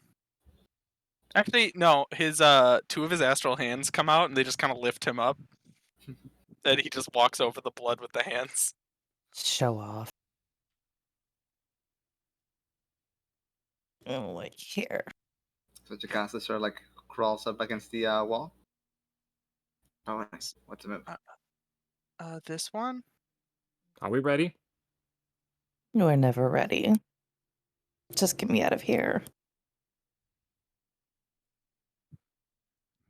Actually, no. His two of his astral hands come out and they just kind of lift him up. Then he just walks over the blood with the hands. Show off. Oh, like here. So Jocasta sort of like crawls up against the wall. Oh, nice. What's the move? This one. Are we ready? We're never ready. Just get me out of here.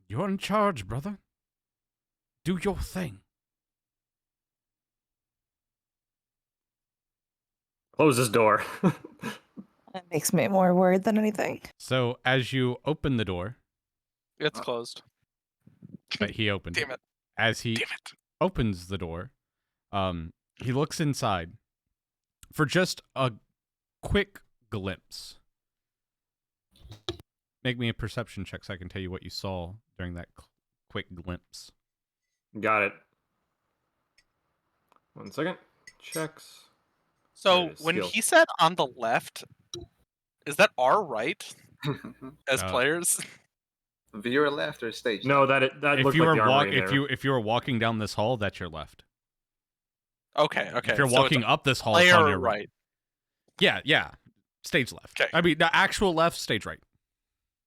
You're in charge, brother. Do your thing. Close this door. That makes me more worried than anything. So as you open the door It's closed. that he opened, Damn it. as he Damn it. opens the door, he looks inside for just a quick glimpse. Make me a perception check so I can tell you what you saw during that quick glimpse. Got it. 1 second. Checks. So There it is, when skill. he said on the left, is that our right as Uh, players? Viewer left or stage? No, that If looked you like were the armory in there. if you were walking down this hall, that's your left. Okay. If you're so it's walking up this hall, it's player on your right. right. Yeah. Stage left. 'Kay. I mean, the actual left, stage right.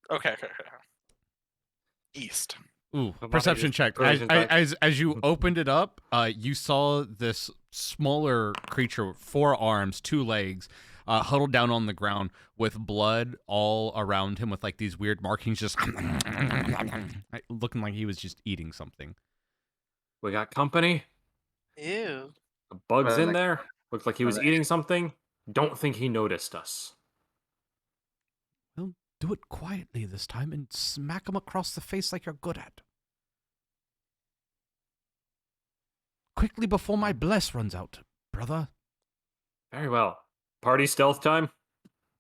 Okay. East. Ooh, Pavoni perception just check. perception check. As you opened it up, you saw this smaller creature, 4 arms, 2 legs, huddled down on the ground with blood all around him, with like these weird markings, just looking like he was just eating something. We got company. Ew. The bug's in like- there. Looks like he was like- eating something. Don't think he noticed us. Well, do it quietly this time and smack him across the face like you're good at. Quickly before my bless runs out, brother. Very well. Party stealth time.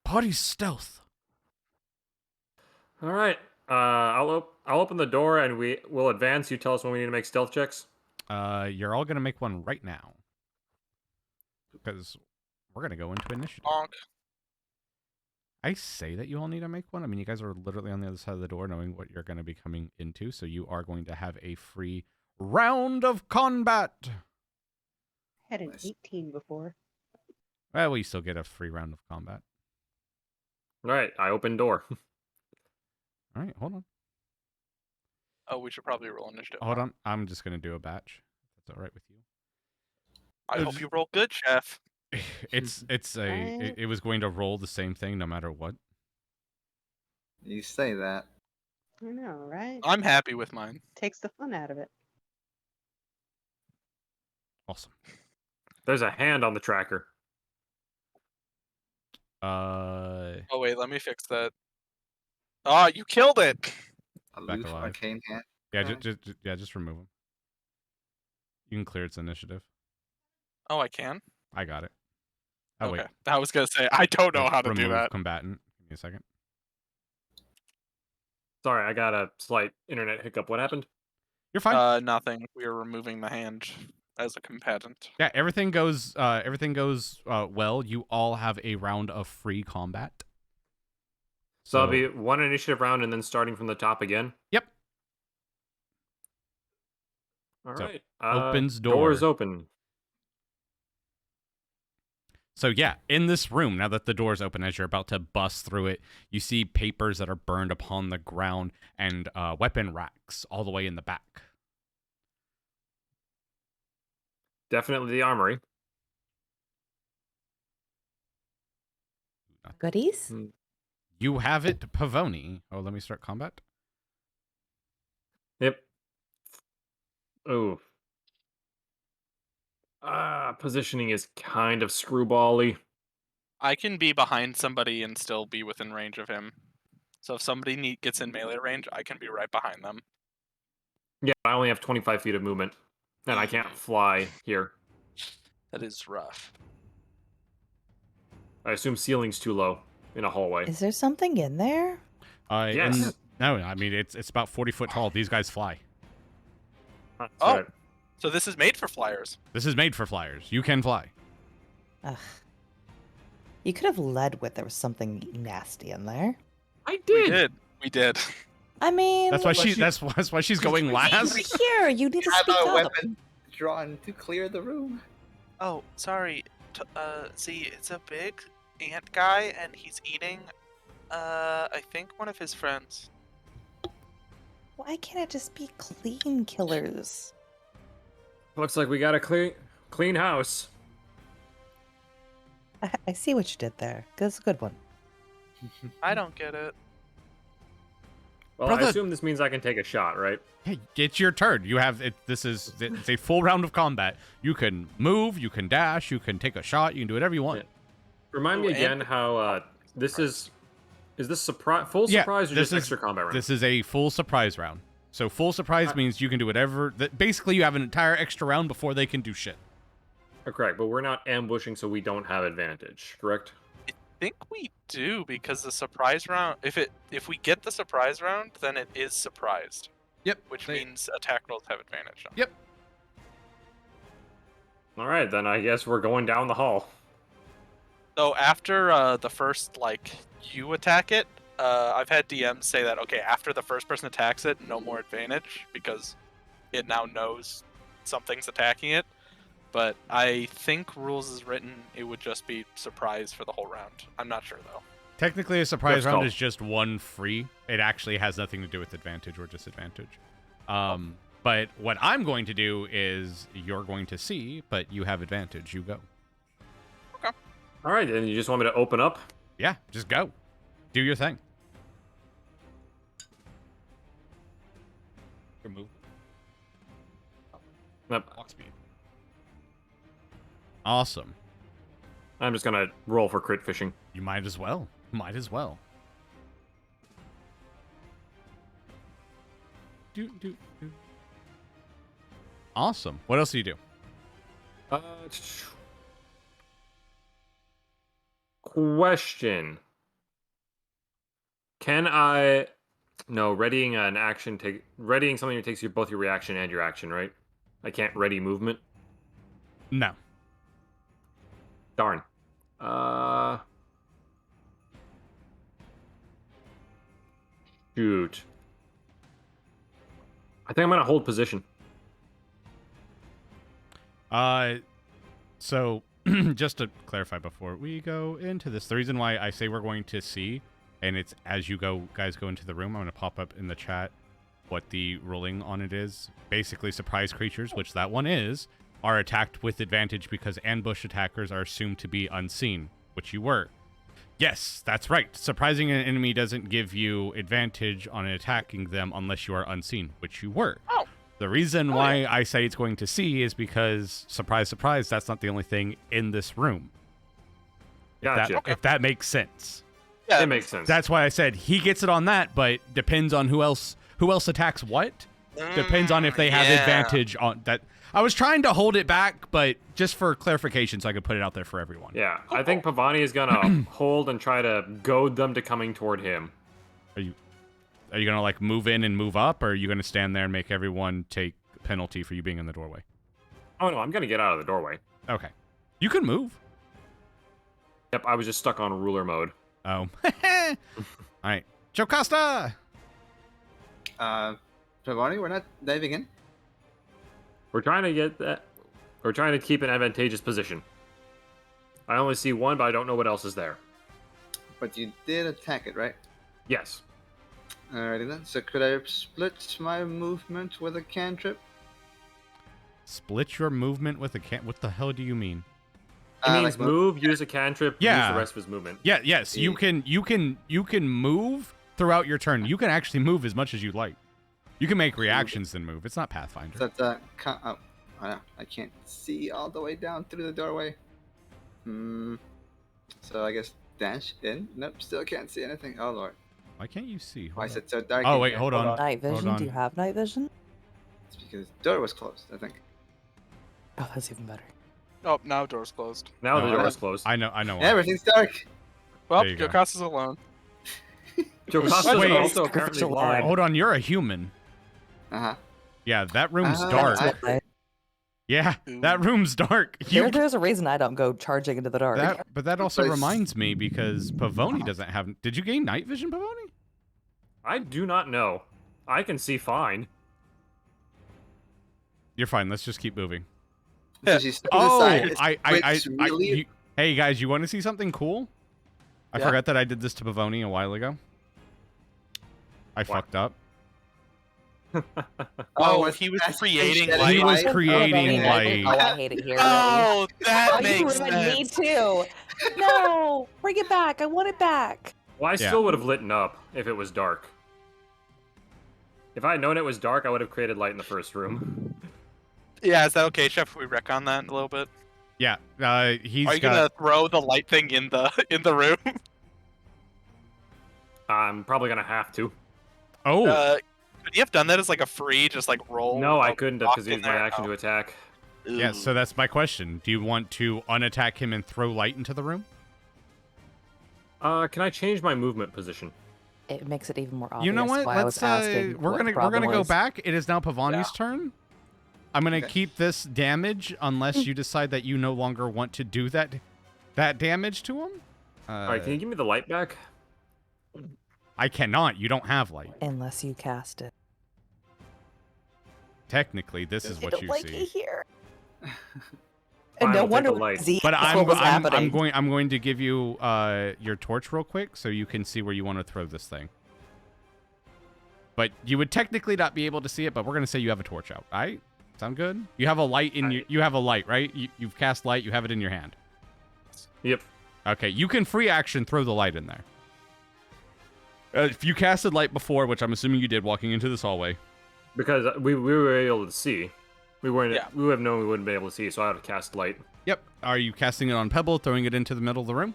Party stealth. All right. I'll open the door and we'll advance. You tell us when we need to make stealth checks. You're all gonna make one right now, because we're gonna go into initiative. Bonk. I say that you all need to make one. I mean, you guys are literally on the other side of the door, knowing what you're gonna be coming into, so you are going to have a free round of combat. Had an Nice. 18 before. Well, we still get a free round of combat. All right. I open door. All right, hold on. Oh, we should probably roll initiative. Hold on. I'm just gonna do a batch. If that's all right with you. I hope you roll good, Chef. It was going to roll the same thing no matter what. You say that. I know, right? I'm happy with mine. Takes the fun out of it. Awesome. There's a hand on the tracker. Oh wait, let me fix that. Oh, you killed it. Aloof alive. arcane hand. Yeah, Right. just remove him. You can clear its initiative. Oh, I can. I got it. Oh Okay, wait, I was gonna say I don't know how to do remove that. combatant. Give me a second. Sorry, I got a slight internet hiccup. What happened? You're fine. Nothing. We are removing the hand as a combatant. Yeah, everything goes well. You all have a round of free combat. So it'll be one initiative round and then starting from the top again? Yep. All So, right. opens door. Doors open. So yeah, in this room, now that the door's open, as you're about to bust through it, you see papers that are burned upon the ground and weapon racks all the way in the back. Definitely the armory. Goodies? You have it, Pavoni. Oh, let me start combat. Yep. Oh. Positioning is kind of screwbally. I can be behind somebody and still be within range of him. So if somebody gets in melee range, I can be right behind them. Yeah, I only have 25 feet of movement, and I can't fly here. That is rough. I assume ceiling's too low in a hallway. Is there something in there? Yes. No, I mean it's about 40 foot tall. These guys fly. That's Oh. right. So this is made for flyers. This is made for flyers. You can fly. Ugh. You could have led with there was something nasty in there. I We did. I mean, That's why she's going last. We're here. You need to Have speak a up. weapon drawn to clear the room. Oh, sorry. See, it's a big ant guy, and he's eating, I think one of his friends. Why can't it just be clean killers? Looks like we got a clean house. I see what you did there. That's a good one. I don't get it. Well, Brother- I assume this means I can take a shot, right? Hey, it's your turn. You have it. It's a full round of combat. You can move. You can dash. You can take a shot. You can do whatever you want. Yeah. Remind me Oh, and- again how this is this full surprise or just extra combat round? This is a full surprise round. So full surprise means you can do whatever. Basically, you have an entire extra round before they can do shit. Correct, but we're not ambushing, so we don't have advantage. Correct? I think we do because the surprise round. If we get the surprise round, then it is surprised. Yep. Which means attack rolls have advantage. Now. Yep. All right, then I guess we're going down the hall. So after the first you attack it, I've had DMs say that okay, after the first person attacks it, no more advantage because it now knows something's attacking it. But I think rules is written it would just be surprise for the whole round. I'm not sure though. Technically, a surprise That's round cool. is just one free. It actually has nothing to do with advantage or disadvantage. But what I'm going to do is you're going to see, but you have advantage. You go. All right, then you just want me to open up? Yeah, just go. Do your thing. Remove. Yep. Walk speed. Awesome. I'm just gonna roll for crit fishing. You might as well. Might as well. Do. Awesome. What else do you do? Question. Can I... No, readying something that takes both your reaction and your action, right? I can't ready movement? No. Darn. Shoot. I think I'm gonna hold position. So just to clarify before we go into this, the reason why I say we're going to see, and it's as you guys go into the room, I'm going to pop up in the chat what the ruling on it is. Basically, surprise creatures, which that one is, are attacked with advantage because ambush attackers are assumed to be unseen, which you were. Yes, that's right. Surprising an enemy doesn't give you advantage on attacking them unless you are unseen, which you were. Oh. The reason why I say it's going to see is because, surprise, surprise, that's not the only thing in this room. Gotcha. If that makes sense. Yeah, It makes sense. That's why I said he gets it on that, but depends on who else attacks what. Depends on if they have advantage on that. I was trying to hold it back, but just for clarification, so I could put it out there for everyone. Yeah, I think Pavoni is gonna hold and try to goad them to coming toward him. Are you gonna like move in and move up, or are you gonna stand there and make everyone take penalty for you being in the doorway? Oh no, I'm gonna get out of the doorway. Okay, you can move. Yep, I was just stuck on ruler mode. Oh, all right, Jocasta. Pavoni, we're not diving in. We're trying to get that. We're trying to keep an advantageous position. I only see one, but I don't know what else is there. But you did attack it, right? Yes. Alrighty then. So could I split my movement with a cantrip? Split your movement with a can. What the hell do you mean? He means Like move, use a cantrip, use Yeah. the rest of his movement. Yeah. Yes. You can move throughout your turn. You can actually move as much as you like. You can make reactions then move. It's not Pathfinder. So that's oh, I can't see all the way down through the doorway. So I guess dash in. Nope, still can't see anything. Oh lord, Why can't you see? why Hold is on. it so dark? Oh in wait, here? hold on. Night Hold vision? on. Do you have night vision? It's because the door was closed. I think. Oh, that's even better. Oh, now door's closed. Now No, the door is closed. I know. why. Everything's dark. Well, There you go. Jocasta's alone. Jocasta's Wait. also apparently blind. Hold on. You're a human. Uh-huh. Yeah, that room's Uh, dark. I- Yeah, that room's dark. There's a reason I don't go charging into the dark. But that also But- reminds me because Pavoni doesn't have. Did you gain night vision, Pavoni? I do not know. I can see fine. You're fine. Let's just keep moving. So she's to the Oh, side. I hey guys, you want to see something cool? I Yeah. forgot that I did this to Pavoni a while ago. I fucked up. Oh, what's he was that? creating Shedding light. He was light? creating Oh, light. I hate it here. Oh, that Oh, makes you ruined me sense. too. No, bring it back. I want it back. Well, I Yeah. still would have lit up if it was dark. If I had known it was dark, I would have created light in the first room. Yeah, is that okay, Chef? If we wreck on that a little bit? Yeah, he's Are you got. gonna throw the light thing in the room? I'm probably gonna have to. Oh, Could you have done that as like a free, just like roll? No, I a couldn't have rock because in used my there? action to attack. Oh. yeah. Ooh. So that's my question. Do you want to unattack him and throw light into the room? Can I change my movement position? It makes it even more obvious. You know what? Why I was Let's asking we're what the gonna problem go was. back. It is now Pavoni's turn. I'm gonna Okay. keep this damage unless you decide that you no longer want to do that damage to him. All right, can you give me the light back? I cannot. You don't have light. Unless you cast it. Technically, this is I what don't you like see. it here. Fine, And no I'll take wonder the light. But that's I'm what was happening. going to give you your torch real quick so you can see where you want to throw this thing. But you would technically not be able to see it, but we're gonna say you have a torch out. All right? Sound good? You have a light in your. You have a light, right? You've cast light. You have it in your hand. Yep. Okay, you can free action throw the light in there. If you casted light before, which I'm assuming you did, walking into this hallway. Because we were able to see. We weren't. Yeah. We would have known we wouldn't be able to see, so I had to cast light. Yep. Are you casting it on Pebble, throwing it into the middle of the room?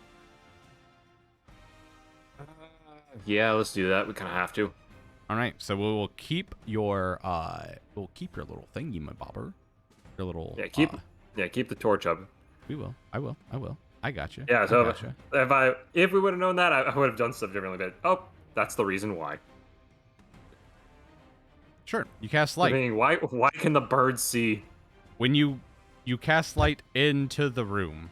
Yeah, let's do that. We kind of have to. All right. So we will keep your little thingy, my bobber. Your little. Yeah, keep the torch up. We will. I will. I got you. Yeah. I So gotcha. if we would have known that, I would have done stuff differently. But oh, that's the reason why. Sure. You cast I light. mean, why can the birds see? When you cast light into the room.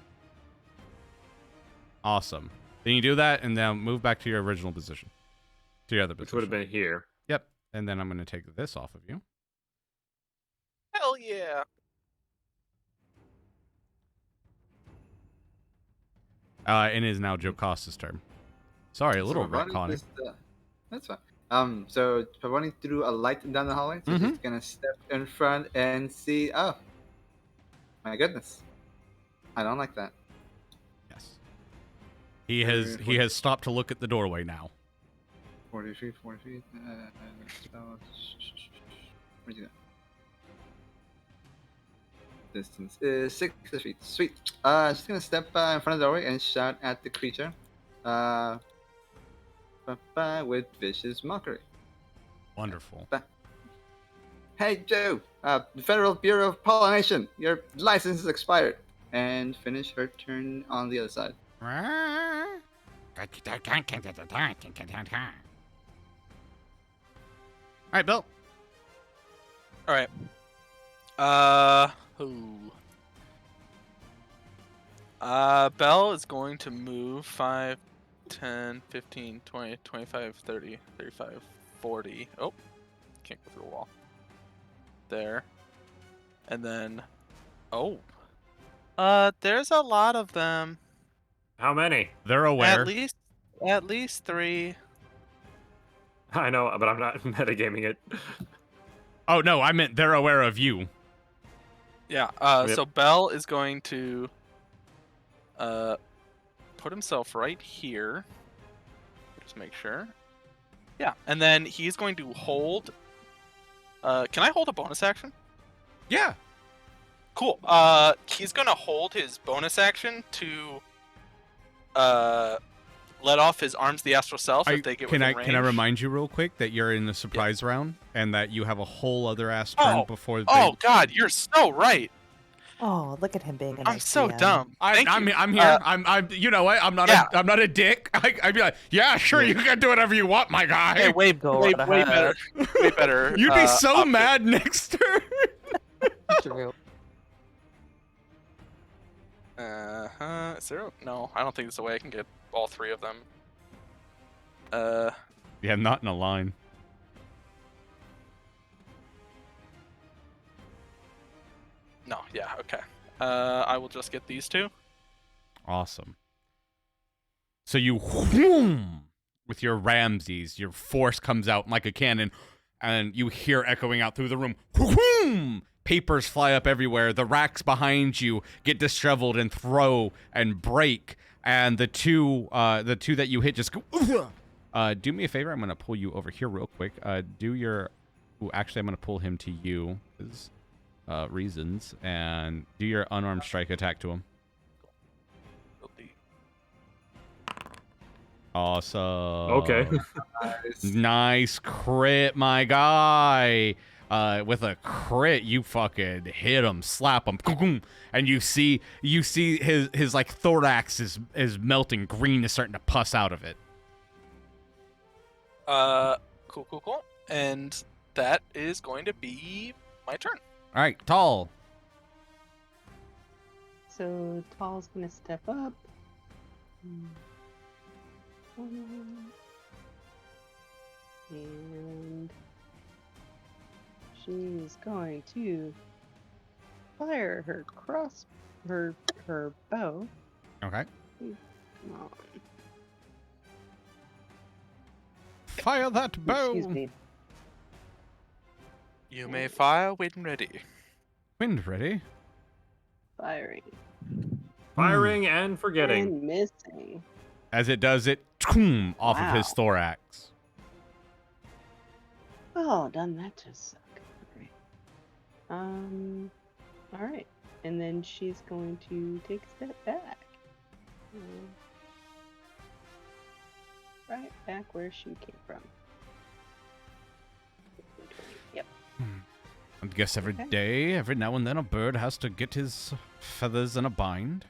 Awesome. Then you do that, and then move back to your original position. To your other Which position. would have been here. Yep. And then I'm going to take this off of you. Hell yeah. And it is now Jocasta's turn. Sorry, a little Pavoni retconning. just, that's fine. So Pavoni threw a light down the hallway, so Mhm. she's gonna step in front and see. Oh, My goodness. I don't like that. Yes. He has stopped to look at the doorway now. 40 feet, 40 feet. Where'd you go? Distance is 60 feet. Sweet. Just gonna step in front of the doorway and shout at the creature. With vicious mockery. Wonderful. Hey Joe, the Federal Bureau of Pollination, your license is expired. And finish her turn on the other side. All right, Bill. All right. Who? Bell is going to move 5, 10, 15, 20, 25, 30, 35, 40. Oh, can't go through the wall. There. And then, oh. There's a lot of them. How many? They're aware. At least 3. I know, but I'm not metagaming it. Oh no, I meant they're aware of you. Yeah. Yep. So Bell is going to put himself right here. Just make sure. Yeah, and then he's going to hold. Can I hold a bonus action? Yeah. Cool. He's gonna hold his bonus action to let off his arms the astral self if they get Can within I range. remind you real quick that you're in the surprise round and that you have a whole other ass turn Oh, before they... Oh God, you're so right. Oh, look at him being a I'm nice so DM. dumb. Thank you. I'm here. I'm you know what? I'm not yeah. I'm not a dick. I'd be like, yeah, sure, you can do whatever you want, my guy. Hey, way Go better. right Way better. You'd be so option. mad next turn. True. Is there? No, I don't think there's a way I can get all 3 of them. Yeah, not in a line. No, yeah, okay. I will just get these 2. Awesome. So you whoom, with your Ramses, your force comes out like a cannon, and you hear echoing out through the room. Whoom! Papers fly up everywhere. The racks behind you get disheveled and throw and break, and the two that you hit just go. Do me a favor. I'm gonna pull you over here real quick. Do your. Ooh, actually, I'm gonna pull him to you. 'Cause, reasons, and do your unarmed strike attack to him. Awesome. Okay. Nice crit, my guy. With a crit, you fucking hit him, slap him, and you see his like thorax is melting. Green is starting to pus out of it. Cool. And that is going to be my turn. All right, Tall. So Tall's gonna step up. And she's going to fire her her bow. Okay. Come on. Fire that bow. Excuse me. You may fire when ready. Wind ready. Firing. Firing and forgetting. And missing. As it does it, off of his Wow. thorax. Oh, done that just suck. Great. All right, and then she's going to take a step back. Right back where she came from. 15, 20. Yep. I guess every Okay. day, every now and then, a bird has to get his feathers in a bind.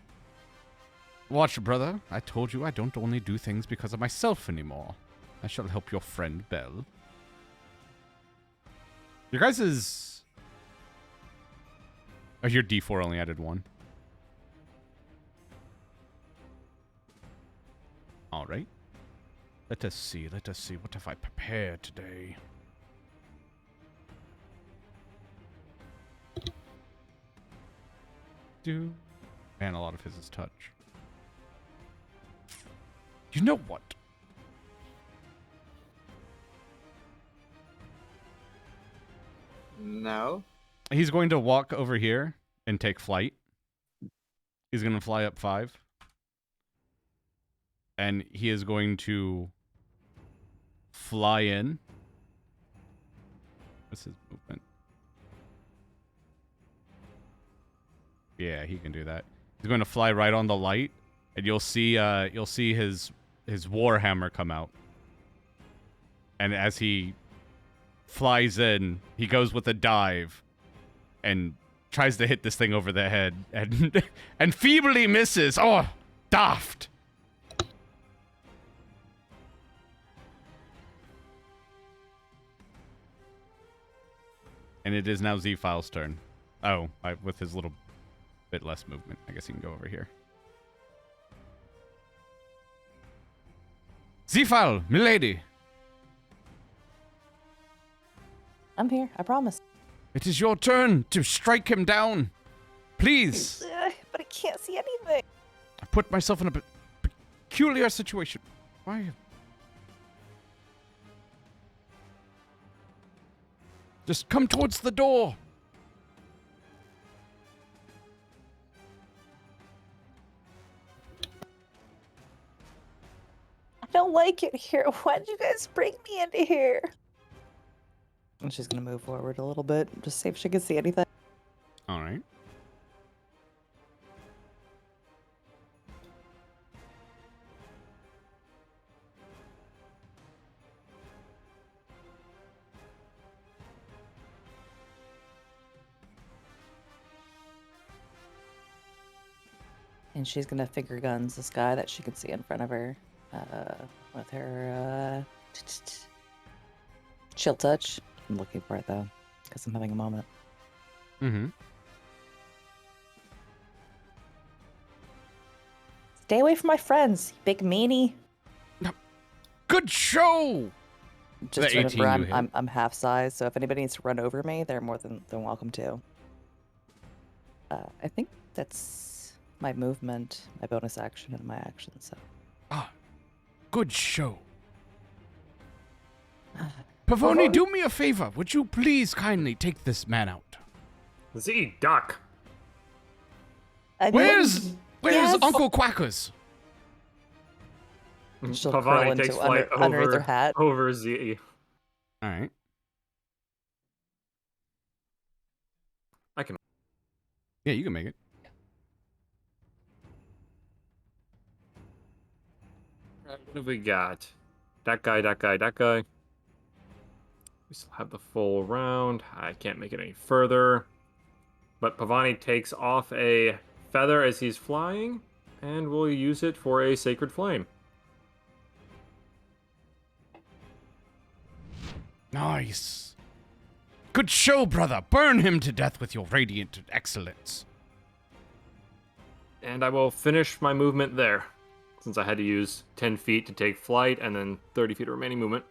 Watch, brother. I told you I don't only do things because of myself anymore. I shall help your friend Belle. Your guys' is... Oh, your D4 only added 1. All right. Let us see. What have I prepared today? And a lot of his is touch. You know what? No. He's going to walk over here and take flight He's going to fly up 5. And he is going to fly in. What's his movement? Yeah, he can do that. He's going to fly right on the light, and you'll see his warhammer come out. And as he flies in, he goes with a dive and tries to hit this thing over the head and feebly misses. Oh, daft. And it is now Z-File's turn. Oh, with his little bit less movement. I guess he can go over here. Z-File, milady. I'm here. I promise. It is your turn to strike him down. Please. But I can't see anything. I put myself in a peculiar situation. Why? Just come towards the door. I don't like it here. Why did you guys bring me into here? And she's gonna move forward a little bit, just see if she can see anything. All right. And she's gonna finger guns this guy that she can see in front of her, with her chill touch. I'm looking for it though, because I'm having a moment. Mm-hmm. Stay away from my friends, you big meanie. Good show. Just The 18 remember, you hit. I'm half size, so if anybody needs to run over me, they're more than welcome to. I think that's my movement, my bonus action, and my action. So. Ah, good show. Pavoni, do me a favor. Would you please kindly take this man out? Z duck. Where's Yes. Uncle Quackers? She'll curl Pavoni into takes flight underneath her hat. over Z. All right. I can. Yeah, you can make it. What have we got? That guy, that guy, that guy. We still have the full round. I can't make it any further. But Pavoni takes off a feather as he's flying, and we'll use it for a sacred flame. Nice. Good show, brother. Burn him to death with your radiant excellence. And I will finish my movement there, since I had to use 10 feet to take flight and then 30 feet of remaining movement.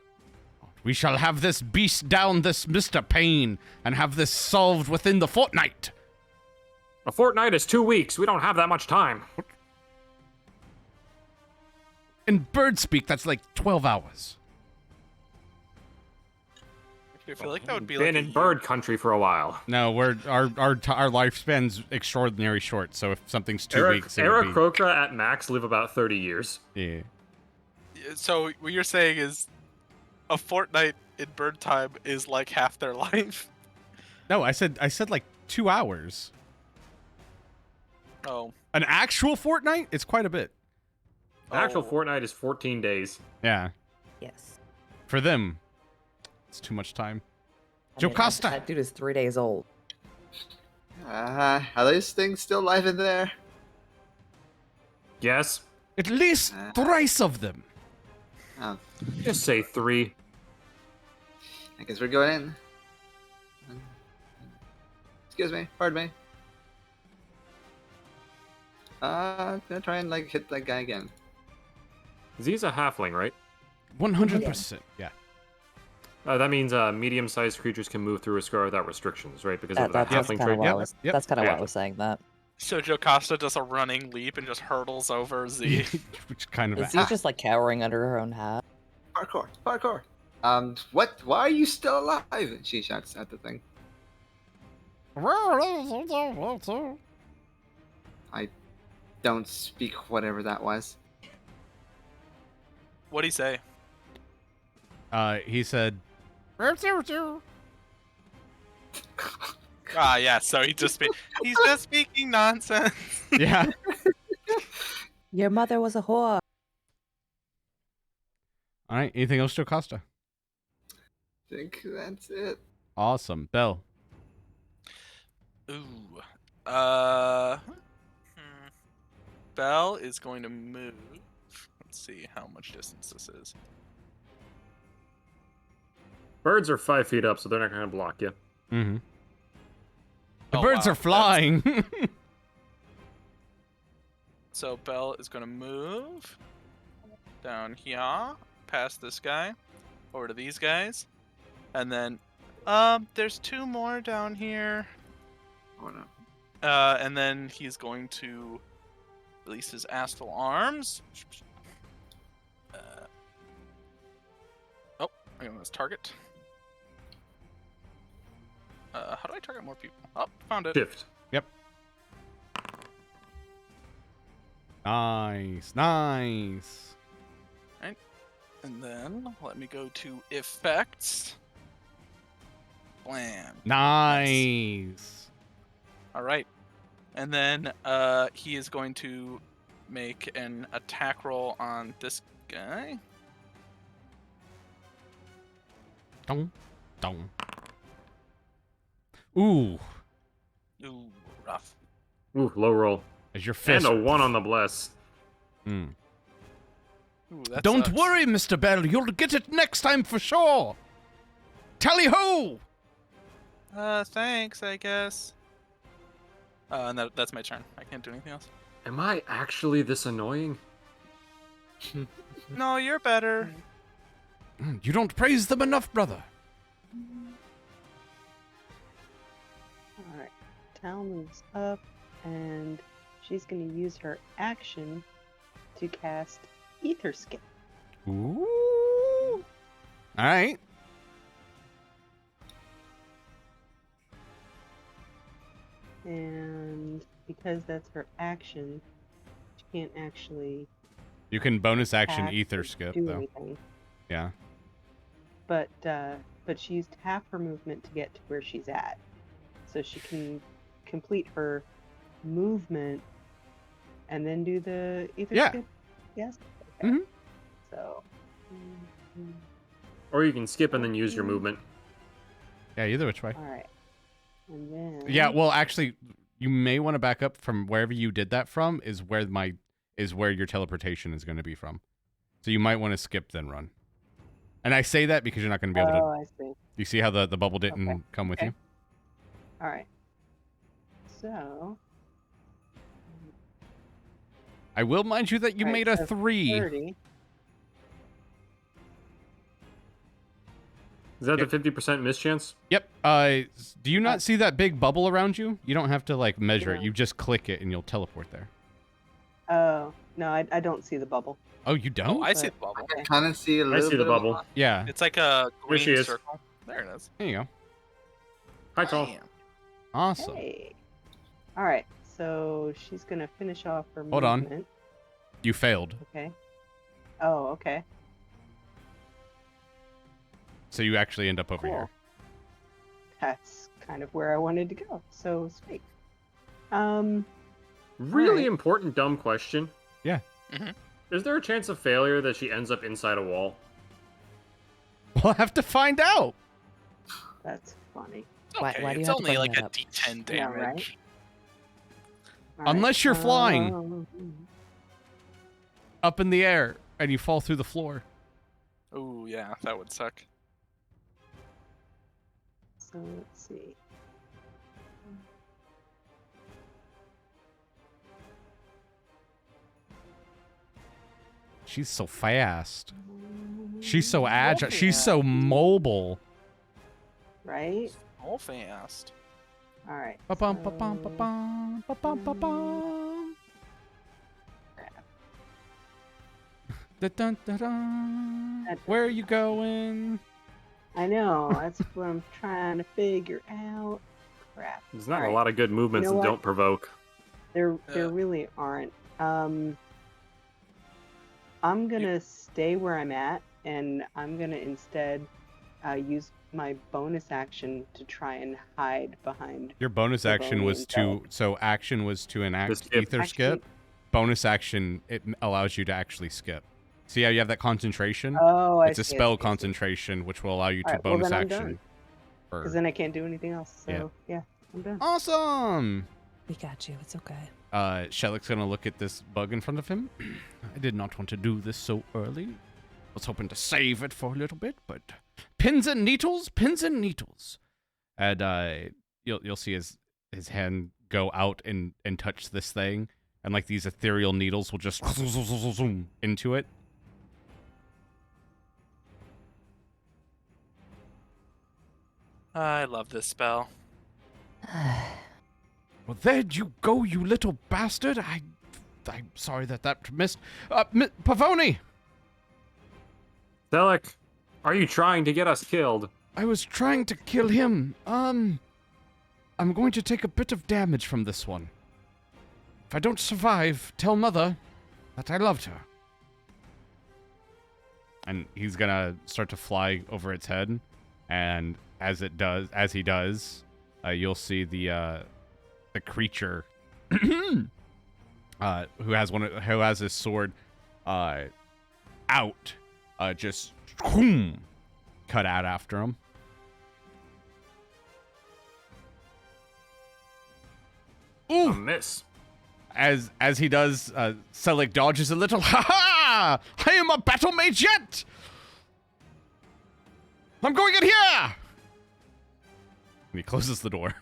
We shall have this beast down, this Mr. Payne, and have this solved within the fortnight. A fortnight is 2 weeks. We don't have that much time. In bird speak, that's like 12 hours. I feel like that would be Been like a in year. bird country for a while. No, our lifespan's extraordinary short, so if something's 2 weeks, it would be... Aarakocra at max live about 30 years. Yeah. So what you're saying is a fortnight in bird time is like half their life. No, I said like 2 hours. Oh. An actual fortnight? It's quite a bit. An actual Oh. fortnight is 14 days. Yeah. Yes. For them, it's too much time. I mean, Jocasta! that dude is 3 days old. Are those things still alive in there? Yes? At least thrice of them. Oh, Just say 3. I guess we're going in. Excuse me, pardon me. Gonna try and like hit that guy again. Z's a halfling, right? 100%. Yeah. That means medium-sized creatures can move through a square without restrictions, right? Because of the That's halfling kind of trait. why I Yep, was. yep. That's kind of why Yeah. I was saying that. So Jocasta does a running leap and just hurtles over Z. Which kind of... Is he just like cowering under her own hat? Parkour, parkour. What? Why are you still alive? And she shouts at the thing. don't speak whatever that was. What'd he say? He said, Ah, yeah. So he's just speaking nonsense. yeah. Your mother was a whore. All right. Anything else, Jocasta? I think that's it. Awesome. Bell. Ooh. Belle is going to move. Let's see how much distance this is. Birds are 5 feet up, so they're not going to block you. Mm-hmm. The Oh, birds wow, are flying. So Belle is going to move down here, past this guy, over to these guys, and then there's 2 more down here. Oh no. And then he's going to release his astral arms. Oh, I got this target. How do I target more people? Oh, found it. Shift. Yep. Nice. Nice. And then let me go to effects. Blam. Nice. All right. And then he is going to make an attack roll on this guy. Dong. Dong. Ooh. Ooh, rough. Ooh, low roll. As your fist. And a 1 on the bless. Mm. Ooh, that Don't sucks. worry, Mr. Bell. You'll get it next time for sure. Tally ho! Thanks, I guess. And that's my turn. I can't do anything else. Am I actually this annoying? No, you're better. You don't praise them enough, brother. Alright. Tal moves up, and she's going to use her action to cast Ether Skin. Ooh. All right. And because that's her action, she can't actually You can bonus action attack ether or skip do though. anything. Yeah. But she used half her movement to get to where she's at, so she can complete her movement and then do the ether Yeah. skip. Yes. Okay. Mhm. So. Or you can skip and then use your movement. Yeah, either which way. All right. And then. Yeah, well, actually, you may want to back up from wherever you did that from is where your teleportation is going to be from. So you might want to skip then run. And I say that because you're not going to be able to. Oh, I see. You see how the bubble didn't Okay. come with Okay. you? All right. So. I will mind you that you Right, made a so 3. 30. Is that Yep. the 50% miss chance? Yep. Do you not see that big bubble around you? You don't have to like measure it. No. You just click it and you'll teleport there. Oh no, I don't see the bubble. Oh, you don't? Oh, I see But- the bubble. I kind of see a I little see the bit of a bubble. line. Yeah. It's like a There she green is. circle. There it is. There you go. Hi, Tall. Bam. Awesome. Hey. All right. So she's gonna finish off her Hold on. movement. You failed. Okay. Oh, okay. So you actually end up over Cool. here. That's kind of where I wanted to go. So sweet. Really Alright. important dumb question. Yeah. Mhm. Is there a chance of failure that she ends up inside a wall? We'll have to find out. That's funny. Why- Okay, why do you it's have to only bring like that a up? D10 Yeah, damage. right? All right. Unless you're flying. Um, Up in the air and you fall through the floor. Ooh, yeah, that would suck. So let's see. She's so fast. She's so agile. She's fast. so mobile. Right. So fast. All right. Ba-bum, so- ba-bum, ba-bum, ba-bum, ba-bum. Crap. Da-dun-da-dun. That- Where are you going? I know. That's what I'm trying to figure out. Crap. There's not Alright. a lot of good movements You know that what? don't provoke. There Uh. really aren't. I'm gonna stay where I'm at, and I'm gonna instead use my bonus action to try and hide behind. Your bonus action Pavoni was and to action was to enact skip. ether skip. Bonus action, it allows you to actually skip. See how you have that concentration? Oh, I It's a see, I spell see, I see. concentration, which will allow you to Alright, well, bonus then I'm action. done. for- Because then I can't do anything else. So yeah, I'm done. Awesome! We got you. It's okay. Shellick's gonna look at this bug in front of him. I did not want to do this so early. Was hoping to save it for a little bit, but pins and needles. And you'll see his hand go out and touch this thing, and like these ethereal needles will just zoom into it. I love this spell. Well, there you go, you little bastard. I'm sorry that missed. Pavoni! Cleric, are you trying to get us killed? I was trying to kill him. I'm going to take a bit of damage from this one. If I don't survive, tell Mother that I loved her. And he's gonna start to fly over its head, and as he does, you'll see the creature who has his sword out, just cut out after him. Ooh! A miss. As he does, Selig dodges a little. Ha ha! I am a battle mage yet! I'm going in here! And he closes the door.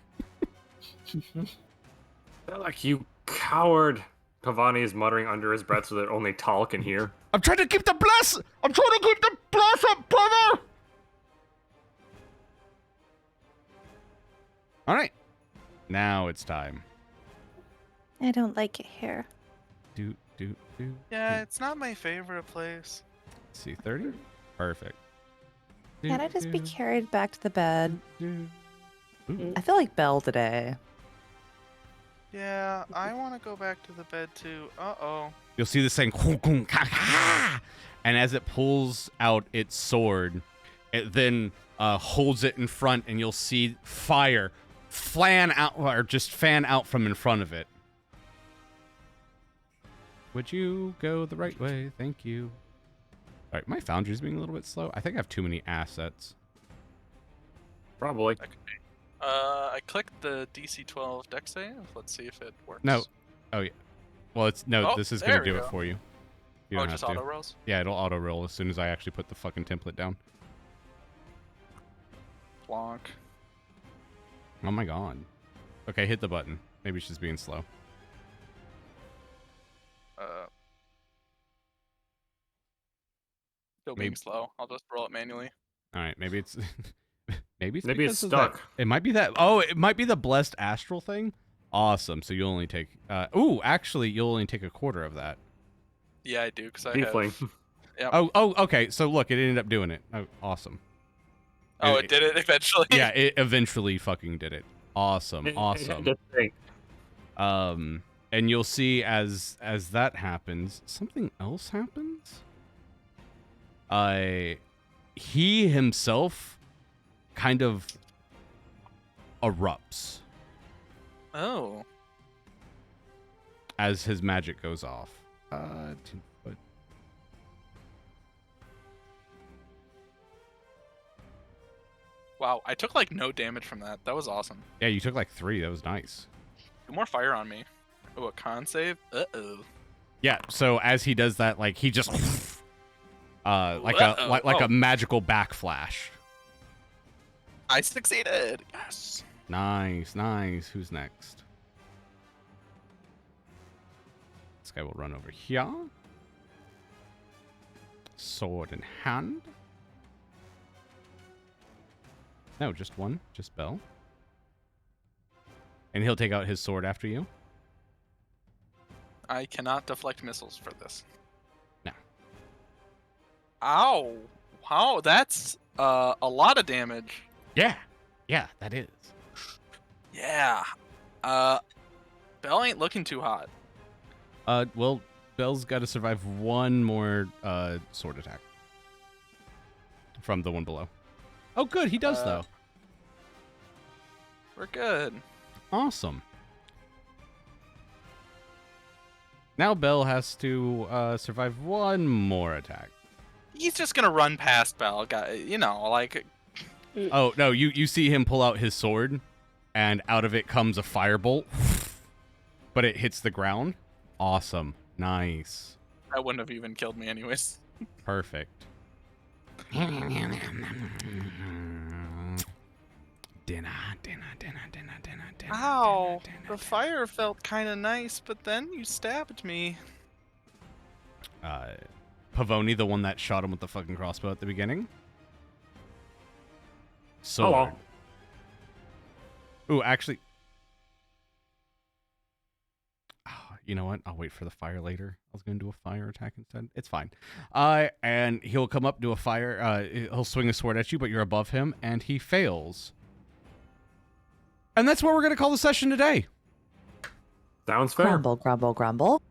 Cleric, you coward. Pavoni is muttering under his breath so that only Tal can hear. I'm trying to keep the bless up, brother! Alright. Now it's time. I don't like it here. Do. Yeah, it's not my favorite place. See, 30? Perfect. Can I just be carried back to the bed? Ooh. I feel like Belle today. Yeah, I want to go back to the bed too. Uh-oh. You'll see this thing, and as it pulls out its sword, it then holds it in front, and you'll see fire fan out from in front of it. Would you go the right way? Thank you. All right, my foundry's being a little bit slow. I think I have too many assets. Probably. I clicked the DC12 deck save. Let's see if it works. No. Oh, yeah. Well, Oh, this is going there to we do it go. for you. You Oh, don't just have to. auto rolls? Yeah, it'll auto roll as soon as I actually put the fucking template down. Plonk. Oh my god. Okay, hit the button. Maybe she's being slow. Still being slow. I'll just roll it manually. All right, maybe it's maybe it's Maybe it's because of that- stuck. It might be that. Oh, it might be the blessed astral thing. Awesome. So you'll only take. Actually, you'll only take a quarter of that. Yeah, I do, because I Tiefling. have... Yep. Oh, okay. So look, it ended up doing it. Oh, awesome. Oh, it did it eventually? Yeah, it eventually fucking did it. Awesome. Just think. And you'll see as that happens, something else happens. He himself kind of erupts Oh. as his magic goes off. 2 foot. Wow, I took like no damage from that. That was awesome. Yeah, you took like 3. That was nice. Do more fire on me. Oh, a con save? Uh-oh. Yeah, so as he does that, like he just like Uh-oh. a magical backflash. I succeeded! Yes! Nice. Who's next? This guy will run over here. Sword in hand. No, just one. Just Bell. And he'll take out his sword after you. I cannot deflect missiles for this. No. Ow! Wow, that's a lot of damage. Yeah, that is. Yeah. Bell ain't looking too hot. Well, Bell's got to survive one more sword attack from the one below. Oh, good. He does, though. We're good. Awesome. Now Bell has to survive one more attack. He's just gonna run past Bell, you know, like. Oh, no, you see him pull out his sword, and out of it comes a firebolt, but it hits the ground. Awesome. Nice. That wouldn't have even killed me anyways. Perfect. Dinner. Ow! The fire felt kind of nice, but then you stabbed me. Pavoni, the one that shot him with the fucking crossbow at the beginning. Sword. Ooh, actually. Oh, you know what? I'll wait for the fire later. I was going to do a fire attack instead. It's fine. And he'll come up, do a fire. He'll swing a sword at you, but you're above him, and he fails. And that's what we're going to call the session today. Sounds fair. Grumble, grumble, grumble.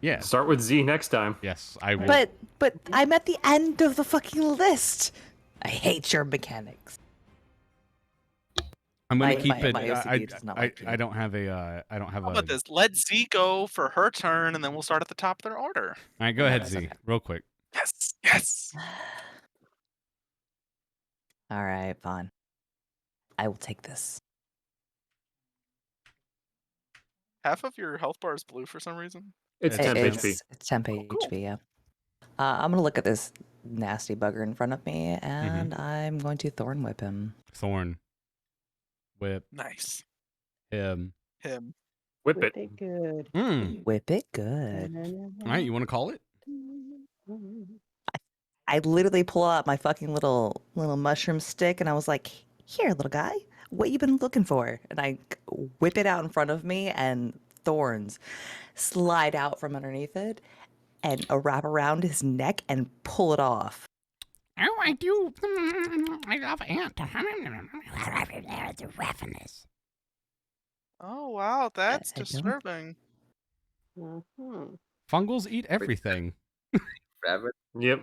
Yeah. Start with Z next time. Yes, I will. But I'm at the end of the fucking list. I hate your mechanics. I'm going to keep my it. OCD does not like I you. don't have a. I don't have How a. about this? Let Z go for her turn, and then we'll start at the top of their order. All right, go Yeah, ahead, that's Z, okay. real quick. Yes, yes. All right, fine. I will take this. Half of your health bar is blue for some reason. It's 10 HP. It's 10 cool. HP, yeah. I'm going to look at this nasty bugger in front of me, and I'm going to Thorn Whip him. Thorn. Whip Nice. him. Him. Whip it. good. Whip it good. All right, you want to call it? I literally pull out my fucking little mushroom stick, and I was like, here, little guy, what you been looking for? And I whip it out in front of me, and thorns slide out from underneath it and wrap around his neck and pull it off. Oh, I do. I love ant. Oh wow, that's I don't- disturbing. Mhm. Fungals eat everything. Rabbit. Yep.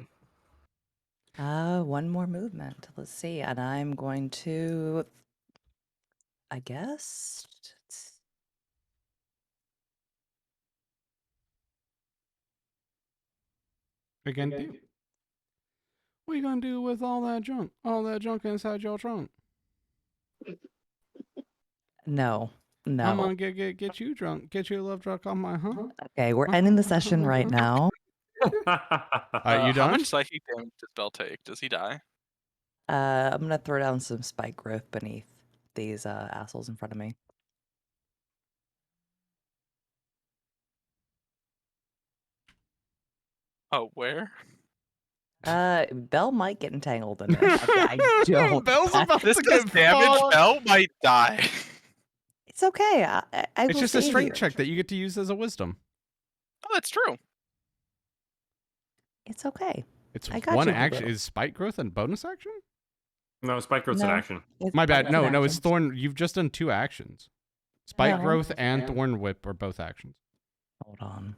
One more movement. Let's see. And I'm going to, I guess. Again, do. What are you gonna do with all that junk? All that junk inside your trunk? No. I'm No. gonna get you drunk. Get you a love drunk on my Okay, we're ending the session right now. You How done? much psychic damage does Bell take? Does he die? I'm gonna throw down some spike growth beneath these assholes in front of me. Oh, where? Bell might get entangled in it. I don't. Bell's about This to does get damage. fucked. Bell might die. It's okay. I It's will just a save strength you. check that you get to use as a wisdom. Oh, that's true. It's okay. It's I got one you, action. Bill. Is spike growth and bonus action? No, Spike Growth's an No. action. It's My bad. bonus No, no, it's actions. thorn. You've just done 2 actions. Spike No. growth and thorn whip are both actions. Hold on.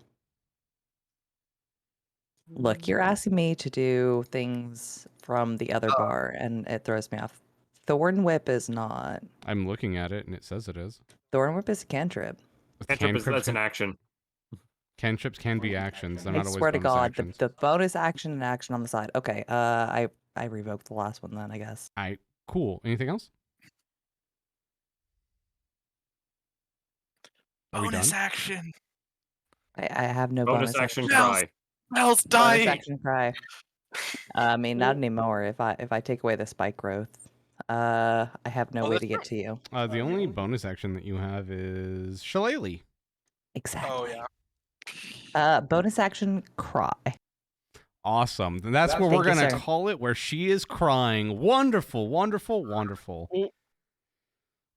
Look, you're asking me to do things from the other bar, and it throws me off. Thorn Whip is not. I'm looking at it and it says it is. Thorn Whip is a cantrip. That's an action. Cantrips can be actions. They're not I always swear to bonus God, actions. the bonus action and action on the side. Okay, I revoked the last one then, I guess. All right, cool. Anything else? Are we Bonus done? action. I have no Bonus bonus action Bell's cry. Bell's Bonus dying. action cry. I mean, not anymore. If I take away the spike growth, I have no Oh, way that's to get to you. The only bonus action that you have is Shillelagh. Exactly. Oh yeah. Bonus action cry. Awesome. Then that's what Thank we're you, gonna sir. call it, where she is crying. Wonderful, wonderful, wonderful.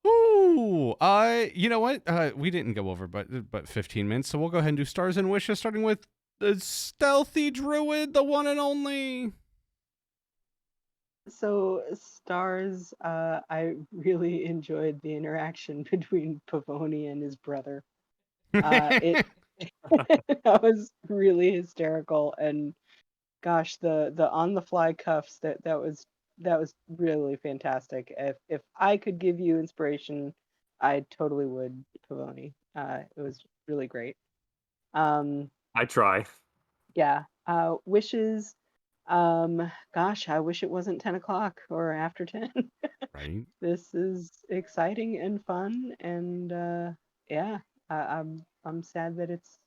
Ooh, you know what? We didn't go over, but 15 minutes, so we'll go ahead and do stars and wishes, starting with the StealthyDruid, the one and only. So stars, I really enjoyed the interaction between Pavoni and his brother. That was really hysterical, and gosh, the on the fly cuffs that was really fantastic. If I could give you inspiration, I totally would, Pavoni. It was really great. I try. Yeah. Wishes. Gosh, I wish it wasn't 10 o'clock or after 10. Right? This is exciting and fun, and yeah, I'm sad that it's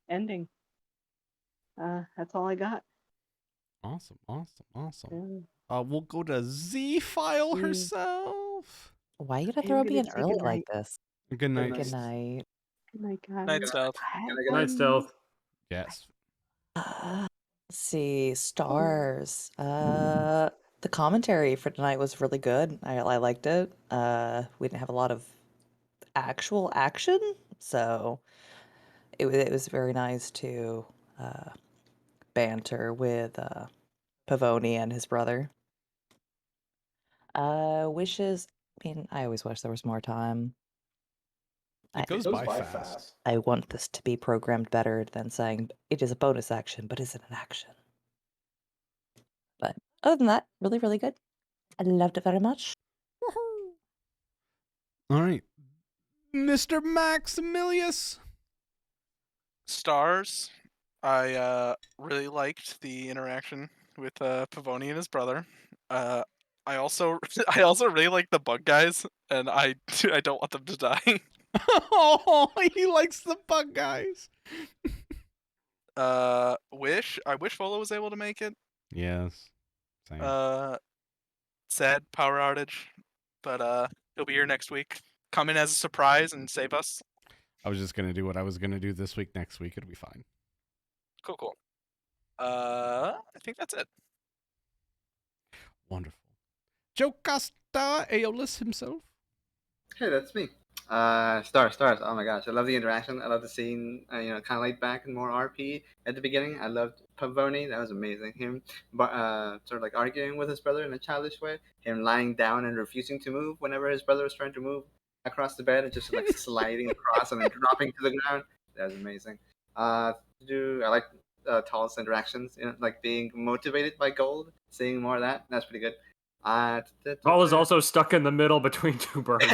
ending. That's all I got. Awesome. Yeah. We'll go to Z File Mm. herself. Why you gonna I throw am me gonna in say early good like night. this? Good night. Good night. Good night, guys. Night Stealth. Have Good Good night, fun. Stealth. Yes. Let's see, stars. The commentary for tonight was really good. I liked it. We didn't have a lot of actual action, so it was very nice to banter with Pavoni and his brother. Wishes. I mean, I always wish there was more time. It goes by fast. I want this to be programmed better than saying it is a bonus action, but isn't an action. But other than that, really, really good. I loved it very much. All right. Mr. Maximilius. Stars. I really liked the interaction with Pavoni and his brother. I also I also really like the bug guys, and I don't want them to die. Oh, he likes the bug guys. I wish Folo was able to make it. Yes. Same. Sad power outage, but he'll be here next week. Come in as a surprise and save us. I was just gonna do what I was gonna do this week. Next week it'll be fine. Cool. I think that's it. Wonderful. Jocasta, Aiolos himself. Hey, that's me. Stars. Oh my gosh, I love the interaction. I love the scene. Kind of laid back and more RP at the beginning. I loved Pavoni. That was amazing. Him, sort of like arguing with his brother in a childish way. Him lying down and refusing to move whenever his brother was trying to move across the bed and just like sliding across and then dropping to the ground. That was amazing. I like Tall's interactions. Like being motivated by gold. Seeing more of that. That's pretty good. Paul is also stuck in the middle between two birds.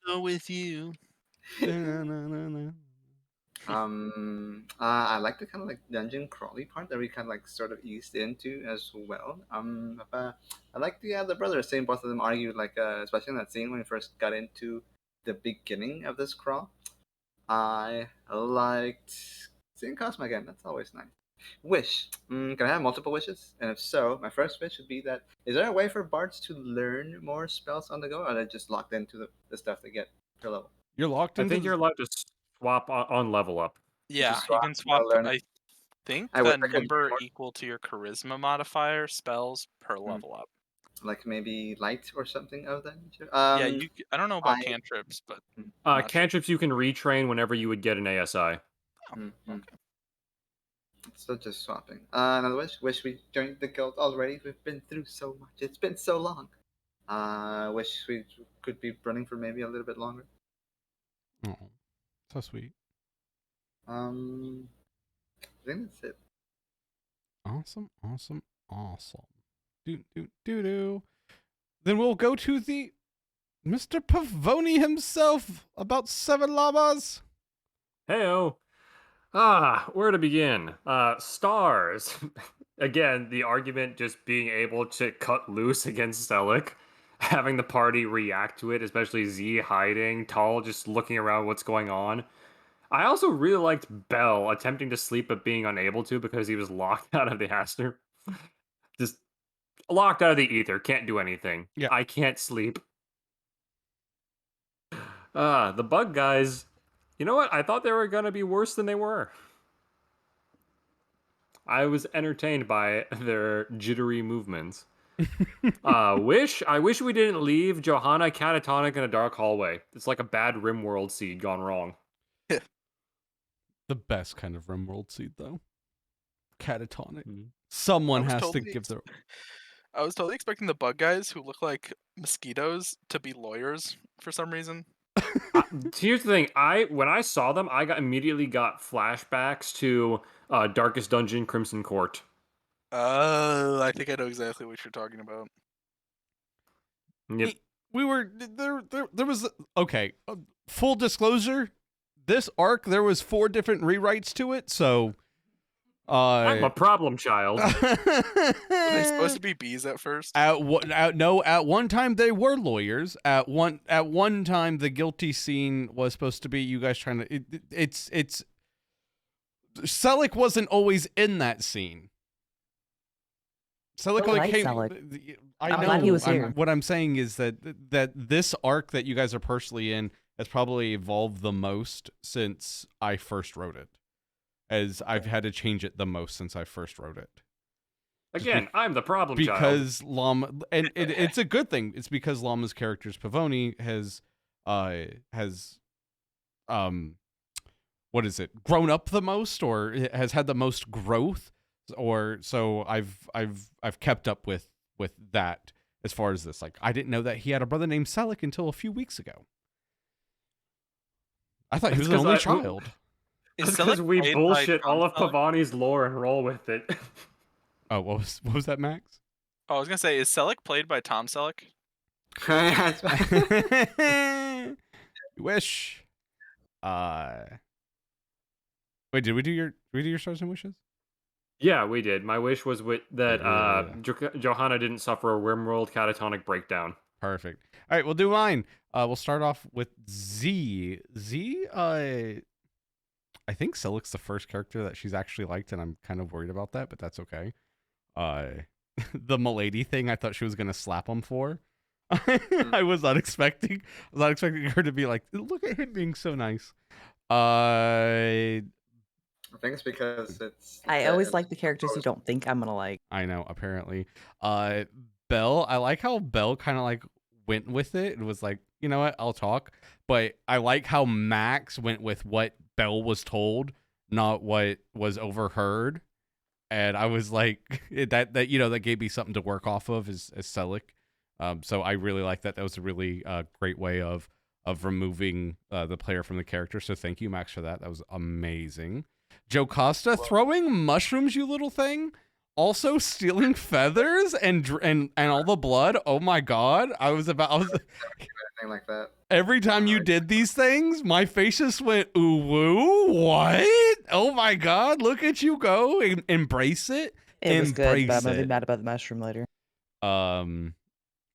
With you. I like the kind of like dungeon crawly part that we kind of like sort of eased into as well. I like the brothers seeing both of them argue, like especially in that scene when we first got into the beginning of this crawl. I liked seeing Cosmo again. That's always nice. Wish. Can I have multiple wishes? And if so, my first wish would be that, is there a way for bards to learn more spells on the go, or are they just locked into the stuff they get per level? You're locked I into think you're allowed to swap on level up. Yeah, Just you can swap, swap. learn. I think I wish the I could number more. equal to your charisma modifier spells per level up. Like maybe light or something of that nature. Yeah, I don't know about I- cantrips, but not sure. Cantrips you can retrain whenever you would get an ASI. Okay. So just swapping. Another wish we joined the guild already. We've been through so much. It's been so long. Wish we could be running for maybe a little bit longer. Oh, so sweet. I think that's it. Awesome. Do. Then we'll go to the Mr. Pavoni himself about 7 llamas. Heyo. Where to begin? Stars. Again, the argument just being able to cut loose against Cleric, having the party react to it, especially Z hiding, Tall just looking around what's going on. I also really liked Bell attempting to sleep but being unable to because he was locked out of the Aster. Just locked out of the ether, can't do anything. Yeah. I can't sleep. The bug guys, you know what? I thought they were gonna be worse than they were. I was entertained by their jittery movements. I wish we didn't leave Johanna catatonic in a dark hallway. It's like a bad RimWorld seed gone wrong. The best kind of RimWorld seed, though. Catatonic. Mhm. Someone I was has to totally give their... I was totally expecting the bug guys who look like mosquitoes to be lawyers for some reason. Here's the thing. When I saw them, I immediately got flashbacks to Darkest Dungeon, Crimson Court. Oh, I think I know exactly what you're talking about. Yep. We were there was okay. Full disclosure, this arc there was 4 different rewrites to it, so I'm a problem child. Were they supposed to be bees at first? At one time they were lawyers. At one time the guilty scene was supposed to be you guys trying to. It's Cleric wasn't always in that scene. Cleric like came. Cleric. I I'm know. glad he was here. What I'm saying is that this arc that you guys are personally in has probably evolved the most since I first wrote it, as I've had to change it the most since I first wrote it. Again, I'm the problem child. Because Llama, and it's a good thing. It's because Llama's character's Pavoni has what is it? Grown up the most, or has had the most growth, or so I've kept up with that as far as this. Like, I didn't know that he had a brother named Cleric until a few weeks ago. I thought he was an only child. Because we bullshit all of Pavoni's lore and roll with it. Oh, what was that, Max? Oh, I was gonna say, is Cleric played by Tom Selleck? You wish. Wait, did we do your stars and wishes? Yeah, we did. My wish was that Johanna didn't suffer a Rimworld catatonic breakdown. Perfect. All right, we'll do mine. We'll start off with Z. I think Celic's the first character that she's actually liked, and I'm kind of worried about that, but that's okay. The Milady thing, I thought she was gonna slap him for. I was not expecting her to be like, look at him being so nice. I think it's because it's. I always like the characters you don't think I'm gonna like. I know, apparently. Belle, I like how Belle kind of like went with it. It was like, you know what, I'll talk. But I like how Max went with what Belle was told, not what was overheard. And I was like, that gave me something to work off of as Cleric. So I really like that. That was a really great way of removing the player from the character. So thank you, Max, for that. That was amazing. Jocasta throwing mushrooms, you little thing. Also stealing feathers and all the blood. Oh my god! I was anything like that. Every time you did these things, my face just went ooh woo. What? Oh my god! Look at you go. Embrace it. It was good, but I'm gonna it. be mad about the mushroom later. And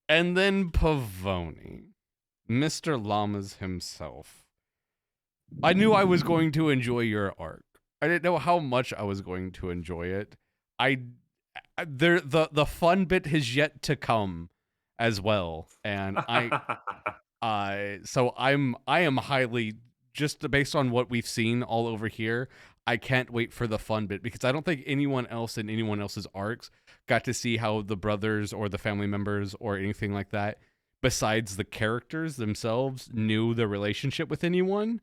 then Pavoni, Mr. Llamas himself. I knew I was going to enjoy your arc. I didn't know how much I was going to enjoy it. The fun bit has yet to come as well, and so I am highly, just based on what we've seen all over here, I can't wait for the fun bit, because I don't think anyone else in anyone else's arcs got to see how the brothers or the family members or anything like that, besides the characters themselves, knew their relationship with anyone,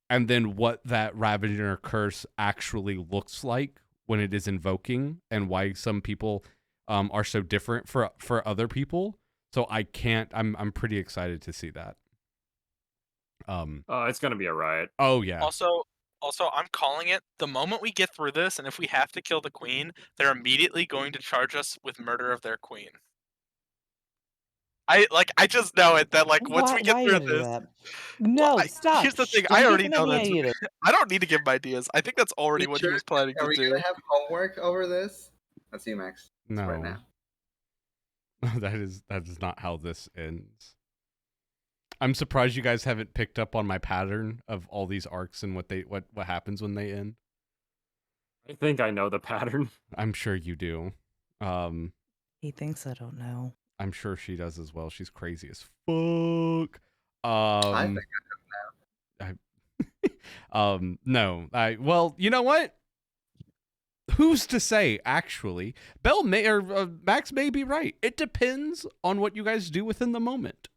and then what that Ravager curse actually looks like when it is invoking, and why some people are so different for other people. So I'm pretty excited to see that. It's gonna be a riot. Oh yeah. Also, I'm calling it. The moment we get through this, and if we have to kill the queen, they're immediately going to charge us with murder of their queen. I just know it, that like once we get Why through you gotta do this. that? No, stop. Here's the thing. Don't I give already him know any that's. ideas. I don't need to give him ideas. I think that's already what he was planning Are to we do. gonna have homework over this? Let's see, Max. No. Right now. that is not how this ends. I'm surprised you guys haven't picked up on my pattern of all these arcs and what happens when they end. I think I know the pattern. I'm sure you do. He thinks I don't know. I'm sure she does as well. She's crazy as fuck. I think No. Well, you know what? Who's to say, actually? Belle may, or Max may be right. It depends on what you guys do within the moment.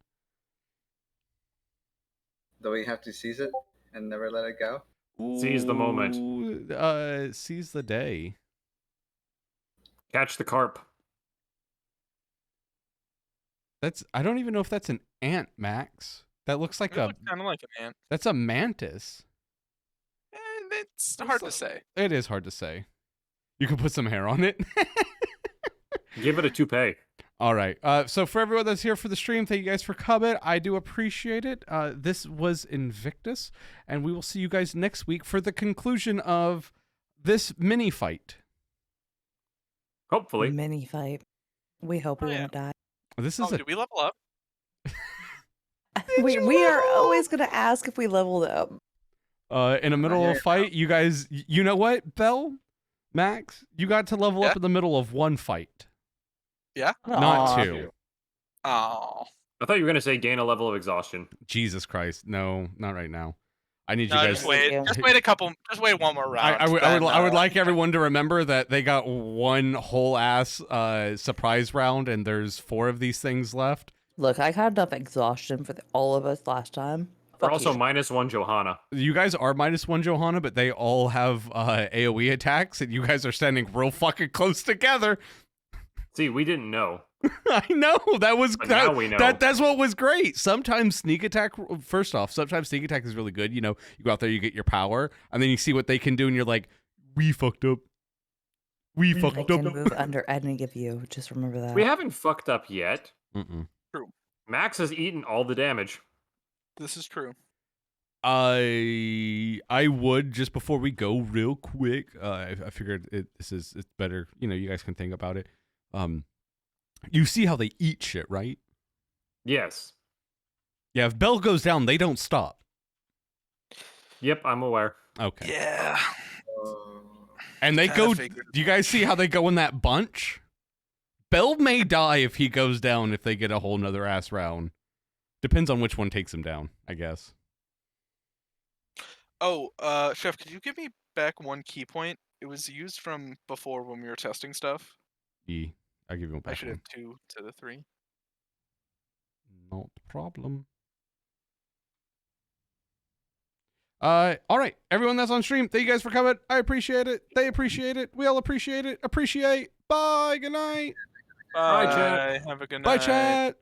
Do we have to seize it and never let it go? Seize the moment. Seize the day. Catch the carp. I don't even know if that's an ant, Max. That looks like kind of like an ant. that's a mantis. And it's hard to say. It is hard to say. You can put some hair on it. Give it a toupee. All right. So for everyone that's here for the stream, thank you guys for coming. I do appreciate it. This was Invictus, and we will see you guys next week for the conclusion of this mini fight. Hopefully. Mini fight. We hope we Oh, yeah. won't die. This is Did we level up? We are always gonna ask if we leveled up. in the middle of a fight. You guys, you know what, Bell, Max, you got to level up in the middle of one fight. Yeah. Not Aw. two. Oh. I thought you were going to say gain a level of exhaustion. Jesus Christ, no, not right now. I need No, you guys. just wait. Yeah. Just wait a couple. Just wait one more round. I would like everyone to remember that they got one whole ass surprise round, and there's 4 of these things left. Look, I had enough exhaustion for all of us last time. We're Fuck also you. -1 Johanna. You guys are -1 Johanna, but they all have AoE attacks, and you guys are standing real fucking close together. See, we didn't know. I know that was But now we know. that's what was great. Sometimes sneak attack. First off, sometimes sneak attack is really good. You know, you go out there, you get your power, and then you see what they can do, and you're like, "We fucked up. We I fucked can up." move under any of you. Just remember that. We haven't fucked up yet. Mm-mm. Max has eaten all the damage. This is true. I would just before we go real quick. I figured it's better. You know, you guys can think about it. You see how they eat shit, right? Yes. Yeah, if Bell goes down, they don't stop. Yep, I'm aware. Okay. Yeah. And they Kinda go. figured. Do you guys see how they go in that bunch? Bell may die if he goes down if they get a whole nother ass round. Depends on which one takes him down, I guess. Oh, Chef, could you give me back one key point? It was used from before when we were testing stuff. I'll give you a I back should one. have 2 to the 3. Not a problem. All right, everyone that's on stream, thank you guys for coming. I appreciate it. They appreciate it. We all appreciate it. Appreciate. Bye. Good night. Bye, chat. Have a good night. Bye, chat.